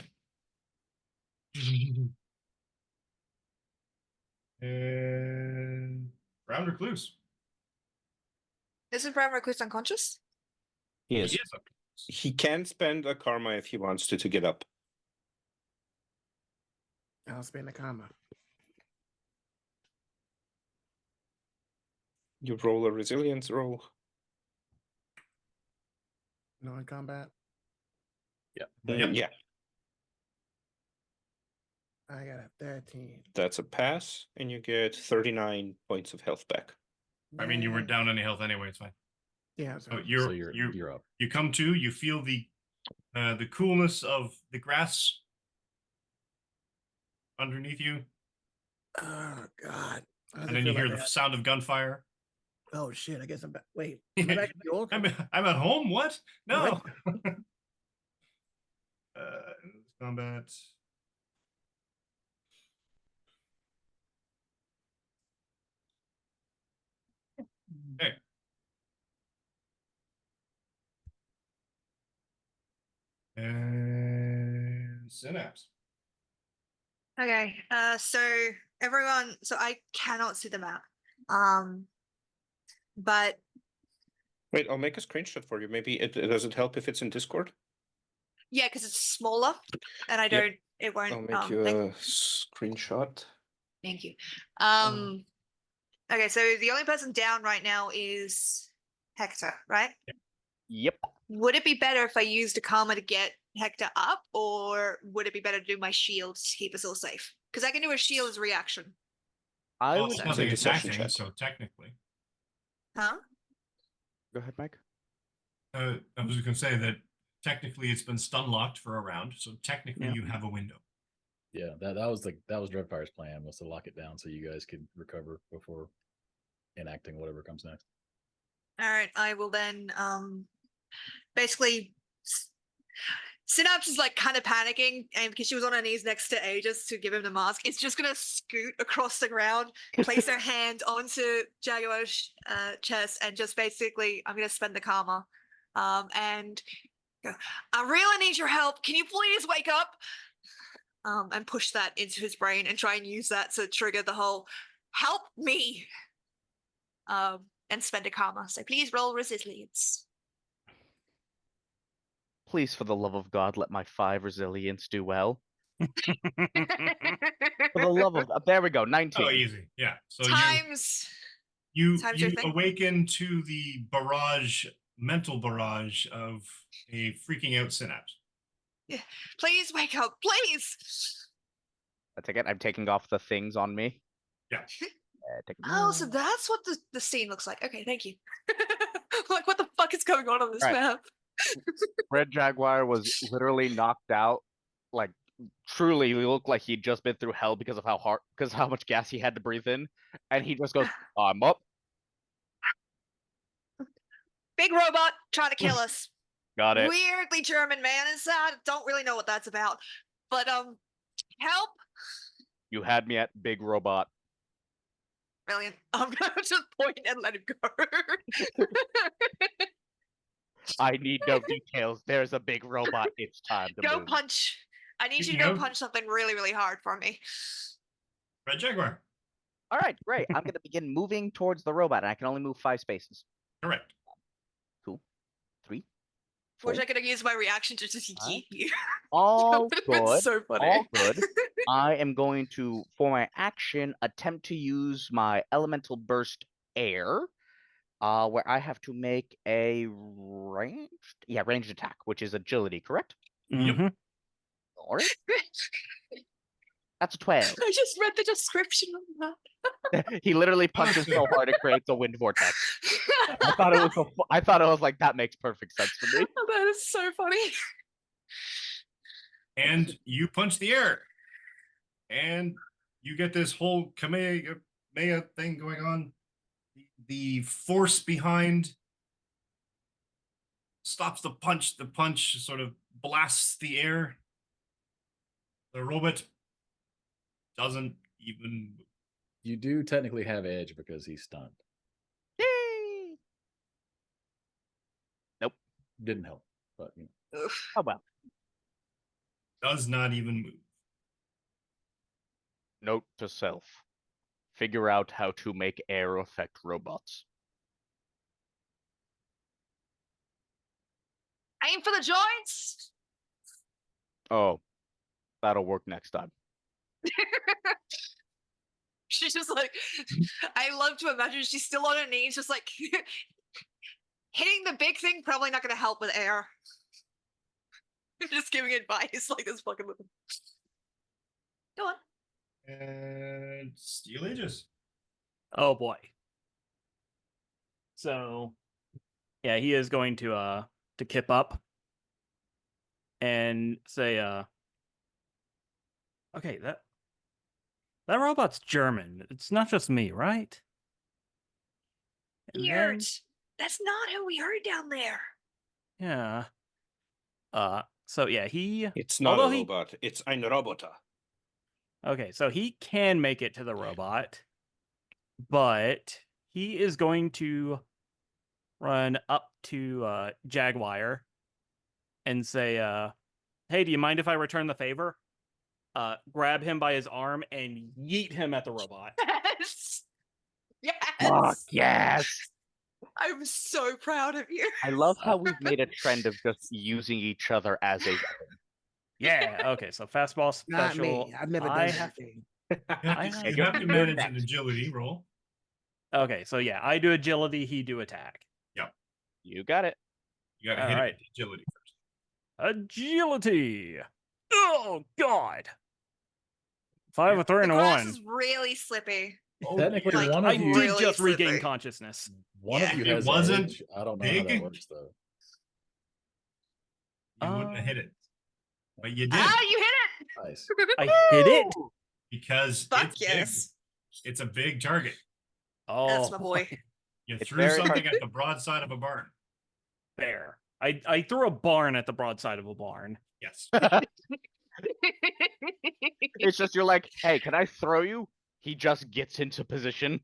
And round Recluse. Isn't Brown Recluse unconscious? He He is. is up. He can spend a karma if he wants to get up. I'll spend a comma. You roll a resilience roll. No in combat. Yep. Yeah, I got a 13. that's a pass, and you get 39 points of health back. I mean, you weren't Yay. down any health anyway. It's fine. Yeah, I'm So sorry. You're up. you come to. You feel the coolness of the grass underneath you, Oh God. How does and it then feel you hear like the that? sound of gunfire. Oh shit! I guess I'm back. Wait, am I back in the old? I'm at home. What? No. What? Combat. Okay. And Synapse. Okay. So everyone, so I cannot see the map. But Wait, I'll make a screenshot for you. Maybe it does it help if it's in Discord? yeah, because it's smaller, and I Yep. don't. It won't. I'll make you a screenshot. Thank you. Okay, so the only person down right now is Hector, right? Yep. Would it be better if I used a karma to get Hector up, or would it be better to do my shield to keep us all safe? Because I can do a shield as a reaction. I Well, would it's say nothing the session attacking, chat. so technically. Huh? go ahead, Mike. I was going to say that technically it's been stun locked for a round, so technically Yeah. you have a window. Yeah, that was Dreadfire's plan, was to lock it down so you guys could recover before enacting whatever comes next. All right, I will then basically Synapse is like kind of panicking, and because she was on her knees next to Aegis to give him the mask, it's just gonna scoot across the ground, place her hand onto Jaguar's chest, and just basically, I'm gonna spend the karma, and go, I really need your help. Can you please wake up? And push that into his brain and try and use that to trigger the whole help me. And spend a karma. So please roll resilience. Please, for the love of God, let my 5 resilience do well. For the love of there we go, 19. Oh, easy. Yeah. So Times you times your you thing. awaken to the mental barrage of a freaking out Synapse. Please wake up, please. I take it. I'm taking off the things on me. Yeah. Take Oh, so that's what the scene looks like. Okay, thank you. Like, what the fuck is going on this Right. map? Red Jaguar was literally knocked out. Like, truly, he looked like he'd just been through hell because of how much gas he had to breathe in, and he just goes, "I'm up." Big robot trying to kill us. Got it. Weirdly German, man. I don't really know what that's about. But help. You had me at big robot. Brilliant. I'm gonna just point and let him go. I need no details. There's a big robot. It's time to Go move. punch. I need you to Speaking go of- punch something really, really hard for me. Red Jaguar. All right, great. I'm going to begin moving towards the robot, and I can only move 5 spaces. Correct. 2, 3, 4. Wish I could have used my reaction to just yeet you. All That would've been good. so funny. All good. I am going to, for my action, attempt to use my elemental burst air, where I have to make a ranged attack, which is agility, correct? Mhm. All right. That's a 12. I just read the description of He literally punches so hard it creates a wind vortex. I thought it was like, that makes perfect sense for me. That is so funny. And you punch the air. And you get this whole Kamehameha thing going on. The force behind stops the punch. The punch sort of blasts the air. The robot doesn't even move. You do technically have edge because he's stunned. Yay! Nope. Didn't help, but you know. Oof. Oh well. Does not even move. Note to self. Figure out how to make air affect robots. Aim for the joints. Oh, that'll work next time. She's just like, I love to imagine she's still on her knees, just like hitting the big thing. Probably not going to help with air. Just giving advice like this fucking. Go on. And Steel Aegis. Oh boy. So yeah, he is going to kip up and say okay, that robot's German. It's not just me, right? And then- Weird. That's not who we heard down there. yeah. So yeah, he It's not Although a he- robot. It's ein Roboter. okay, so he can make it to the robot, but he is going to run up to Jaguar and say, hey, do you mind if I return the favor? Grab him by his arm and yeet him at the robot. Yes. Yes. Fuck yes! I'm so proud of you. I love how we've made a trend of just using each other as a weapon. Yeah, okay, so fastball Not special. me. I've never done I that have- thing. I You have to you're manage next. an agility roll. Okay, so yeah, I do agility, he do attack. You got it. You got to hit Alright. it with agility first. Agility! Oh, God! 5, a 3, The and a grass 1. is really slippy. Oh, Technically, dear. Like, one I of you, did really just regain slippery. consciousness. one Yeah. of you It has wasn't edge. I don't know how that big. works though. You wouldn't have hit it. But you did Ah, you hit Nice. I hit it? because Fuck it's yes. big. It's a big target. Oh, That's my boy. You It's threw very something hard. at the broadside of a barn. Fair. I threw a barn at the broadside of a barn. Yes. It's just you're like, hey, can I throw you? He just gets into position.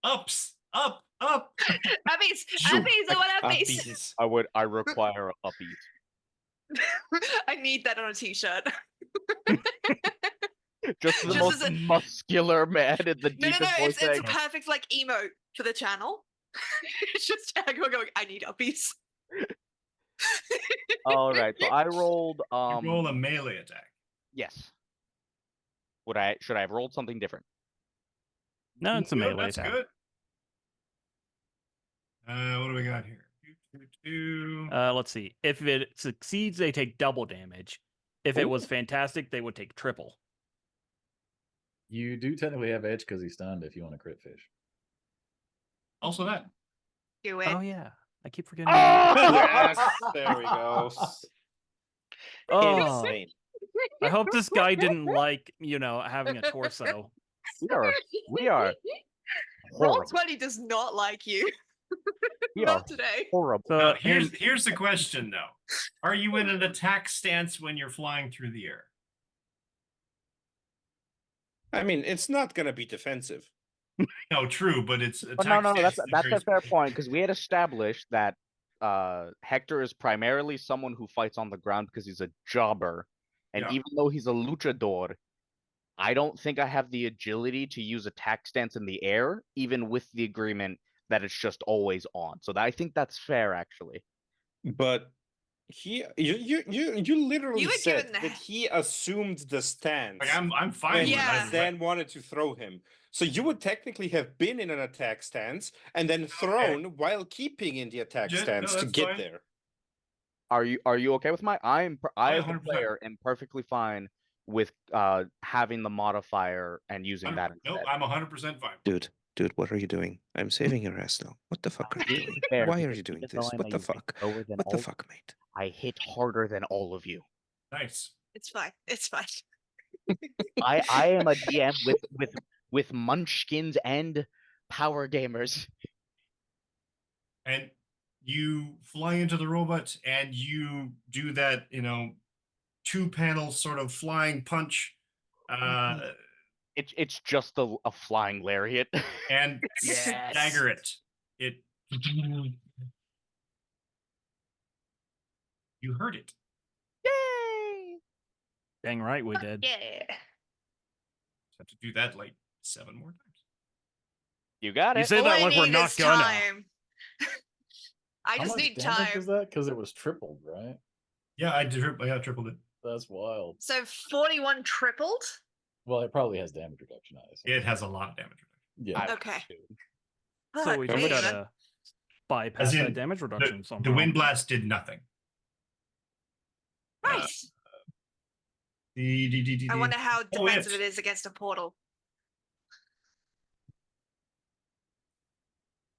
Ups, up. Uppies, Zoom. uppies, I want uppies. I require a upbeat. I need that on a t-shirt. Just the Just most as a- muscular man in the No, deepest it's voice a saying, perfect like emote for the channel. It's just Jaguar going, I need uppies. all right. So I rolled You roll a melee attack. yes. Should I have rolled something different? No, it's a Good, melee that's attack. good. What do we got here? Two. Let's see. If it succeeds, they take double damage. If it was fantastic, they would take triple. You do technically have edge because he's stunned if you want to crit fish. Also that. Do it. Oh yeah, I keep forgetting. Yes, there we go. Oh, Insane. I hope this guy didn't like having a torso. we are Roll horrible. 20 does not like you. We are Not today. horrible. So Now, him- here's the question though. Are you in an attack stance when you're flying through the air? I mean, it's not gonna be defensive. No, true, but it's attack But no, stance that's very a fair specific. point because we had established that Hector is primarily someone who fights on the ground because he's a jobber, and Yeah. even though he's a luchador, I don't think I have the agility to use attack stance in the air, even with the agreement that it's just always on. So I think that's fair, actually. But you literally You were said given the that he assumed the stance. Like I'm fine when with Yeah. either way. Stan wanted to throw him. So you would technically have been in an attack stance and then thrown while keeping in the attack Yeah, no, stance to that's get fine. there. Are you okay with my? I, as a 100%. player, am perfectly fine with having the modifier and using that instead. Nope, I'm 100% fine. Dude, what are you doing? I'm saving your ass now. What the fuck are you Being doing? fair, Why are because you doing even though this? I What know the you hit fuck? lower than What the all- fuck, mate? I hit harder than all of you. Nice. It's fine. It's fine. I am a DM with munchkins and power gamers. And you fly into the robot and you do that, 2-panel sort of flying punch. It's just a flying lariat. And Yes. stagger it. You heard it. Yay! Dang right we did. Yeah. Have to do that like 7 more times. You got You it. say All that I like we're need not is gonna. time. I How just much need damage time. was that? Because it was tripled, right? Yeah, I tripled it. That's wild. So 41 tripled? Well, it probably has damage reduction, I assume. It has a lot of damage reduction. Yeah. Okay. So Fuck we me, just then. gotta bypass As in, that damage reduction somehow. The wind blast did nothing. Nice. The I wonder how Oh, defensive it. it is against a portal.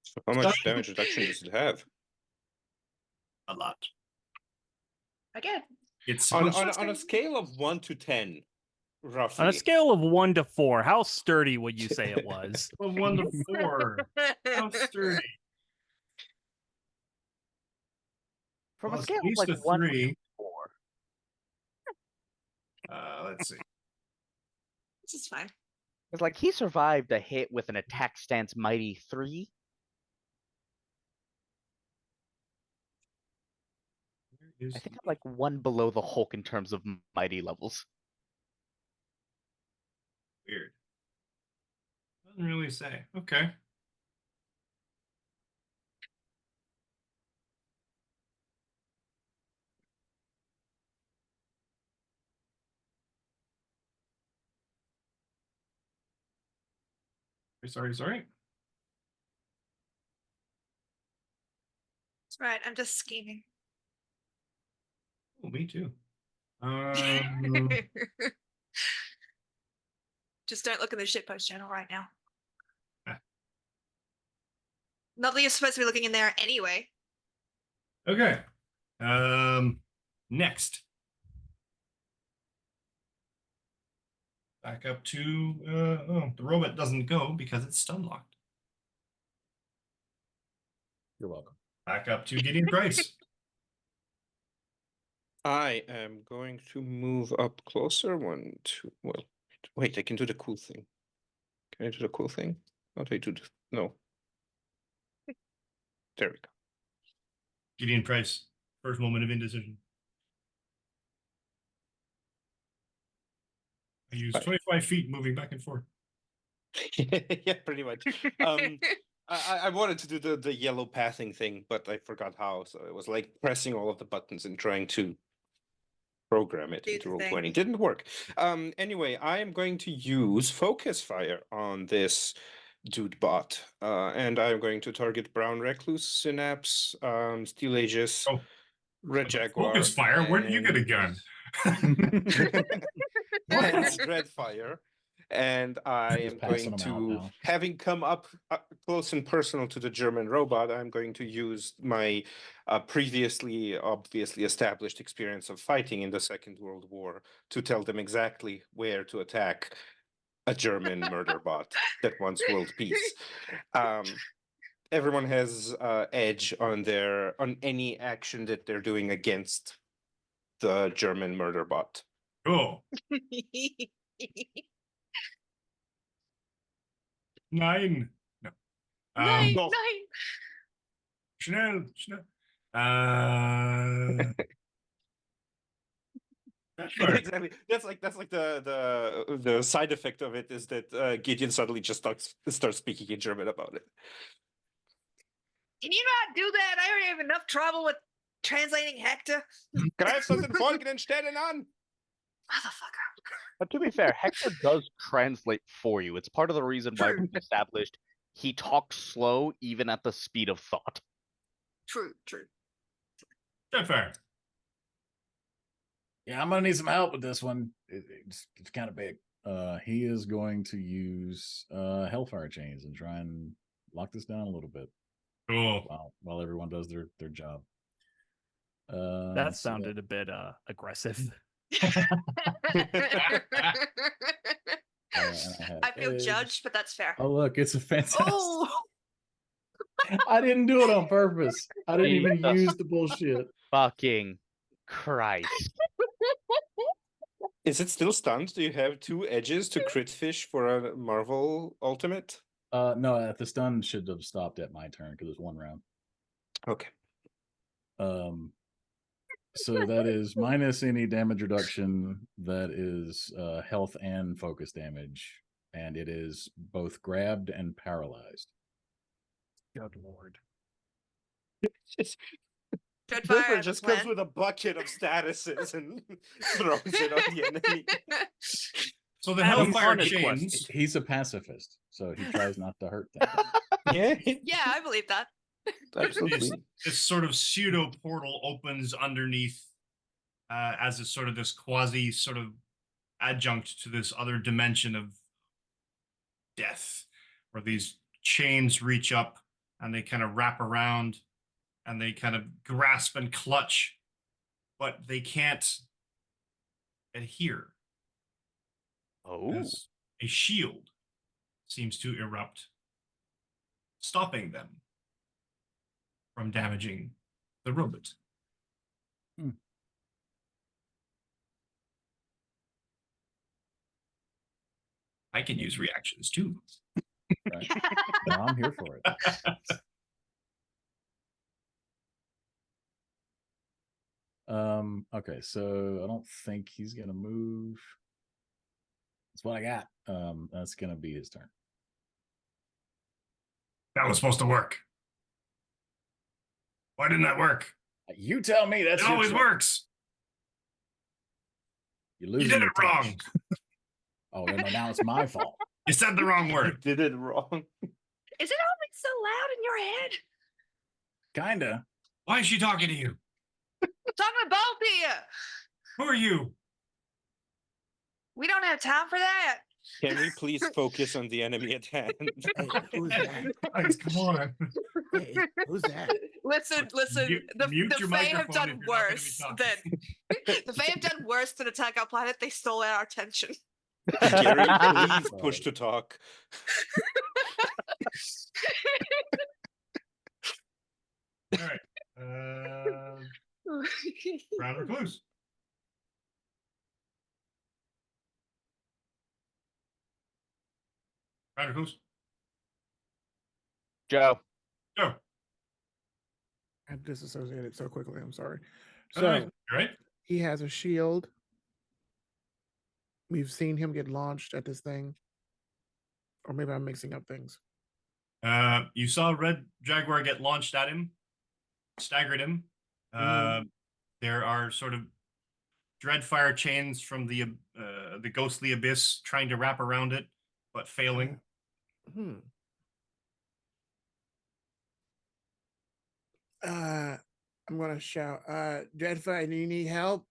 So how much damage reduction does it have? A lot. Again. It's On supposed a scale of 1 to 10, roughly. On a scale of 1 to 4, how sturdy would you say it was? to 1 to 4. How sturdy. From Well, a it's scale at of least like a 1 to 3. 4. Let's see. This is fine. It's like he survived a hit with an attack stance mighty 3. I think I'm like 1 below the Hulk in terms of mighty levels. Weird. Doesn't really say. Okay. Sorry. That's right. I'm just scheming. Oh, me too. Just don't look in the shitpost channel right now. Ah. Not that you're supposed to be looking in there anyway. Okay. Next. Back up to the robot doesn't go because it's stun locked. You're welcome. Back up to Gideon Price. I am going to move up closer. 1, 2. Well, wait, I can do the cool thing. Can I do the cool thing? How do I do this? No. There we go. Gideon Price. First moment of indecision. I use 25 feet moving back and forth. Yeah, pretty much. I wanted to do the yellow pathing thing, but I forgot how. So it was like pressing all of the buttons and trying to program it Do into the thing. Roll20. Didn't work. Anyway, I am going to use Focus Fire on this dude bot. And I'm going to target Brown Recluse, Synapse, Steel Aegis, Oh, Red Jaguar. Focus fire? Where did you get a gun? And Dreadfire. And I Just am passing going them out to, now. having come up close and personal to the German robot, I'm going to use my previously obviously established experience of fighting in the Second World War to tell them exactly where to attack a German murder bot that wants world peace. Everyone has edge on any action that they're doing against the German murder bot. Cool. 9. No. Nine. no. Schnell. Exactly. That's like the side effect of it is that Gideon suddenly just starts speaking in German about it. Can you not do that? I already have enough trouble with translating Hector. Greif das den folgenden Stellen an! Motherfucker. But to be fair, Hector does translate for you. It's part of the reason why True. we've established he talks slow even at the speed of thought. True. Dreadfire. Yeah, I'm gonna need some help with this one. It's kind of big. He is going to use Hellfire Chains and try and lock this down a little bit Cool. while everyone does their job. That sounded a bit aggressive. And I feel edge. judged, but that's fair. Oh, look, it's a fantastic. Oh, I didn't do it on purpose. I didn't even Jesus. use the bullshit. Fucking Christ. Is it still stunned? Do you have 2 edges to crit fish for a Marvel Ultimate? No, the stun should have stopped at my turn because it's 1 round. Okay. So that is minus any damage reduction. That is health and focus damage, and it is both grabbed and paralyzed. Good lord. Dreadfire just when? comes with a bucket of statuses and throws it on the enemy. So the Adam, Hellfire honest chains. He's a pacifist, so he tries not to hurt things. Yeah, Yeah, I believe that. absolutely. This sort of pseudo portal opens underneath as a sort of this quasi sort of adjunct to this other dimension of death, where these chains reach up and they kind of wrap around and they kind of grasp and clutch, but they can't adhere. Oh. As a shield seems to erupt, stopping them from damaging the robot. I can use reactions too. Right. No, I'm here for it. Okay, so I don't think he's gonna move. That's what I got. That's gonna be his turn. That was supposed to work. Why didn't that work? You tell me. That's It your always choice. works. You You lose. did it wrong. Oh no, now it's my fault. You said the wrong word. Did it wrong. Is it always so loud in your head? Kinda. Why is she talking to you? Talking about you. Who are you? We don't have time for that. Can we please focus on the enemy at hand? Hey, who's that? Guys, come on. Hey, who's that? Listen. Mute The your Fae have microphone done if you're not gonna be worse talking. than the Fae have done worse than attack our planet. They stole our attention. Gary, please push to talk. All right. Round Recluse. Round Recluse. Joe. Go. I disassociated so quickly. I'm sorry. All So right. You right? he has a shield. We've seen him get launched at this thing. Or maybe I'm mixing up things. You saw Red Jaguar get launched at him, staggered him. There are sort of Dreadfire chains from the ghostly abyss trying to wrap around it, but failing. I'm gonna shout, Dreadfire, do you need help?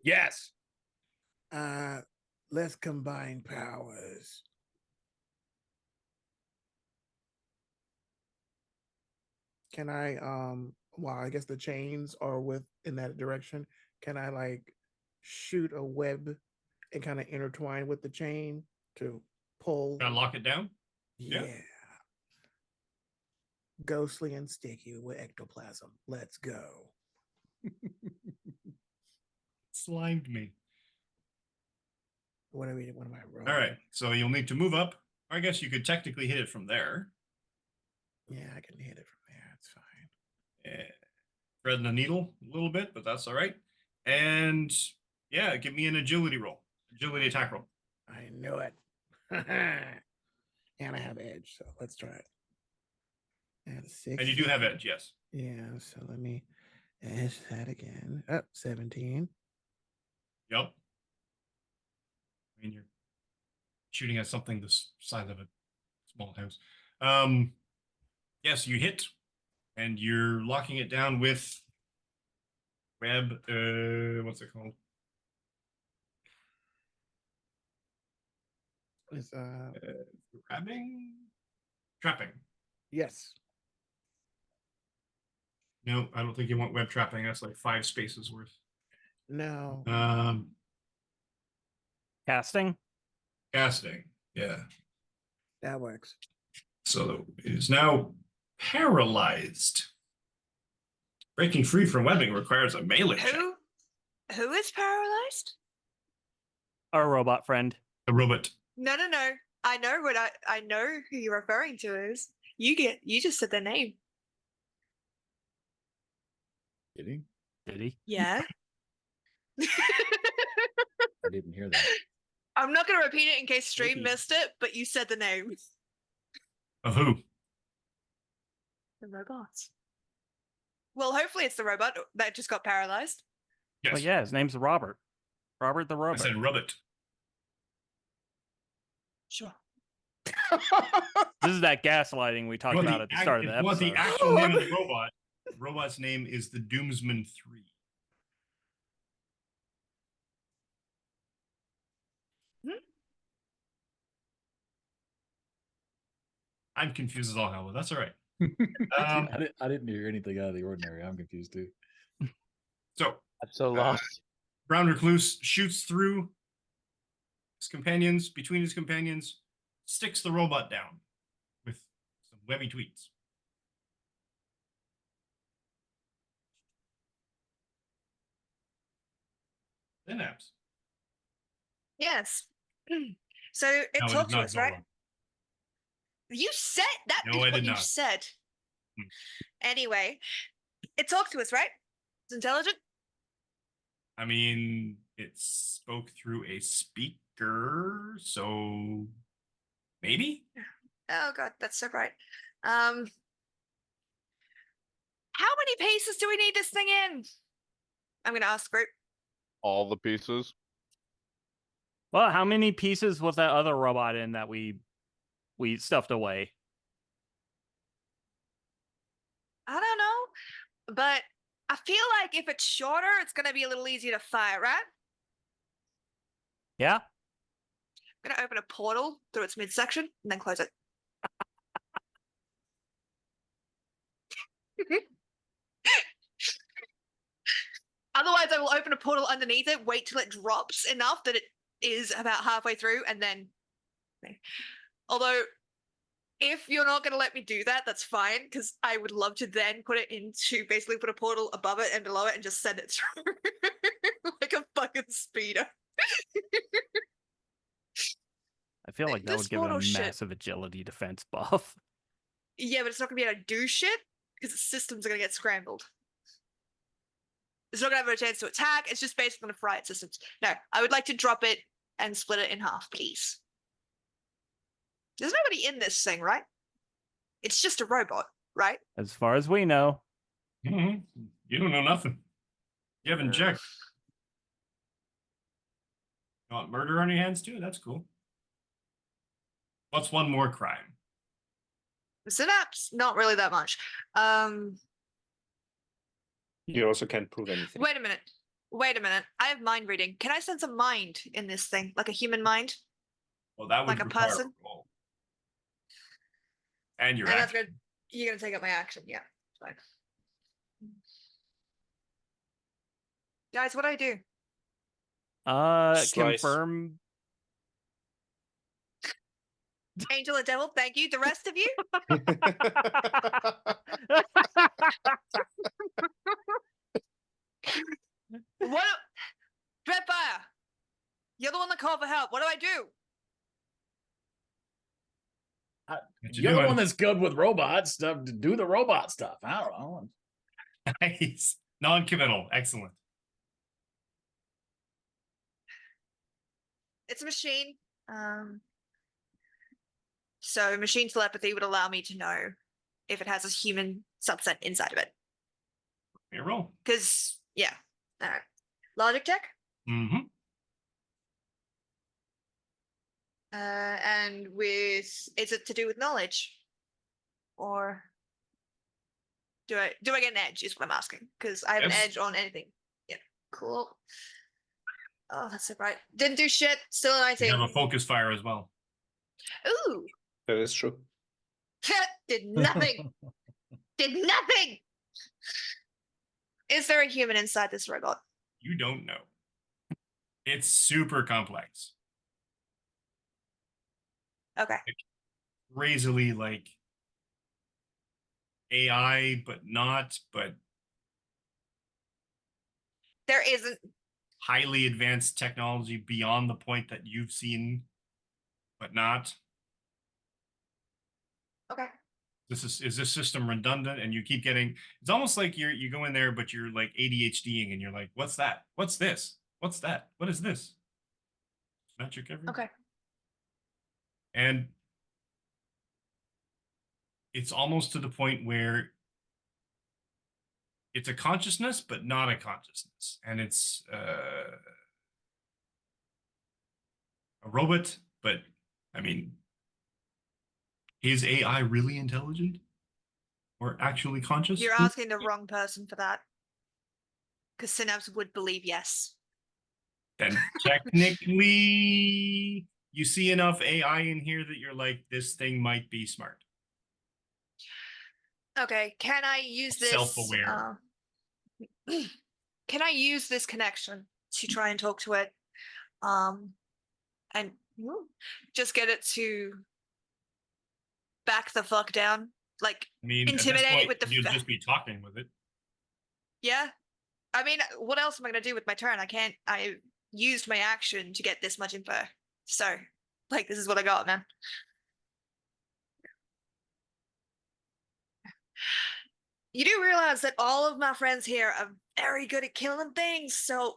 Yes. Let's combine powers. Can I well, I guess the chains are in that direction. Can I like shoot a web and kind of intertwine with the chain to pull? Gotta lock it down. Yeah. Yeah. Ghostly and sticky with ectoplasm. Let's go. Slimed me. What am I rolling? All right. So you'll need to move up. I guess you could technically hit it from there. Yeah, I can hit it from there. It's fine. Yeah. Threading the needle a little bit, but that's all right. And yeah, give me an agility roll. Agility attack roll. I knew it. And I have edge, so let's try it. And 6. And you do have edge, yes. Yeah, so let me edge that again. Up 17. Yep. I mean, you're shooting at something the size of a small house. Yes, you hit, and you're locking it down with web. What's it called? It's Grabbing, trapping. yes. No, I don't think you want web trapping. That's like 5 spaces worth. No. Casting? Casting. Yeah. That works. So it is now paralyzed. Breaking free from webbing requires a melee check. Who is paralyzed? Our robot friend. The robot. No. I know what I know who you're referring to is. You just said their name. Did he? Did he? Yeah. I didn't hear that. I'm not gonna repeat it in case stream Maybe. missed it, but you said the name. Of who? The robots. Well, hopefully it's the robot that just got paralyzed. Yes. Well, yeah, his name's Robert. Robert the I robot. said robot. Sure. This is that gaslighting we talked about at the start of the if you want episode. the actual name of the robot, the robot's name is the Doomsman 3. I'm confused as all hell, but that's all right. I didn't hear anything out of the ordinary. I'm confused too. So I'm so lost. Brown Recluse shoots through his companions, between his companions, sticks the robot down with some webby tweets. Synapse. Yes. So it No, is talked to not us, right? Zola. You said that No, is I what did you not. said. Hmm. Anyway, it talked to us, right? It's intelligent. I mean, it spoke through a speaker, so maybe? Oh god, that's so bright. How many pieces do we need this thing in? I'm gonna ask the group. All the pieces. Well, how many pieces was that other robot in that we stuffed away? I don't know, but I feel like if it's shorter, it's gonna be a little easier to fire, right? Yeah? I'm gonna open a portal through its midsection and then close it. Otherwise, I will open a portal underneath it, wait till it drops enough that it is about halfway through, and then. Although, if you're not going to let me do that, that's fine, because I would love to then put it into basically put a portal above it and below it and just send it through like a fucking speeder. I feel like that This would give it a portal shit. massive agility defense buff. Yeah, but it's not going to be able to do shit because its systems are going to get scrambled. It's not going to have a chance to attack. It's just basically going to fry its systems. No, I would like to drop it and split it in half, please. There's nobody in this thing, right? It's just a robot, right? As far as we know. You don't know nothing. You haven't checked. You want murder on your hands too? That's cool. What's one more crime? Synapse, not really that much. You also can't prove anything. Wait a minute. I have mind reading. Can I sense a mind in this thing, like a human mind? Well, that would Like a require person? roll. And your And that's action. good. You're gonna take up my action, yeah. Fine. Guys, what do I do? Slice. Confirm. Angel and devil, thank you. The rest of you? What? Dreadfire! You're the one that called for help. What do I do? What you You're the doing? one that's good with robot stuff to do the robot stuff. I don't know. Nice. Non-committal. Excellent. It's a machine. So machine telepathy would allow me to know if it has a human subset inside of it. Your roll. Because, yeah. All right. Logic check. Mm-hmm. And with, is it to do with knowledge? Or do I get an edge is what I'm asking. Because I have an Yes. edge on anything. Yeah. Cool. Oh, that's so bright. Didn't do shit. Still a You 19. have a focus fire as well. Ooh. That is true. Did nothing. Did nothing. Is there a human inside this robot? You don't know. It's super complex. Okay. Crazily, like, AI, but not, but There isn't. highly advanced technology beyond the point that you've seen, but not? Okay. Is this system redundant and you keep getting, it's almost like you go in there, but you're like ADHDing and you're like, what's that? What's this? What's that? What is this? Magic everywhere. Okay. And it's almost to the point where it's a consciousness, but not a consciousness. And it's a robot, but I mean, is AI really intelligent or actually conscious? You're asking the wrong person for that. Because Synapse would believe yes. Then technically, you see enough AI in here that you're like, this thing might be smart. Okay, can I use this? Self-aware. Can I use this connection to try and talk to it? And just get it to back the fuck down, like I mean, intimidate at this it with point, the. you'll just be talking with it. Yeah, I mean, what else am I gonna do with my turn? I can't. I used my action to get this much info, so like this is what I got, man. You do realize that all of my friends here are very good at killing things, so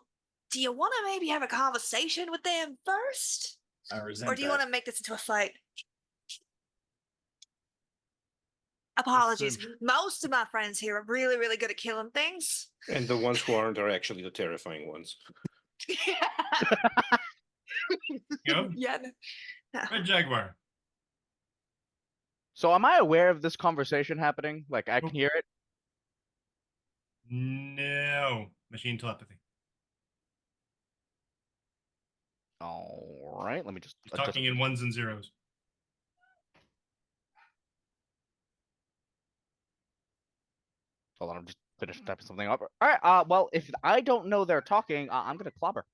do you want to maybe have a conversation with them first? I resent Or do you that. want to make this into a fight? Apologies. Most of my friends here are really, really good at killing things. And the ones who aren't are actually the terrifying ones. Yep. Yeah. No. Red Jaguar. So am I aware of this conversation happening? Like I can hear it? No. Machine telepathy. All right, let me just He's talking in ones and zeros. Hold on, I'm just finished typing something up. All right, well, if I don't know they're talking, I'm gonna clobber.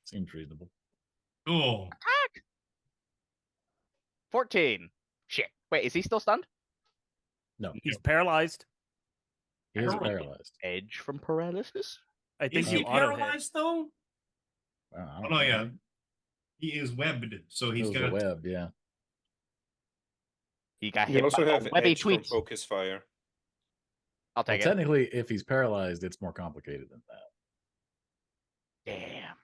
Seems reasonable. Cool. Attack! 14. Shit. Wait, is he still stunned? No, He's paralyzed. he is Paralyzed. paralyzed. Edge from paralysis? I think Is you he auto hit. paralyzed though? Wow, I Oh don't no, know. yeah. He is webbed, so he's Those are got webbed, yeah. He got You hit also by have a webby edge from tweets. focus fire. I'll Well, take it. technically, if he's paralyzed, it's more complicated than that.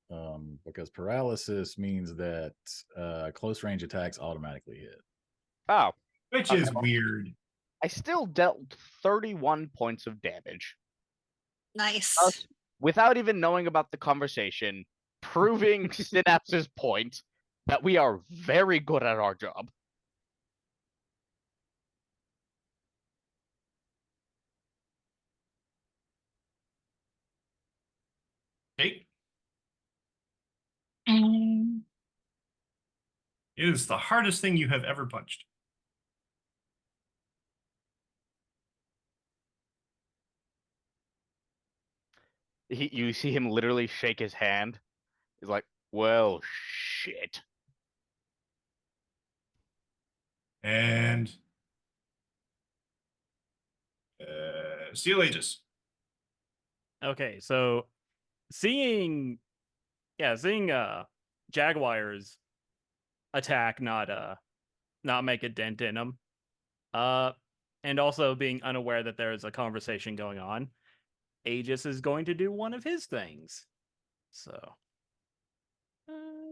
Damn. Because paralysis means that close range attacks automatically hit. Oh, which Okay, is well- weird. I still dealt 31 points of damage. Nice. Thus, without even knowing about the conversation, proving Synapse's point that we are very good at our job. Take. It is the hardest thing you have ever punched. You see him literally shake his hand. He's like, well, shit. And Steel Aegis. Okay, so seeing Jaguar's attack not make a dent in him. And also being unaware that there is a conversation going on, Aegis is going to do one of his things. So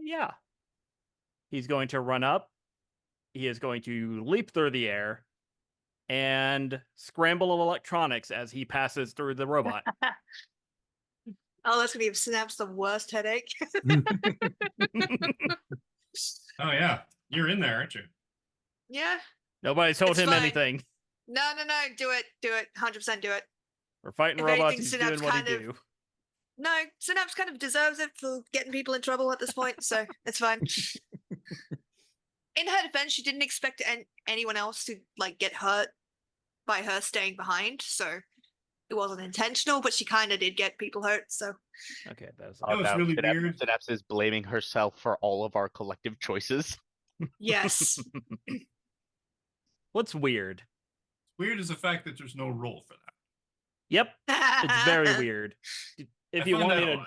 yeah. He's going to run up. He is going to leap through the air and scramble of electronics as he passes through the robot. Oh, that's gonna give Synapse the worst headache. Oh yeah, you're in there, aren't you? Yeah. Nobody told It's him fine. anything. No, do it. 100% do it. We're fighting If robots. anything, He's Synapse doing what he kind of- do. No, Synapse kind of deserves it for getting people in trouble at this point, so it's fine. In her defense, she didn't expect anyone else to like get hurt by her staying behind, so it wasn't intentional, but she kind of did get people hurt, so Okay, that's Oh, it's really weird. Synapse is blaming herself for all of our collective choices. yes. What's weird? Weird is the fact that there's no roll for that. Yep, it's very weird. If I you find want me that to, odd.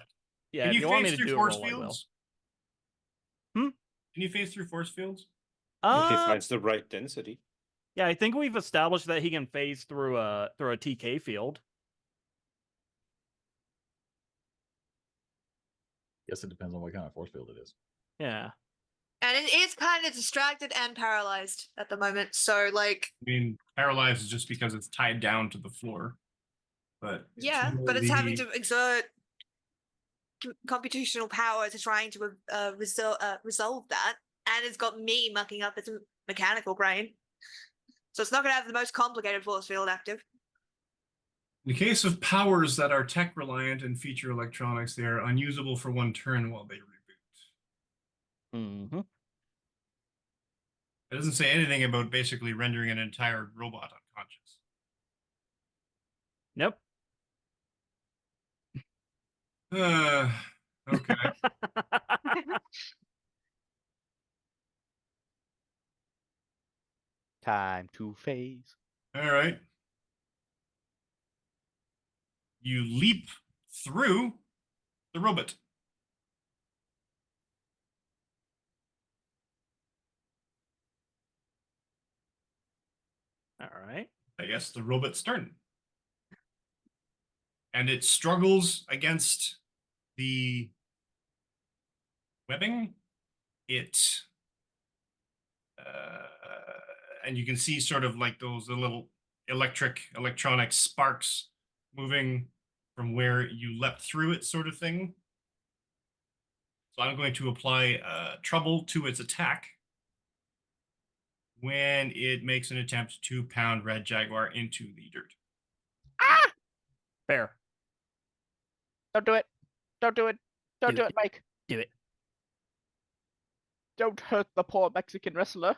yeah, Can if you you want me phase to through do a force roll, I will. fields? Hmm? Can you phase through force fields? If he Uh, finds the right density. yeah, I think we've established that he can phase through a TK field. Guess it depends on what kind of force field it is. Yeah. And it is kind of distracted and paralyzed at the moment. So, like, I mean, paralyzed is just because it's tied down to the floor. But yeah, but it's having to exert computational power to trying to resolve that. And it's got me mucking up its mechanical brain. So it's not going to have the most complicated force field active. In the case of powers that are tech reliant and feature electronics, they are unusable for one turn while they reboot. Mm-hmm. It doesn't say anything about basically rendering an entire robot unconscious. Nope. Okay. Time to phase. All right. You leap through the robot. All right. I guess the robot's turn. And it struggles against the webbing. And you can see sort of like those little electronic sparks moving from where you leapt through it, sort of thing. So I'm going to apply trouble to its attack when it makes an attempt to pound Red Jaguar into the dirt. Ah! Fair. Don't do it. Don't do it. Don't Do do it, Mike. Do it. Don't hurt the poor Mexican wrestler.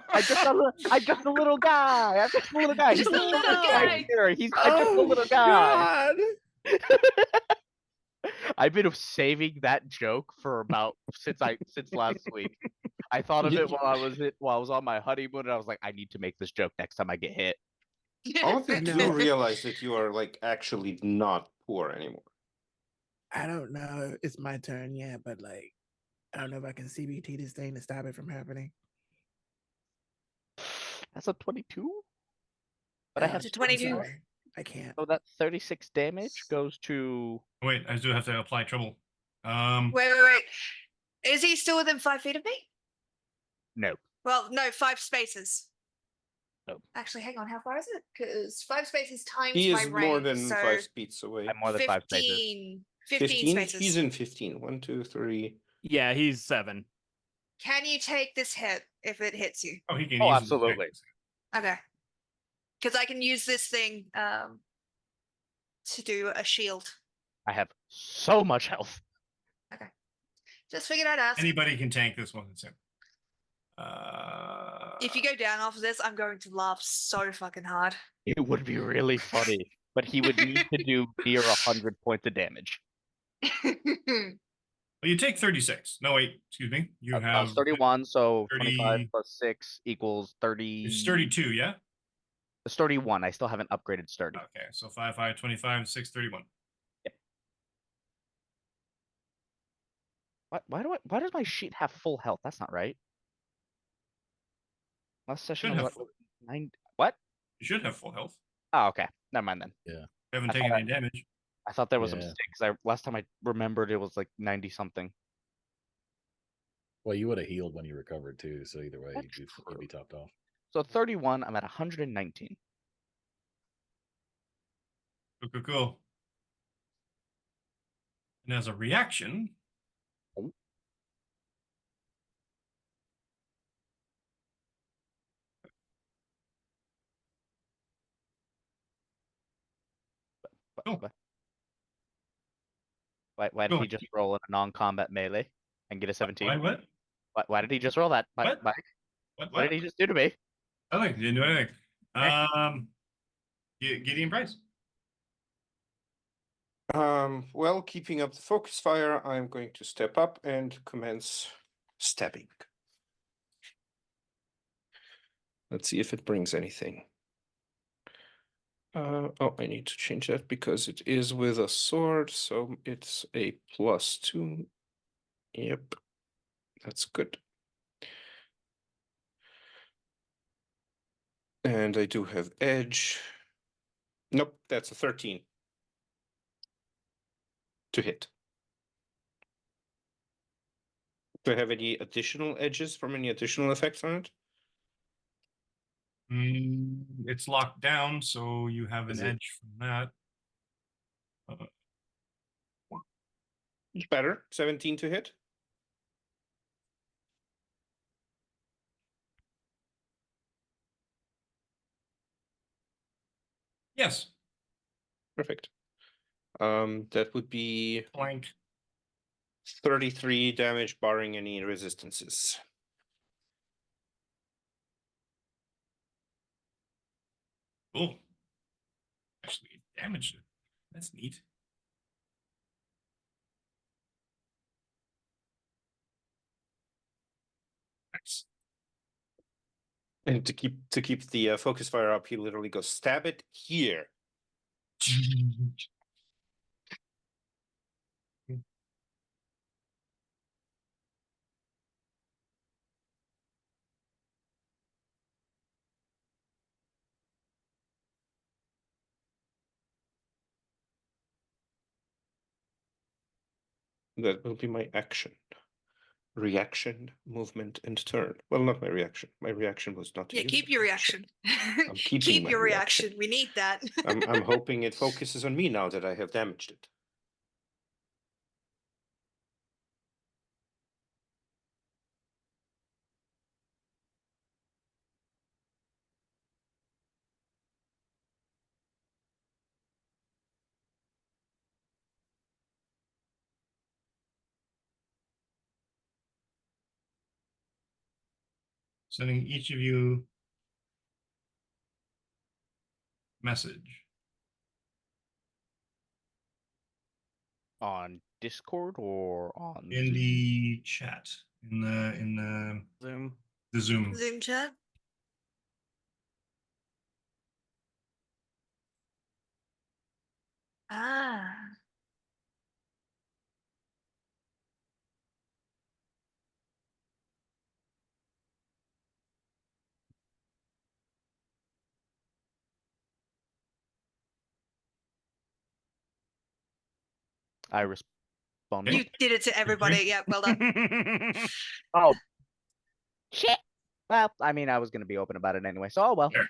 I'm just a little guy. I'm just a little guy. Just He's a little guy guy. here. I'm just a little guy. God. I've been saving that joke for since last week. I thought of it while I was on my honeymoon, and I was like, I need to make this joke next time I get hit. All of you No. do realize that you are like actually not poor anymore. I don't know. It's my turn, yeah, but like, I don't know if I can CBT this thing to stop it from happening. That's a 22. But I have To 22. sorry. I can't. So that 36 damage goes to. Wait, I do have to apply trouble. Wait. Is he still within 5 feet of me? No. Well, no, 5 spaces. No. Actually, hang on. How far is it? Because 5 spaces times He my is range. more than so 5 speeds away. I'm more than 5 spaces. 15 spaces. He's in 15. 1, 2, 3. Yeah, he's 7. Can you take this hit if it hits you? Oh, he can Oh, easily absolutely. take this. Okay. Because I can use this thing to do a shield. I have so much health. Just figured I'd ask. Anybody can tank this one. It's him. If you go down off of this, I'm going to laugh so fucking hard. It would be really funny, but he would need to do near 100 points of damage. Well, you take 36. No, wait, excuse me. You have 31, so 30 25 plus 6 equals 30. It's 32, yeah? It's 31. I still haven't upgraded sturdy. Okay, so 5, 5, 25, 6, 31. Why does my sheet have full health? That's not right. Last session Should was have 9. What? You should have full health. Oh, okay. Never mind then. You haven't I taken thought any damage. I thought there was a Yeah. mistake because last time I remembered it was like 90 something. Well, you would have healed when you recovered too, so either way, That's you'd be topped off. So 31, I'm at 119. Cool. And as a reaction, Oh. Oh. Why did he just roll in a non-combat melee and get a 17? what? Why did he just roll that? What? Mike? What? What did he just do to me? Nothing. He didn't do anything. Eh. Gideon Price. Well, keeping up the focus fire, I'm going to step up and commence stabbing. Let's see if it brings anything. Oh, I need to change that because it is with a sword, so it's a +2. Yep, that's good. And I do have edge. Nope, that's a 13 to hit. Do I have any additional edges from any additional effects on it? It's locked down, so you have Is an it? edge from that. Better, 17 to hit. Yes. Perfect. That would be Blank. 33 damage, barring any resistances. Cool. Actually, it damaged it. That's neat. Nice. And to keep the focus fire up, he literally goes stab it here. That will be my action. Reaction, movement, and turn. Well, not my reaction. My reaction was not to Yeah, use keep it. your reaction. I'm keeping keep my your reaction. reaction. We need that. I'm hoping it focuses on me now that I have damaged it. Sending each of you message. On Discord or on In Zoom? the chat. In the Zoom. the Zoom. Zoom chat. Ah. I responded. You did it to everybody. Yeah, well done. Oh, shit. Well, I mean, I was going to be open about it anyway, so well. There.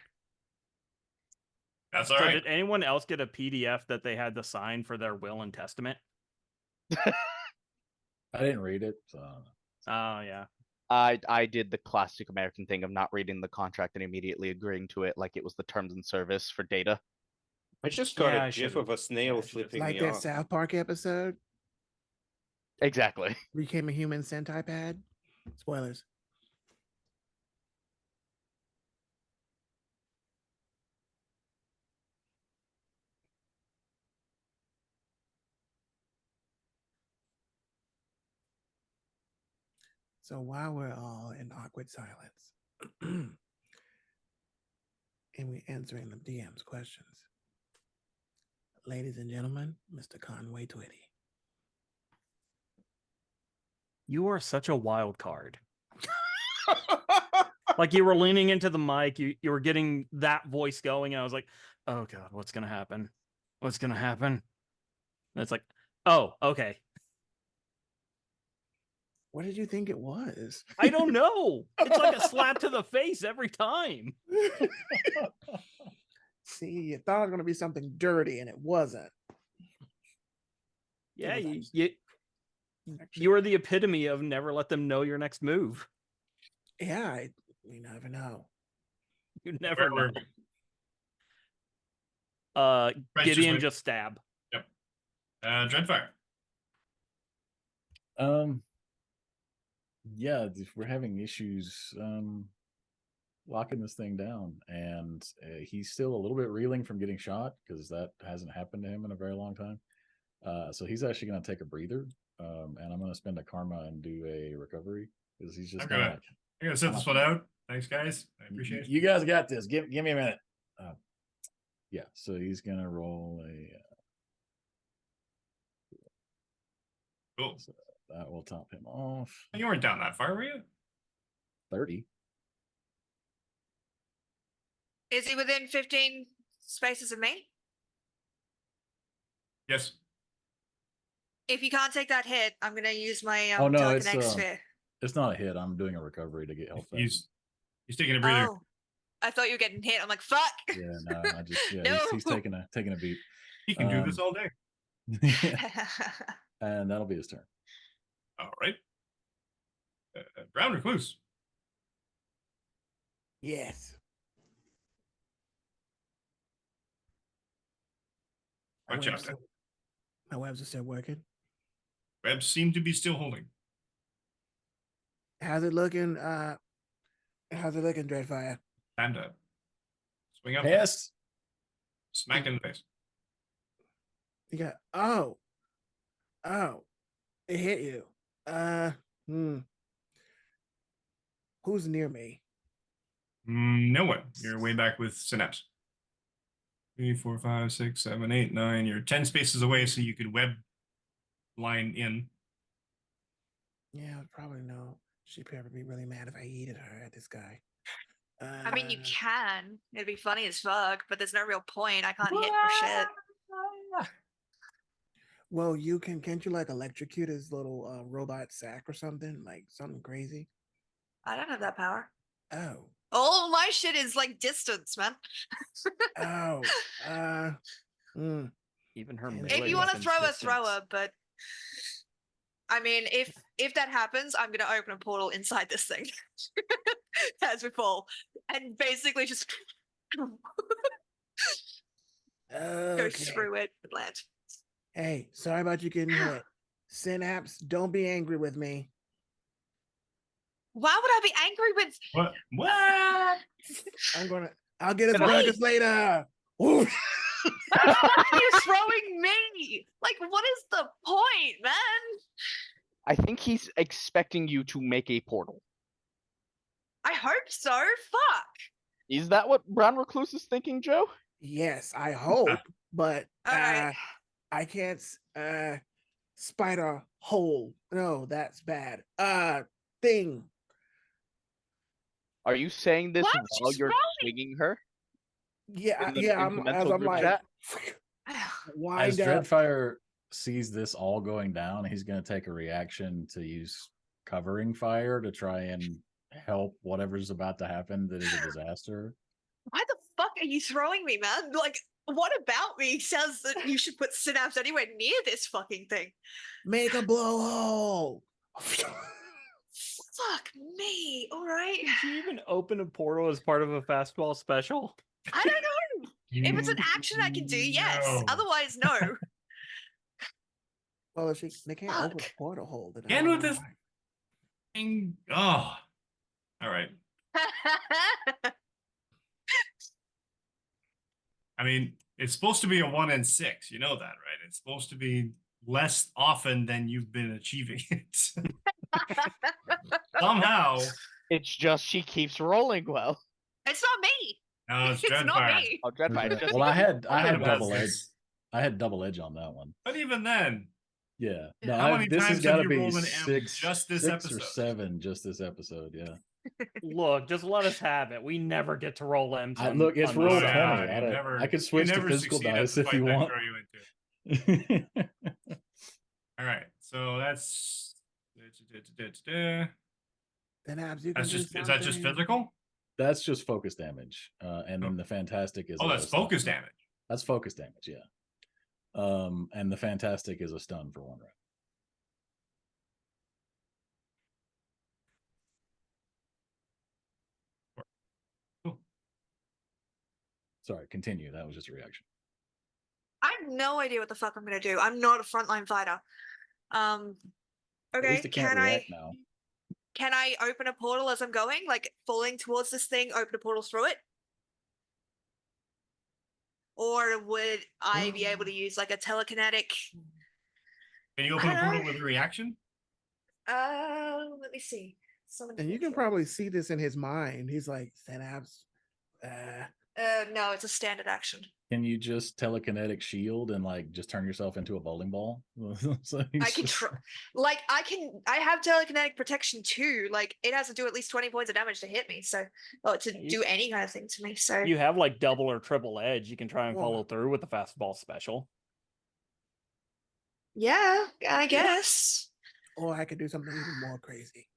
That's all So right. did anyone else get a PDF that they had to sign for their will and testament? I didn't read it, so Oh yeah. I did the classic American thing of not reading the contract and immediately agreeing to it like it was the terms and service for data. I just got Yeah, a I gif should've- of a snail yeah, I should've- flipping Like me that off. South Park episode, Exactly. became a human centipede. Spoilers. So while we're all in awkward silence and we answering the DM's questions, ladies and gentlemen, Mr. Conway Twitty. You are such a wild card. Like you were leaning into the mic, you were getting that voice going, and I was like, oh god, what's gonna happen? What's gonna happen? And it's like, oh, okay. What did you think it was? I don't know. It's like a slap to the face every time. See, you thought it was going to be something dirty, and it wasn't. Yeah, was you actually- were the epitome of never let them know your next move. Yeah, you never know. You never Where know. were Price just Gideon went- just stab. Dreadfire. Yeah, we're having issues locking this thing down, and he's still a little bit reeling from getting shot because that hasn't happened to him in a very long time. So he's actually going to take a breather, and I'm going to spend a karma and do a recovery because he's just Okay. kind of like, I'm gonna set this one out. Thanks, guys. I appreciate it. You guys got this. Give me a minute. Yeah, so he's gonna roll a. Cool. So that will top him off. You weren't down that far, were you? 30. Is he within 15 spaces of me? Yes. If you can't take that hit, I'm gonna use my Oh, no, telekinetic it's, sphere. It's not a hit. I'm doing a recovery to get health back. He's taking a breather. Oh, I thought you were getting hit. I'm like, fuck. Yeah, no, I just No. he's taking a beat. He can do this all day. And that'll be his turn. All right. Brown Recluse. Yes. Watch My out. webs still- My webs are still working. Webs seem to be still holding. How's it looking? How's it looking, Dreadfire? Time to swing up. Pest. Smack in the face. You got oh, it hit you. Who's near me? No one. You're way back with Synapse. 3, 4, 5, 6, 7, 8, 9. You're 10 spaces away, so you could web line in. Yeah, probably no. She'd probably be really mad if I yeeted her at this guy. I mean, you can. It'd be funny as fuck, but there's no real point. I can't hit for shit. Well, you can't you like electrocute his little robot sack or something? Like something crazy? I don't have that power. Oh. All my shit is like distance, man. Oh. Even her If melee If you want to weapon's throw a distance. thrower, but I mean, if that happens, I'm gonna open a portal inside this thing as before, and basically just go Okay. through it and land. Hey, sorry about you getting hit. Synapse, don't be angry with me. Why would I be angry with? What? What? I'll get his Wait. burgers later. Whoosh. Why are you throwing me? Like, what is the point, man? I think he's expecting you to make a portal. I hope so. Fuck. Is that what Brown Recluse is thinking, Joe? Yes, I hope, but All right. I can't spider hole. No, that's bad. Thing. Are you saying this What? while She's you're rolling. swinging her? Yeah, In the yeah. incremental I'm group like, chat? As wind up. Dreadfire sees this all going down, he's going to take a reaction to use covering fire to try and help whatever's about to happen that is a disaster. Why the fuck are you throwing me, man? Like, what about me says that you should put Synapse anywhere near this fucking thing? Make a blowhole. Fuck me. All right. Did you even open a portal as part of a fastball special? I don't know. If it's an action I can do, yes. No. Otherwise, no. Well, if they can't open Fuck. a portal hole, then I Again don't with know this why. thing. Oh. All right. I mean, it's supposed to be a 1 in 6. You know that, right? It's supposed to be less often than you've been achieving it. Somehow. It's just she keeps rolling well. It's not me. No, it's It's not Dreadfire. me. Oh, Dreadfire. It's just Well, I had About double edge. this. I had double edge on that one. But even then, Yeah. No, How many this has times got have to you be rolled an M six, just this 6 episode? or 7 just this episode. Yeah. Look, just let us have it. We never get to roll M's. Look, it's on roll this 20. yeah, show. you never- I could you switch to never physical succeed at dice the if you fight I want. throw you into. All right, so that's Synapse, you can that's do just is that just something. physical? That's just focus damage. And then the fantastic is Oh, a that's stun. focus damage. That's focus damage, yeah. And the fantastic is a stun for 1 round. Cool. Sorry, continue. That was just a reaction. I have no idea what the fuck I'm gonna do. I'm not a frontline fighter. At Okay. least it can't Can I react now. can I open a portal as I'm going? Like falling towards this thing, open a portal through it? Or would I be able to use like a telekinetic? Can you open I a don't portal know. with a reaction? Let me see. And you can probably see this in his mind. He's like, Synapse. No, it's a standard action. Can you just telekinetic shield and like just turn yourself into a bowling ball? So I he's can just- try. Like I have telekinetic protection too. Like it has to do at least 20 points of damage to hit me. So, to do any kind of thing to me. So You have like double or triple edge. You can try and Whoa. follow through with the fastball special. yeah, I guess. Or I could do something even more crazy.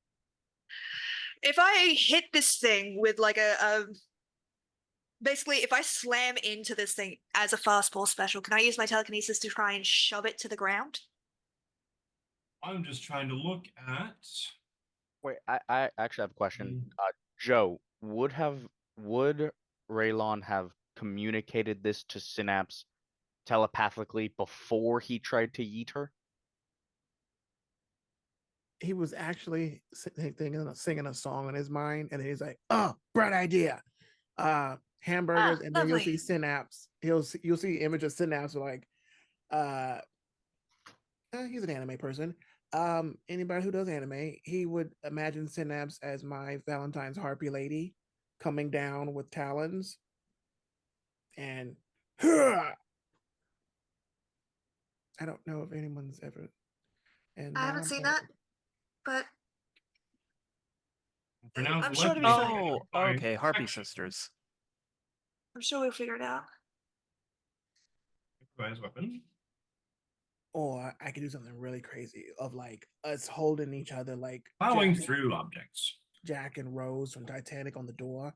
If I hit this thing with like a basically, if I slam into this thing as a fastball special, can I use my telekinesis to try and shove it to the ground? I'm just trying to look at. Wait, I actually have a question. Mm. Joe, would Raylon have communicated this to Synapse telepathically before he tried to yeet her? He was actually singing a song in his mind, and he's like, "Oh, bright idea! Hamburgers," and then you'll see lovely. Synapse. You'll see image of Synapse like, he's an anime person. Anybody who does anime, he would imagine Synapse as my Valentine's harpy lady coming down with talons, and I don't know if anyone's ever. And I now haven't I'm seen gonna- that, but For now, I'm let sure to me be find Oh, my okay. Harpy section. sisters. I'm sure we'll figure it out. Improvised weapon. Or I could do something really crazy of like us holding each other like Plowing Jack, through objects. Jack and Rose from Titanic on the door,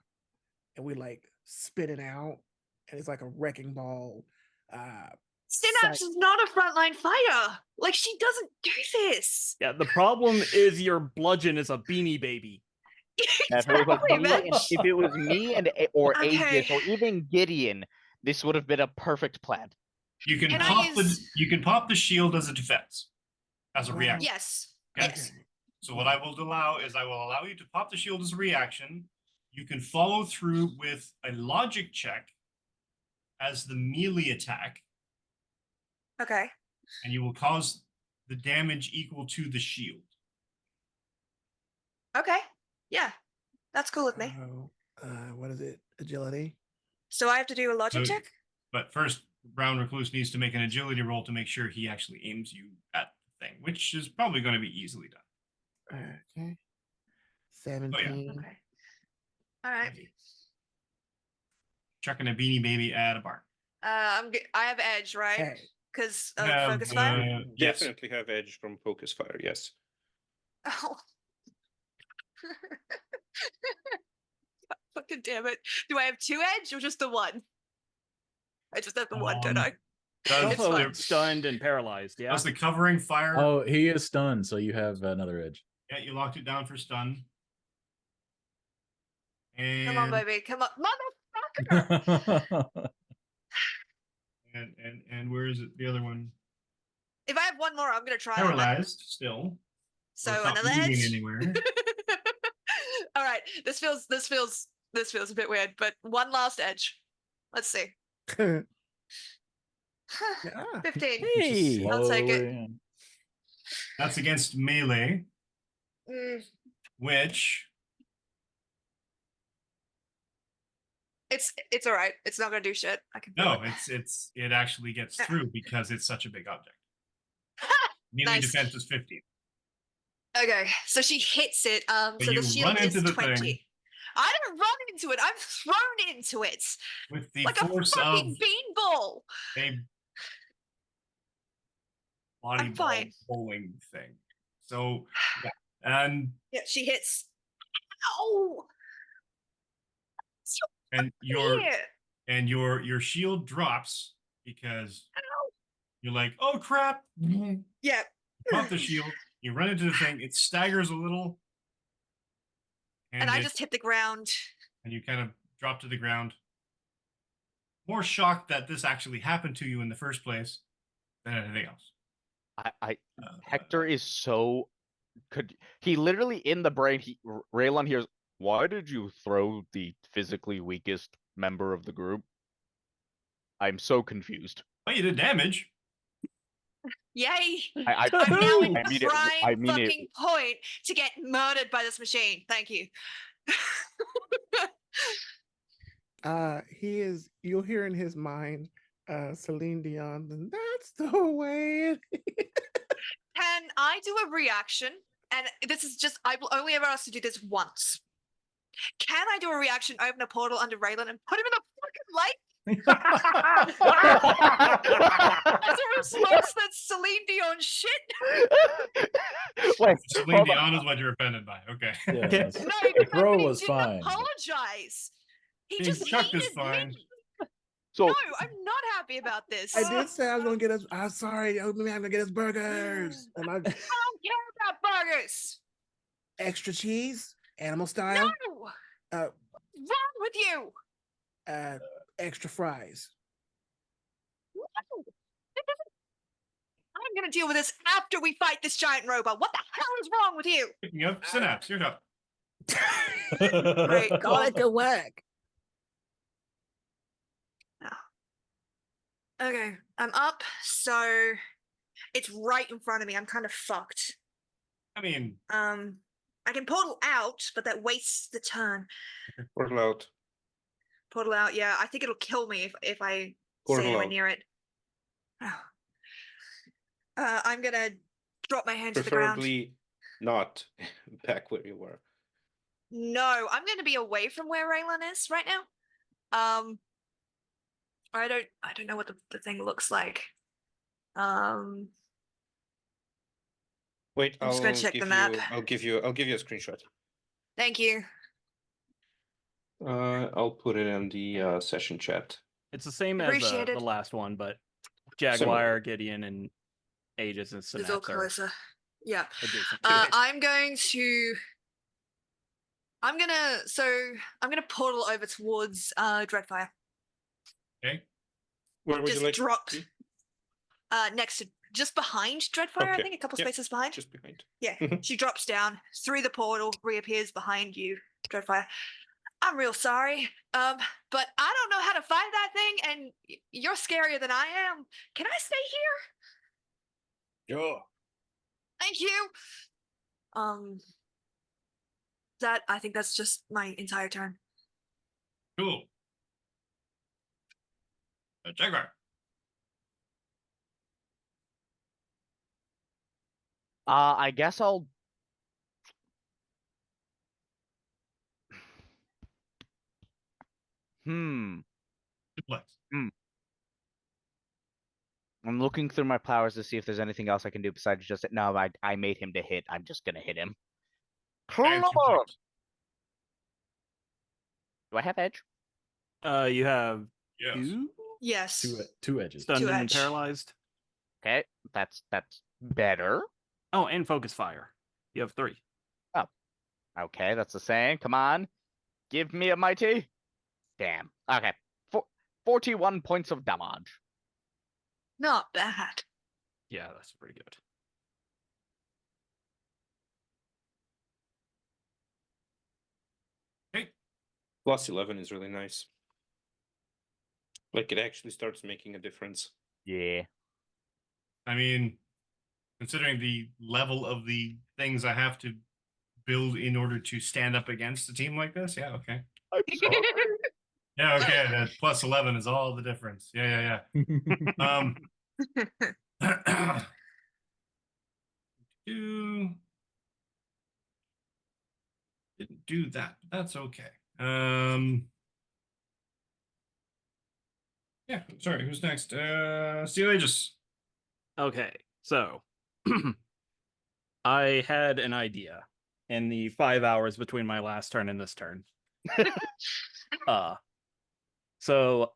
and we like spit it out, and it's like a wrecking ball. Synapse is not a frontline fighter. Like she doesn't do this. Yeah, the problem is your bludgeon is a beanie baby. If it was like Exactly, me, man. if it was me or Okay. Aegis or even Gideon, this would have been a perfect plan. You can Can I pop use- you can pop the shield as a defense, as a Wow. reaction. Yes. Okay. Yes. So what I will allow is I will allow you to pop the shield as a reaction. You can follow through with a logic check as the melee attack, Okay. and you will cause the damage equal to the shield. Okay. Yeah. That's cool with me. What is it? Agility. So I have to do a logic So- check? But first, Brown Recluse needs to make an agility roll to make sure he actually aims you at the thing, which is probably going to be easily done. Okay. 17. Okay. All right. Chucking a beanie baby at a barn. I have edge, right? Hey. Because of Have, focus fire. yes. Definitely have edge from focus fire. Yes. Oh. Fucking damn it. Do I have 2 edge or just the 1? I just have the 1, don't I? Does, It's Also fine. stunned and paralyzed. Yeah. does the covering fire? Oh, he is stunned, so you have another edge. Yeah, you locked it down for stun. And, Come on, baby. Come on. Motherfucker! and where is it? The other one? If I have 1 more, I'm going to try on that. Paralyzed still. So it's not another moving edge. anywhere. All right. This feels a bit weird, but 1 last edge. Let's see. Yeah. 15. Hey. I'll take it. Slowly. That's against melee, Mm, which it's all right. It's not gonna do shit. I can. feel no, it. it actually gets through because it's such a big object. Melee Nice. defense is 15. Okay, so she hits it. So you the shield run is into the 20. thing. I don't run into it. I'm thrown into it With the like a force of fucking beanball. a body I'm ball fine. bowling thing. So yeah, and Yeah, she hits. Ow! and Yeah. your shield drops because Ow. you're like, oh crap! Yeah. Pop the shield. You run into the thing. It staggers a little, And I just hit the ground. and you kind of drop to the ground. More shocked that this actually happened to you in the first place than anything else. Hector is so he literally in the brain Raylon hears, why did you throw the physically weakest member of the group? I'm so confused. Well, you did damage. Yay! I I'm now in I mean it- prime I mean it- fucking point to get murdered by this machine. Thank you. You'll hear in his mind, Celine Dion, and that's the way it Can I do a reaction? And this is just, I will only ever ask to do this once. Can I do a reaction, open a portal under Raylan and put him in the fucking light as a response to that Celine Dion shit? Wait, Celine hold on. Dion is what you're offended by. Okay. Yeah, Okay. that's- No, the throw but he was didn't fine. apologize. He Being just chucked is hated fine. me. So No, I'm not happy about this. I did say I was gonna get us. I'm sorry, I'm gonna get us burgers. And I I don't care about burgers. extra cheese, animal style, No. uh, Wrong with you? extra fries. No. I'm gonna deal with this after we fight this giant robot. What the hell is wrong with you? Picking up Synapse, you're up. Great. Call it to whack. Okay, I'm up, so it's right in front of me. I'm kind of fucked. I mean, I can portal out, but that wastes the turn. Portal out. Portal out, yeah. I think it'll kill me if I stay Portal anywhere out. near it. I'm gonna drop my hand to the ground. Preferably not back where you were. No, I'm gonna be away from where Raylan is right now. I don't know what the thing looks like. Wait, I'm just gonna check the map. I'll give you a screenshot. Thank you. I'll put it in the session chat. It's the same as Appreciate the it. last one, but Jaguar, Gideon, and Aegis and It's all Synapse are closer. Yeah. adjacent to it. I'm gonna portal over towards Dreadfire. okay. Where would Just you like? drop to be? next to just behind Dreadfire, I Okay. think, a couple Yep. spaces behind. Just behind. Yeah. She drops down through the portal, reappears behind you, Dreadfire. I'm real sorry. But I don't know how to fight that thing, and you're scarier than I am. Can I stay here? Sure. Thank you. I think that's just my entire turn. Cool. Jaguar. I guess I'll. Duplex. I'm looking through my powers to see if there's anything else I can do besides just no. I made him to hit. I'm just gonna hit him. And Club! duplex. Do I have edge? You have Yes. two Yes. Two edges. stunned Two and edge. paralyzed. Okay, that's better. Oh, and focus fire. You have 3. Okay, that's the same. Come on, give me a mighty. Damn. Okay, 41 points of damage. Not bad. Yeah, that's pretty good. Plus 11 is really nice. Like it actually starts making a difference. Yeah. I mean, considering the level of the things I have to build in order to stand up against a team like this, yeah, okay. I'm sorry. Yeah, okay. That plus 11 is all the difference. Yeah. Didn't do that. But that's okay. Yeah, sorry, who's next? Steel Aegis. Okay, so I had an idea in the 5 hours between my last turn and this turn. So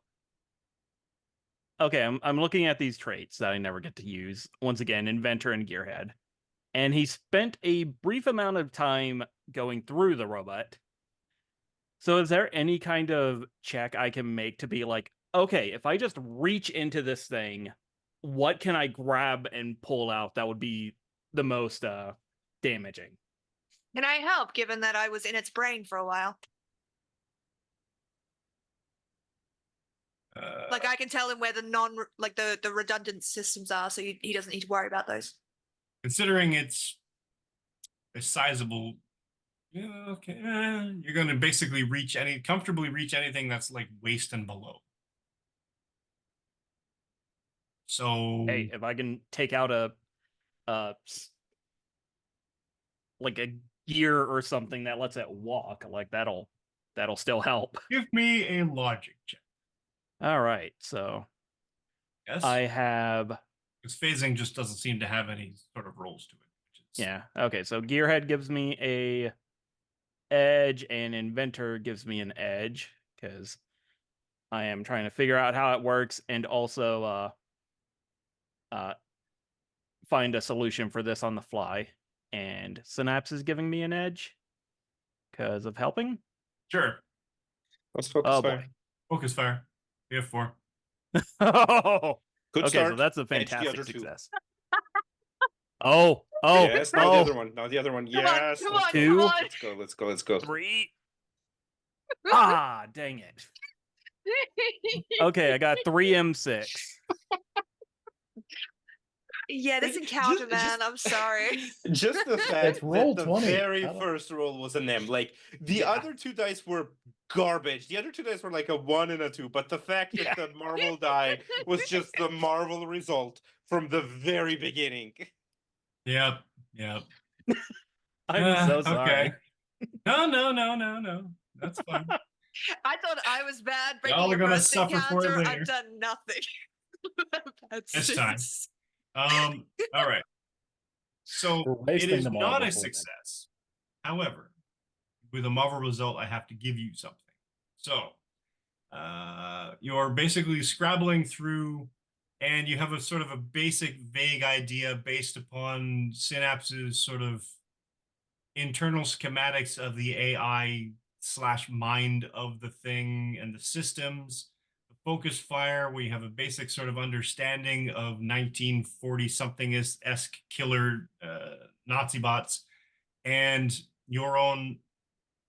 okay, I'm looking at these traits that I never get to use. Once again, Inventor and Gearhead. And he spent a brief amount of time going through the robot. So is there any kind of check I can make to be like, okay, if I just reach into this thing, what can I grab and pull out that would be the most damaging? Can I help, given that I was in its brain for a while? Like I can tell him where the the redundant systems are, so he doesn't need to worry about those. Considering it's a sizable, yeah, okay, you're going to basically comfortably reach anything that's like waist and below. So Hey, if I can take out like a gear or something that lets it walk, like that'll still help. give me a logic check. All right, so Yes, I have because phasing just doesn't seem to have any sort of rules to it. yeah. Okay, so Gearhead gives me a edge, and Inventor gives me an edge because I am trying to figure out how it works, and also find a solution for this on the fly. And Synapse is giving me an edge because of helping. Sure. Let's focus Oh fire. boy. Focus fire. We have 4. Oh, Good okay, start. so that's a Edge the fantastic other 2. success. Oh, Yes, now the oh, other one. Now the other one. Come on, Yes. come let's on, go. Two. come on. Let's go. Let's go. Let's go. 3. Ah, dang it. Okay, I got 3 M6. Yeah, this encounter, man. I'm sorry. Just the fact roll that the 20. very I don't- first roll was an M. Like the Yeah. other 2 dice were garbage. The other 2 dice were like a 1 and a 2. But the fact that the Marvel die was just the Marvel result from the very beginning. Yep. Yep. I'm so sorry. Okay. No. That's fine. I thought I was bad breaking Y'all are your gonna first suffer for it encounter. later. I've done nothing. This time. All right. So We're it wasting is them all not a before then. success. However, with a Marvel result, I have to give you something. So you're basically scrabbling through, and you have a sort of a basic, vague idea based upon Synapse's sort of internal schematics of the AI/mind of the thing and the systems. The focus fire, we have a basic sort of understanding of 1940 something esque killer Nazi bots, and your own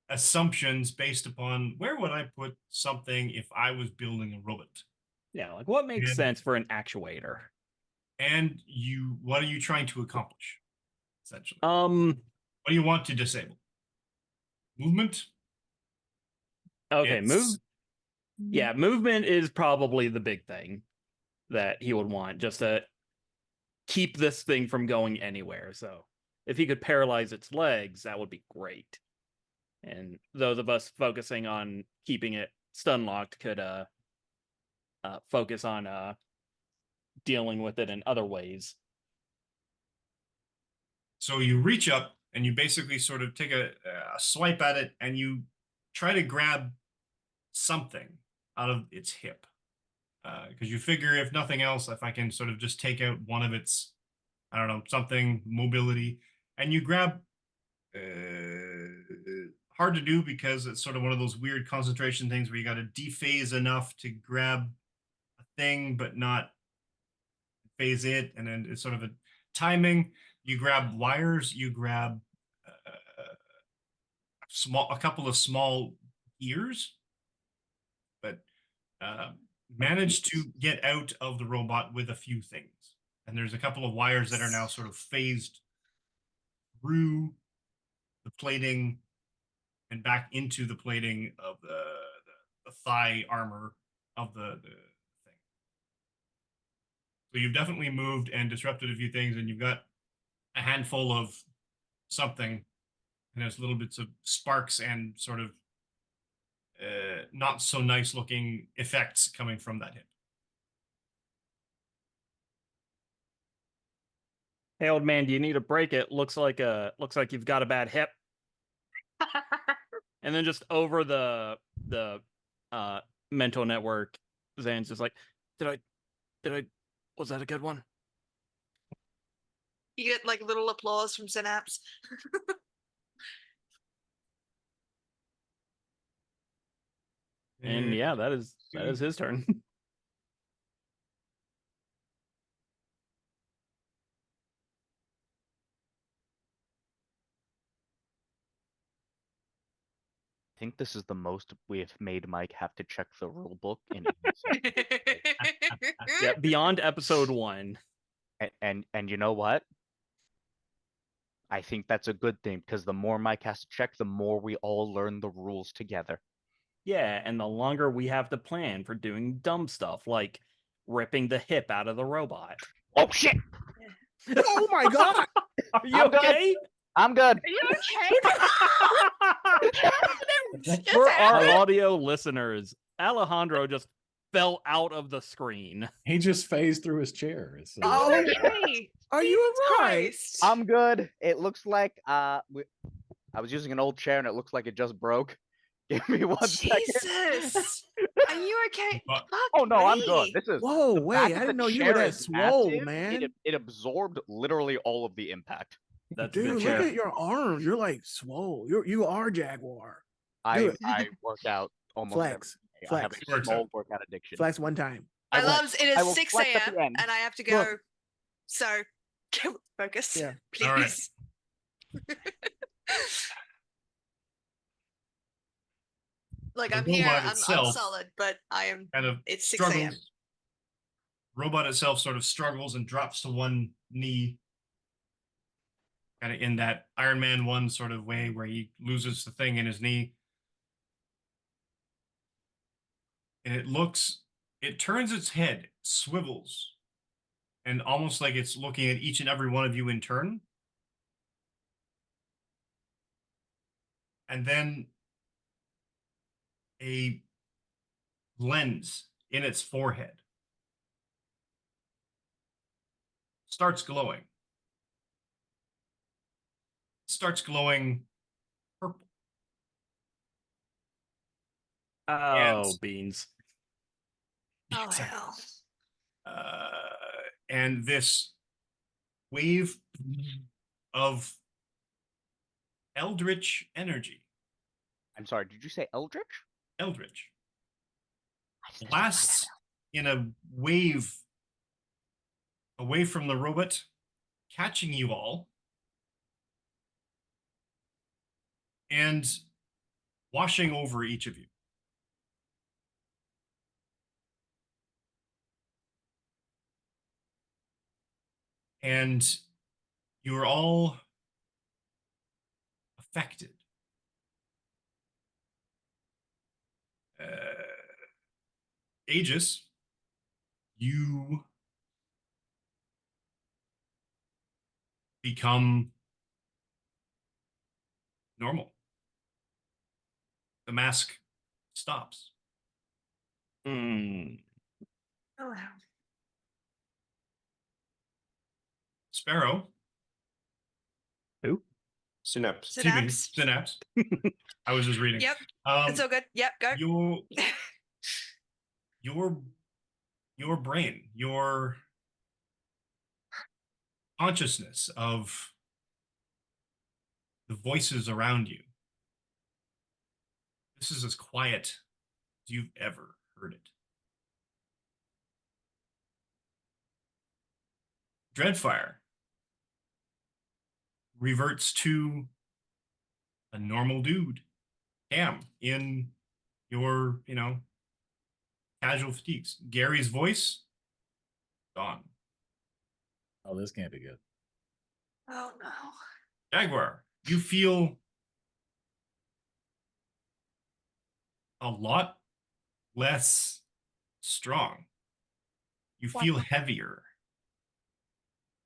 assumptions based upon where would I put something if I was building a robot. Yeah, like what makes And- sense for an actuator? And what are you trying to accomplish, essentially? What do you want to disable? Movement? Okay, It's- Yeah, movement is probably the big thing that he would want just to keep this thing from going anywhere. So if he could paralyze its legs, that would be great. And those of us focusing on keeping it stun locked could focus on dealing with it in other ways. So you reach up and you basically sort of take a swipe at it, and you try to grab something out of its hip. Because you figure, if nothing else, if I can sort of just take out one of its, I don't know, something, mobility, and you grab, hard to do because it's sort of one of those weird concentration things where you got to dephase enough to grab a thing, but not phase it. And then it's sort of a timing. You grab wires, you grab a couple of small gears, but managed to get out of the robot with a few things. And there's a couple of wires that are now sort of phased through the plating and back into the plating of the thigh armor of the thing. So you've definitely moved and disrupted a few things, and you've got a handful of something, and there's little bits of sparks and sort of not so nice looking effects coming from that hip. Hey, old man, do you need a break? It looks like you've got a bad hip. And then just over the mental network, Zan's just like, did I was that a good one? You get like little applause from Synapse. And yeah, that is his turn. think this is the most we've made Mike have to check the rule book in. Yeah, beyond episode 1. And you know what? I think that's a good thing because the more Mike has to check, the more we all learn the rules together. Yeah, and the longer we have to plan for doing dumb stuff like ripping the hip out of the robot. Oh shit! Oh my god! Are you I'm good. okay? I'm good. Are you okay? For our audio listeners, Alejandro just fell out of the screen. He just phased through his chair. It's, Oh, Okay. are you alright? Christ. I'm good. It looks like I was using an old chair and it looks like it just broke. Give me 1 second. Jesus. Are you okay? But- Fuck Oh no, I'm good. me. This is Whoa, the wait! fact I that didn't the know you were chair that is swole, massive, man. It absorbed literally all of the impact. That's Dude, the look chair. at your arms. You're like swole. You are Jaguar. I it. work out almost Flex. every day. I have Flex. a small workout addiction. Flex one time. My I will- loves, it I is will 6 flex at a.m. the end. and I have to go. Look. So, focus. Yeah. Please. All right. Like, The I'm here, robot I'm itself solid, but I am. Kind of It's 6 a.m. struggles. Robot itself sort of struggles and drops to one knee. Kind of in that Iron Man 1 sort of way where he loses the thing in his knee. And it turns its head, swivels, and almost like it's looking at each and every one of you in turn. And then a lens in its forehead starts glowing. It starts glowing purple. Oh, beans. Oh, Exactly. hell. And this wave of eldritch energy, I'm sorry, did you say Eldritch? eldritch, blasts in a wave away from the robot, catching you all, and washing over each of you. And you are all affected. Aegis, you become normal. The mask stops. Hmm. Oh, hell. Sparrow, Synapse. excuse me, Synapse. Synapse. I was just reading. Yep. It's all good. Yep, go. Your brain, your consciousness of the voices around you. This is as quiet as you've ever heard it. Dreadfire reverts to a normal dude, Cam, in your, casual fatigues. Gary's voice, gone. oh, this can't be good. Oh, no. Jaguar, you feel a lot less strong. You feel heavier.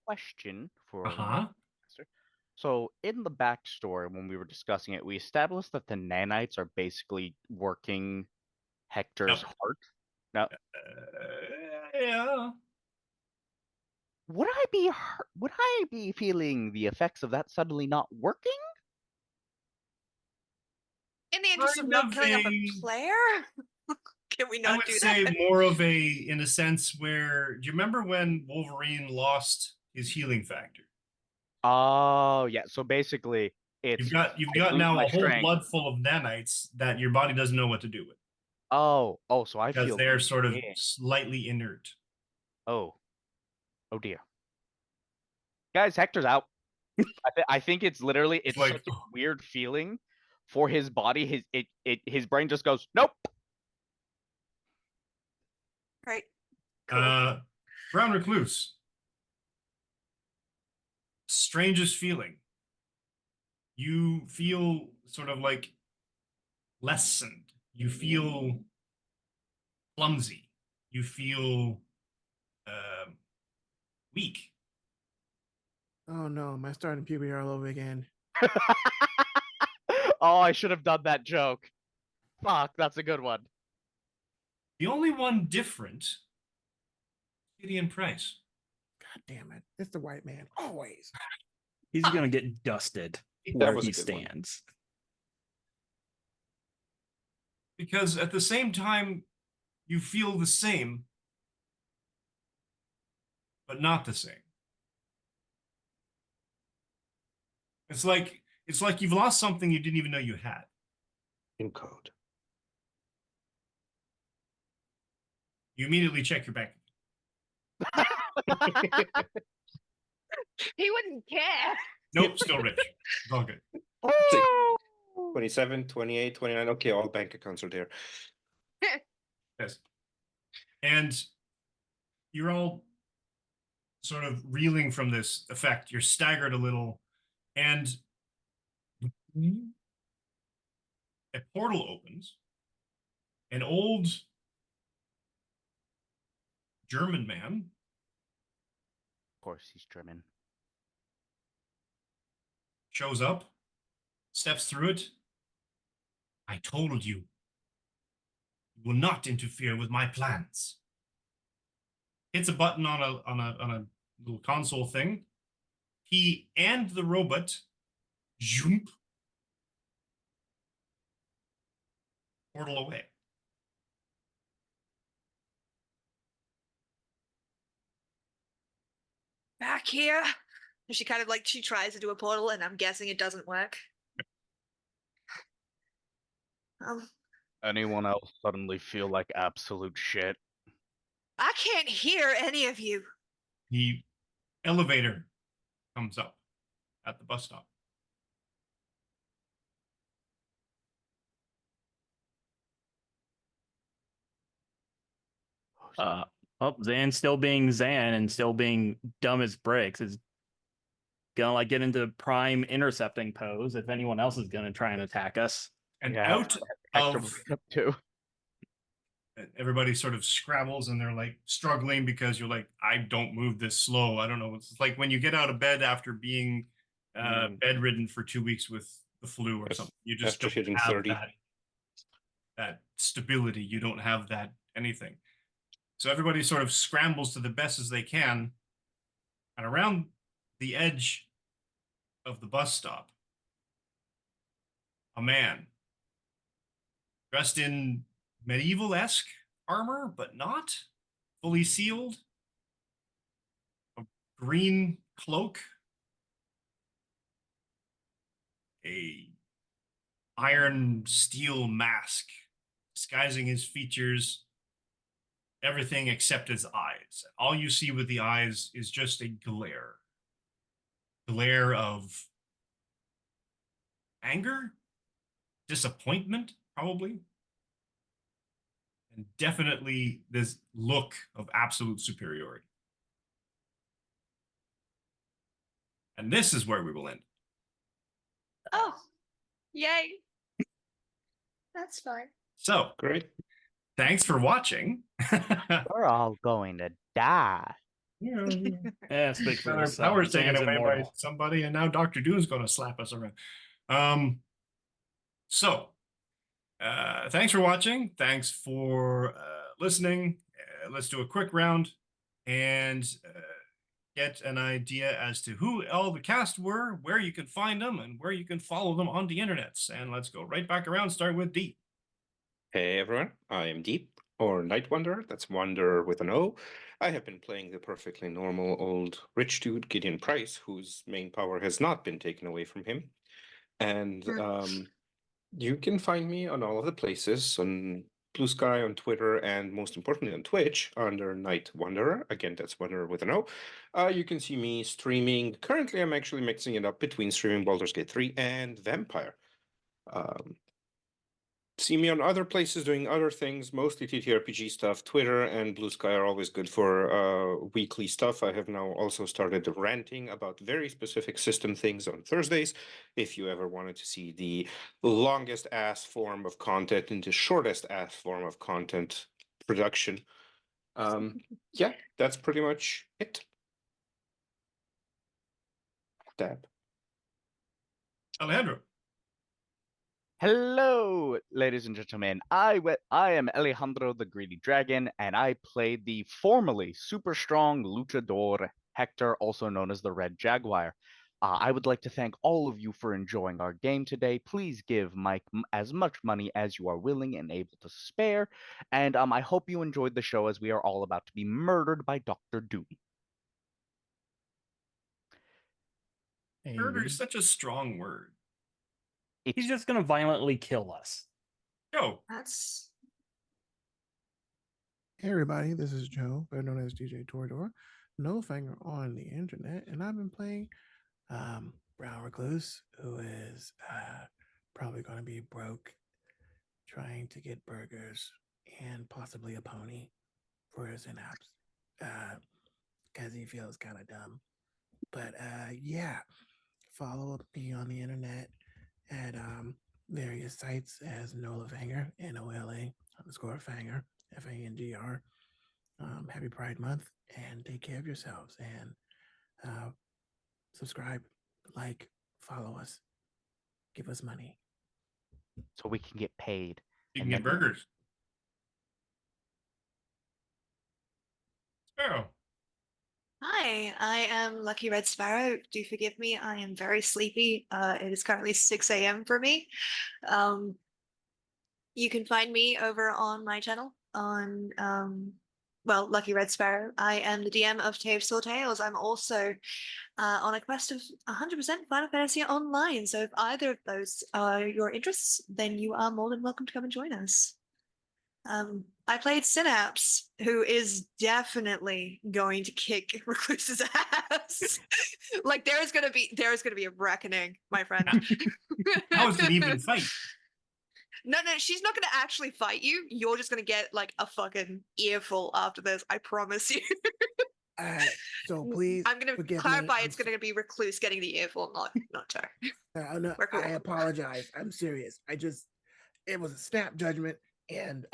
Question for Uh-huh. So in the backstory, when we were discussing it, we established that the nanites are basically working Hector's Yep. heart. Now, Yeah. would I be feeling the effects of that suddenly not working? In the interest of Kind not of killing off a a- player? Can we I not would do say that? more of in a sense where, do you remember when Wolverine lost his healing factor? Oh yeah. So basically, it's You've I got lose now my a whole strength. blood full of nanites that your body doesn't know what to do with Oh, so I because feel they're sort of yeah. slightly inert. Oh dear, guys, Hector's out. I think it's literally it's like- such a weird feeling, for his body, his brain just goes, nope. Right. Cool. Brown Recluse. Strangest feeling. You feel sort of like lessened. You feel clumsy. You feel weak. Oh no, am I starting puberty all over again? Oh, I should have done that joke. Fuck, that's a good one. The only one different, Gideon Price. God damn it. It's the white man. Always. He's gonna get dusted That where was a he good one. stands. Because at the same time, you feel the same, but not the same. It's like you've lost something you didn't even know you had. In code. You immediately check your bank. He wouldn't care. Nope, still rich. It's all good. 27, 28, 29. Okay, all bank accounts are there. Yes. And you're all sort of reeling from this effect. You're staggered a little, and a portal opens. An old German man, Of course, he's German. shows up, steps through it. I told you. You will not interfere with my plans. Hits a button on a little console thing. He and the robot jump, portal away. Back here. She kind of like she tries to do a portal, and I'm guessing it doesn't work. Anyone else suddenly feel like absolute shit? I can't hear any of you. The elevator comes up at the bus stop. Zan still being Zan and still being dumb as bricks is gonna like get into prime intercepting pose if anyone else is gonna try and attack us. And Yeah, out Hector of would up too. everybody sort of scrabbles and they're like struggling because you're like, I don't move this slow. I don't know. It's like when you get out of bed after being bedridden for 2 weeks with the flu or Yes, something. You just after don't hitting have 30. that stability. You don't have that anything. So everybody sort of scrambles to the best as they can. And around the edge of the bus stop, a man dressed in medieval-esque armor, but not fully sealed. A green cloak. A iron steel mask disguising his features, everything except his eyes. All you see with the eyes is just a glare of anger, disappointment, probably, and definitely this look of absolute superiority. And this is where we will end. Oh, yay. That's fine. So, Great. thanks for watching. We're all going to die. Yeah, speak for Our yourself. power's taken Zan's away by immortal. somebody, and now Dr. Doom's going to slap us around. So, thanks for watching. Thanks for listening. Let's do a quick round and get an idea as to who all the cast were, where you can find them, and where you can follow them on the internets. And let's go right back around, start with Deep. Hey everyone, I am Deep, or Night Wanderer, that's Wanderer with an O. I have been playing the perfectly normal old rich dude, Gideon Price, whose main power has not been taken away from him. And you can find me on all of the places, on Blue Sky, on Twitter, and most importantly on Twitch, under Night Wanderer. Again, that's Wanderer with an O. You can see me streaming. Currently, I'm actually mixing it up between streaming Baldur's Gate 3 and Vampire. See me on other places doing other things, mostly TTRPG stuff. Twitter and Blue Sky are always good for weekly stuff. I have now also started ranting about very specific system things on Thursdays. If you ever wanted to see the longest ass form of content into shortest ass form of content production. Yeah, that's pretty much it. Dab. Alejandro. Hello, ladies and gentlemen. I am Alejandro the Greedy Dragon, and I played the formerly super strong luchador Hector, also known as the Red Jaguar. I would like to thank all of you for enjoying our game today. Please give Mike as much money as you are willing and able to spare, and I hope you enjoyed the show as we are all about to be murdered by Dr. Doom. Murder is such a strong word. He's just gonna violently kill us. Go. That's Hey everybody, this is Joe, better known as DJ Torador, no finger on the internet, and I've been playing Brown Recluse, who is probably going to be broke, trying to get burgers and possibly a pony for his Synapse, because he feels kind of dumb. But yeah, follow me on the internet at various sites as Nola Fanger, NOLA_Fanger, FANGR. Happy Pride Month, and take care of yourselves, and subscribe, like, follow us, give us money. So we can get paid. You And can get then- burgers. Sparrow. Hi, I am Lucky Red Sparrow. Do forgive me, I am very sleepy. It is currently 6 a.m. for me. You can find me over on my channel on Lucky Red Sparrow. I am the DM of Tales or Tales. I'm also on a quest of 100% Final Fantasy Online. So if either of those are your interests, then you are more than welcome to come and join us. I played Synapse, who is definitely going to kick Recluse's ass. Like there is gonna be a reckoning, my friend. How is it even fight? No, she's not gonna actually fight you. You're just gonna get like a fucking earful after this. I promise you. So please, I'm gonna forgive clarify. me. It's gonna be Recluse getting the earful, not her. No, We're cool. I apologize. I'm serious. It was a snap judgment, and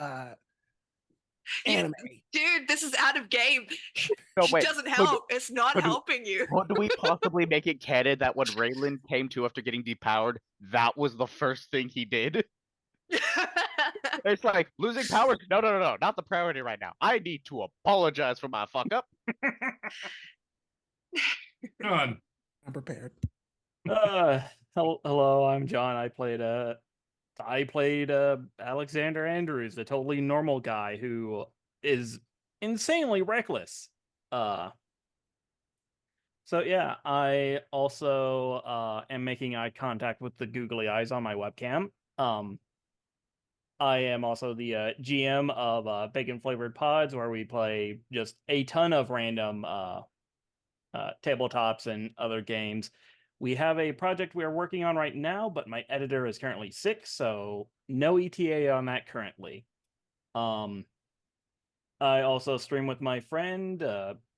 anime. Dude, this is out of game. No, It wait, doesn't so help. It's not so do- helping you. What do we possibly make it canon that when Raylan came to after getting depowered, that was the first thing he did? It's like losing power. No, not the priority right now. I need to apologize for my fuck up. John. I'm prepared. Hello, I'm John. I played Alexander Andrews, a totally normal guy who is insanely reckless. So yeah, I also am making eye contact with the googly eyes on my webcam. I am also the GM of Bacon Flavored Pods, where we play just a ton of random tabletops and other games. We have a project we are working on right now, but my editor is currently sick, so no ETA on that currently. I also stream with my friend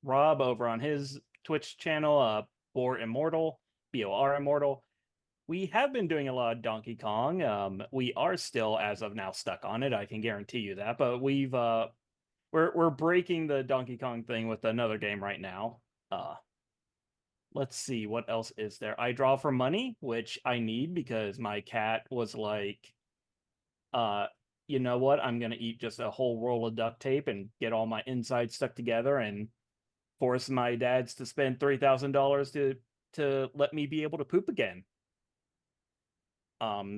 Rob over on his Twitch channel, Bor Immortal, BOR Immortal. We have been doing a lot of Donkey Kong. We are still, as of now, stuck on it. I can guarantee you that. But we're breaking the Donkey Kong thing with another game right now. Let's see, what else is there? I draw for money, which I need because my cat was like, you know what? I'm gonna eat just a whole roll of duct tape and get all my insides stuck together and force my dads to spend $3,000 to let me be able to poop again.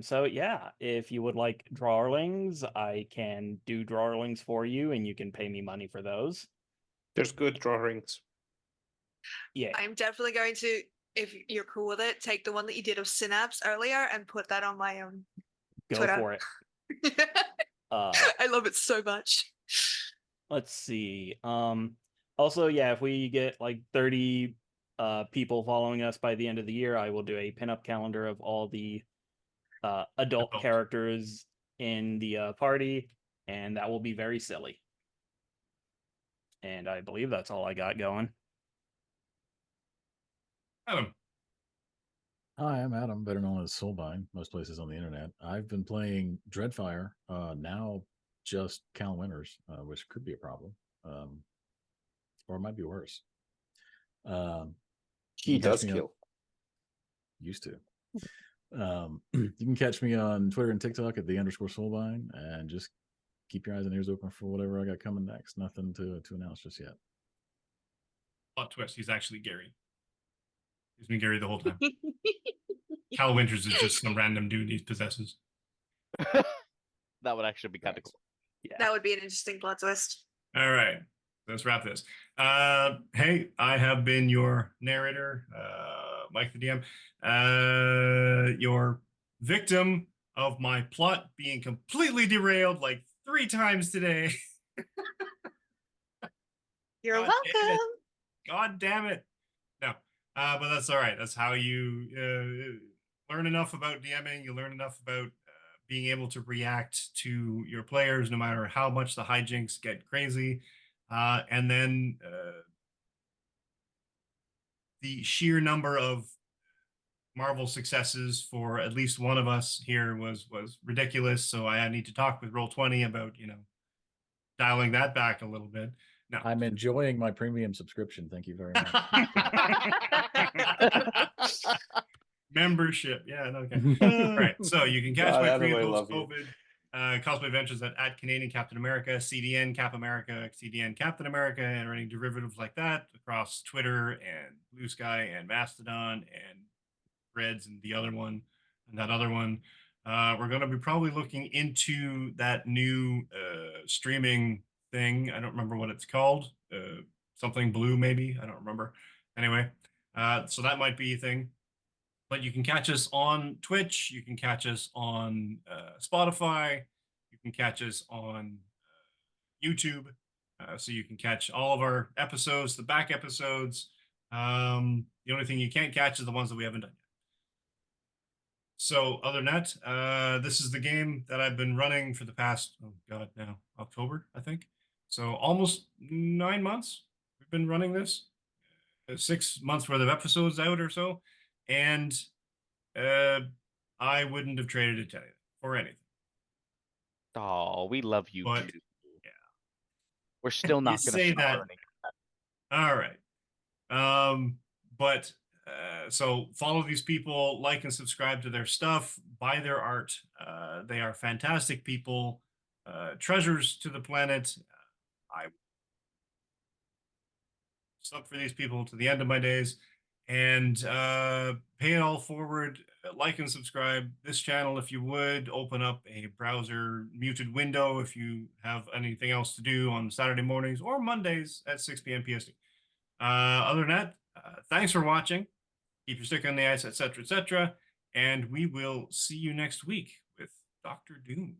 So yeah, if you would like drawings, I can do drawings for you and you can pay me money for those. There's good drawings. Yeah. I'm definitely going to, if you're cool with it, take the one that you did of Synapse earlier and put that on my Go Twitter. for it. I love it so much. Let's see. Also, yeah, if we get like 30 people following us by the end of the year, I will do a pinup calendar of all the adult Adult. characters in the party, and that will be very silly. And I believe that's all I got going. Adam. Hi, I'm Adam, better known as Soulbind, most places on the internet. I've been playing Dreadfire, now just Cal Winters, which could be a problem, or it might be worse. He you can catch does me on- kill. Used to. You can catch me on Twitter and TikTok at @the_Soulbind, and just keep your eyes and ears open for whatever I got coming next. Nothing to announce just yet. Plot twist, he's actually Gary. He's been Gary the whole time. Cal Winters is just some random dude he possesses. That would actually be kind of cool. Yeah. That would be an interesting plot twist. All right, let's wrap this. Hey, I have been your narrator, Mike the DM, your victim of my plot being completely derailed like 3 times today. You're God damn welcome. it. God damn it. No, but that's all right. That's how you learn enough about DMing. You learn enough about being able to react to your players, no matter how much the hijinks get crazy. And then the sheer number of Marvel successes for at least one of us here was ridiculous. So I need to talk with Roll20 about, dialing that back a little bit. No. I'm enjoying my premium subscription. Thank you very much. Membership. Yeah, okay. All right. So you can catch God, my Adam, I pre and love post COVID cosplay adventures at Canadian Captain America, CDN Cap America, CDN Captain America, and any derivatives like that across Twitter and Blue Sky and Mastodon and Threads and the other one and that other one. We're going to be probably looking into that new streaming thing. I don't remember what it's called. Something blue, maybe. I don't remember. Anyway, so that might be a thing. But you can catch us on Twitch. You can catch us on Spotify. You can catch us on YouTube. So you can catch all of our episodes, the back episodes. The only thing you can't catch is the ones that we haven't done yet. So other than that, this is the game that I've been running for the past, now, October, I think. So almost 9 months we've been running this. 6 months worth of episodes out or so. And I wouldn't have traded it to anything for anything. Oh, we love you But, too. yeah. We're still You not going to say stop that. learning. All right. But so follow these people, like and subscribe to their stuff, buy their art. They are fantastic people, treasures to the planet. I stuck for these people to the end of my days, and pay it all forward. Like and subscribe this channel if you would. Open up a browser muted window if you have anything else to do on Saturday mornings or Mondays at 6 p.m. PST. Other than that, thanks for watching. Keep your stick on the ice, etc., etc. And we will see you next week with Dr. Doom.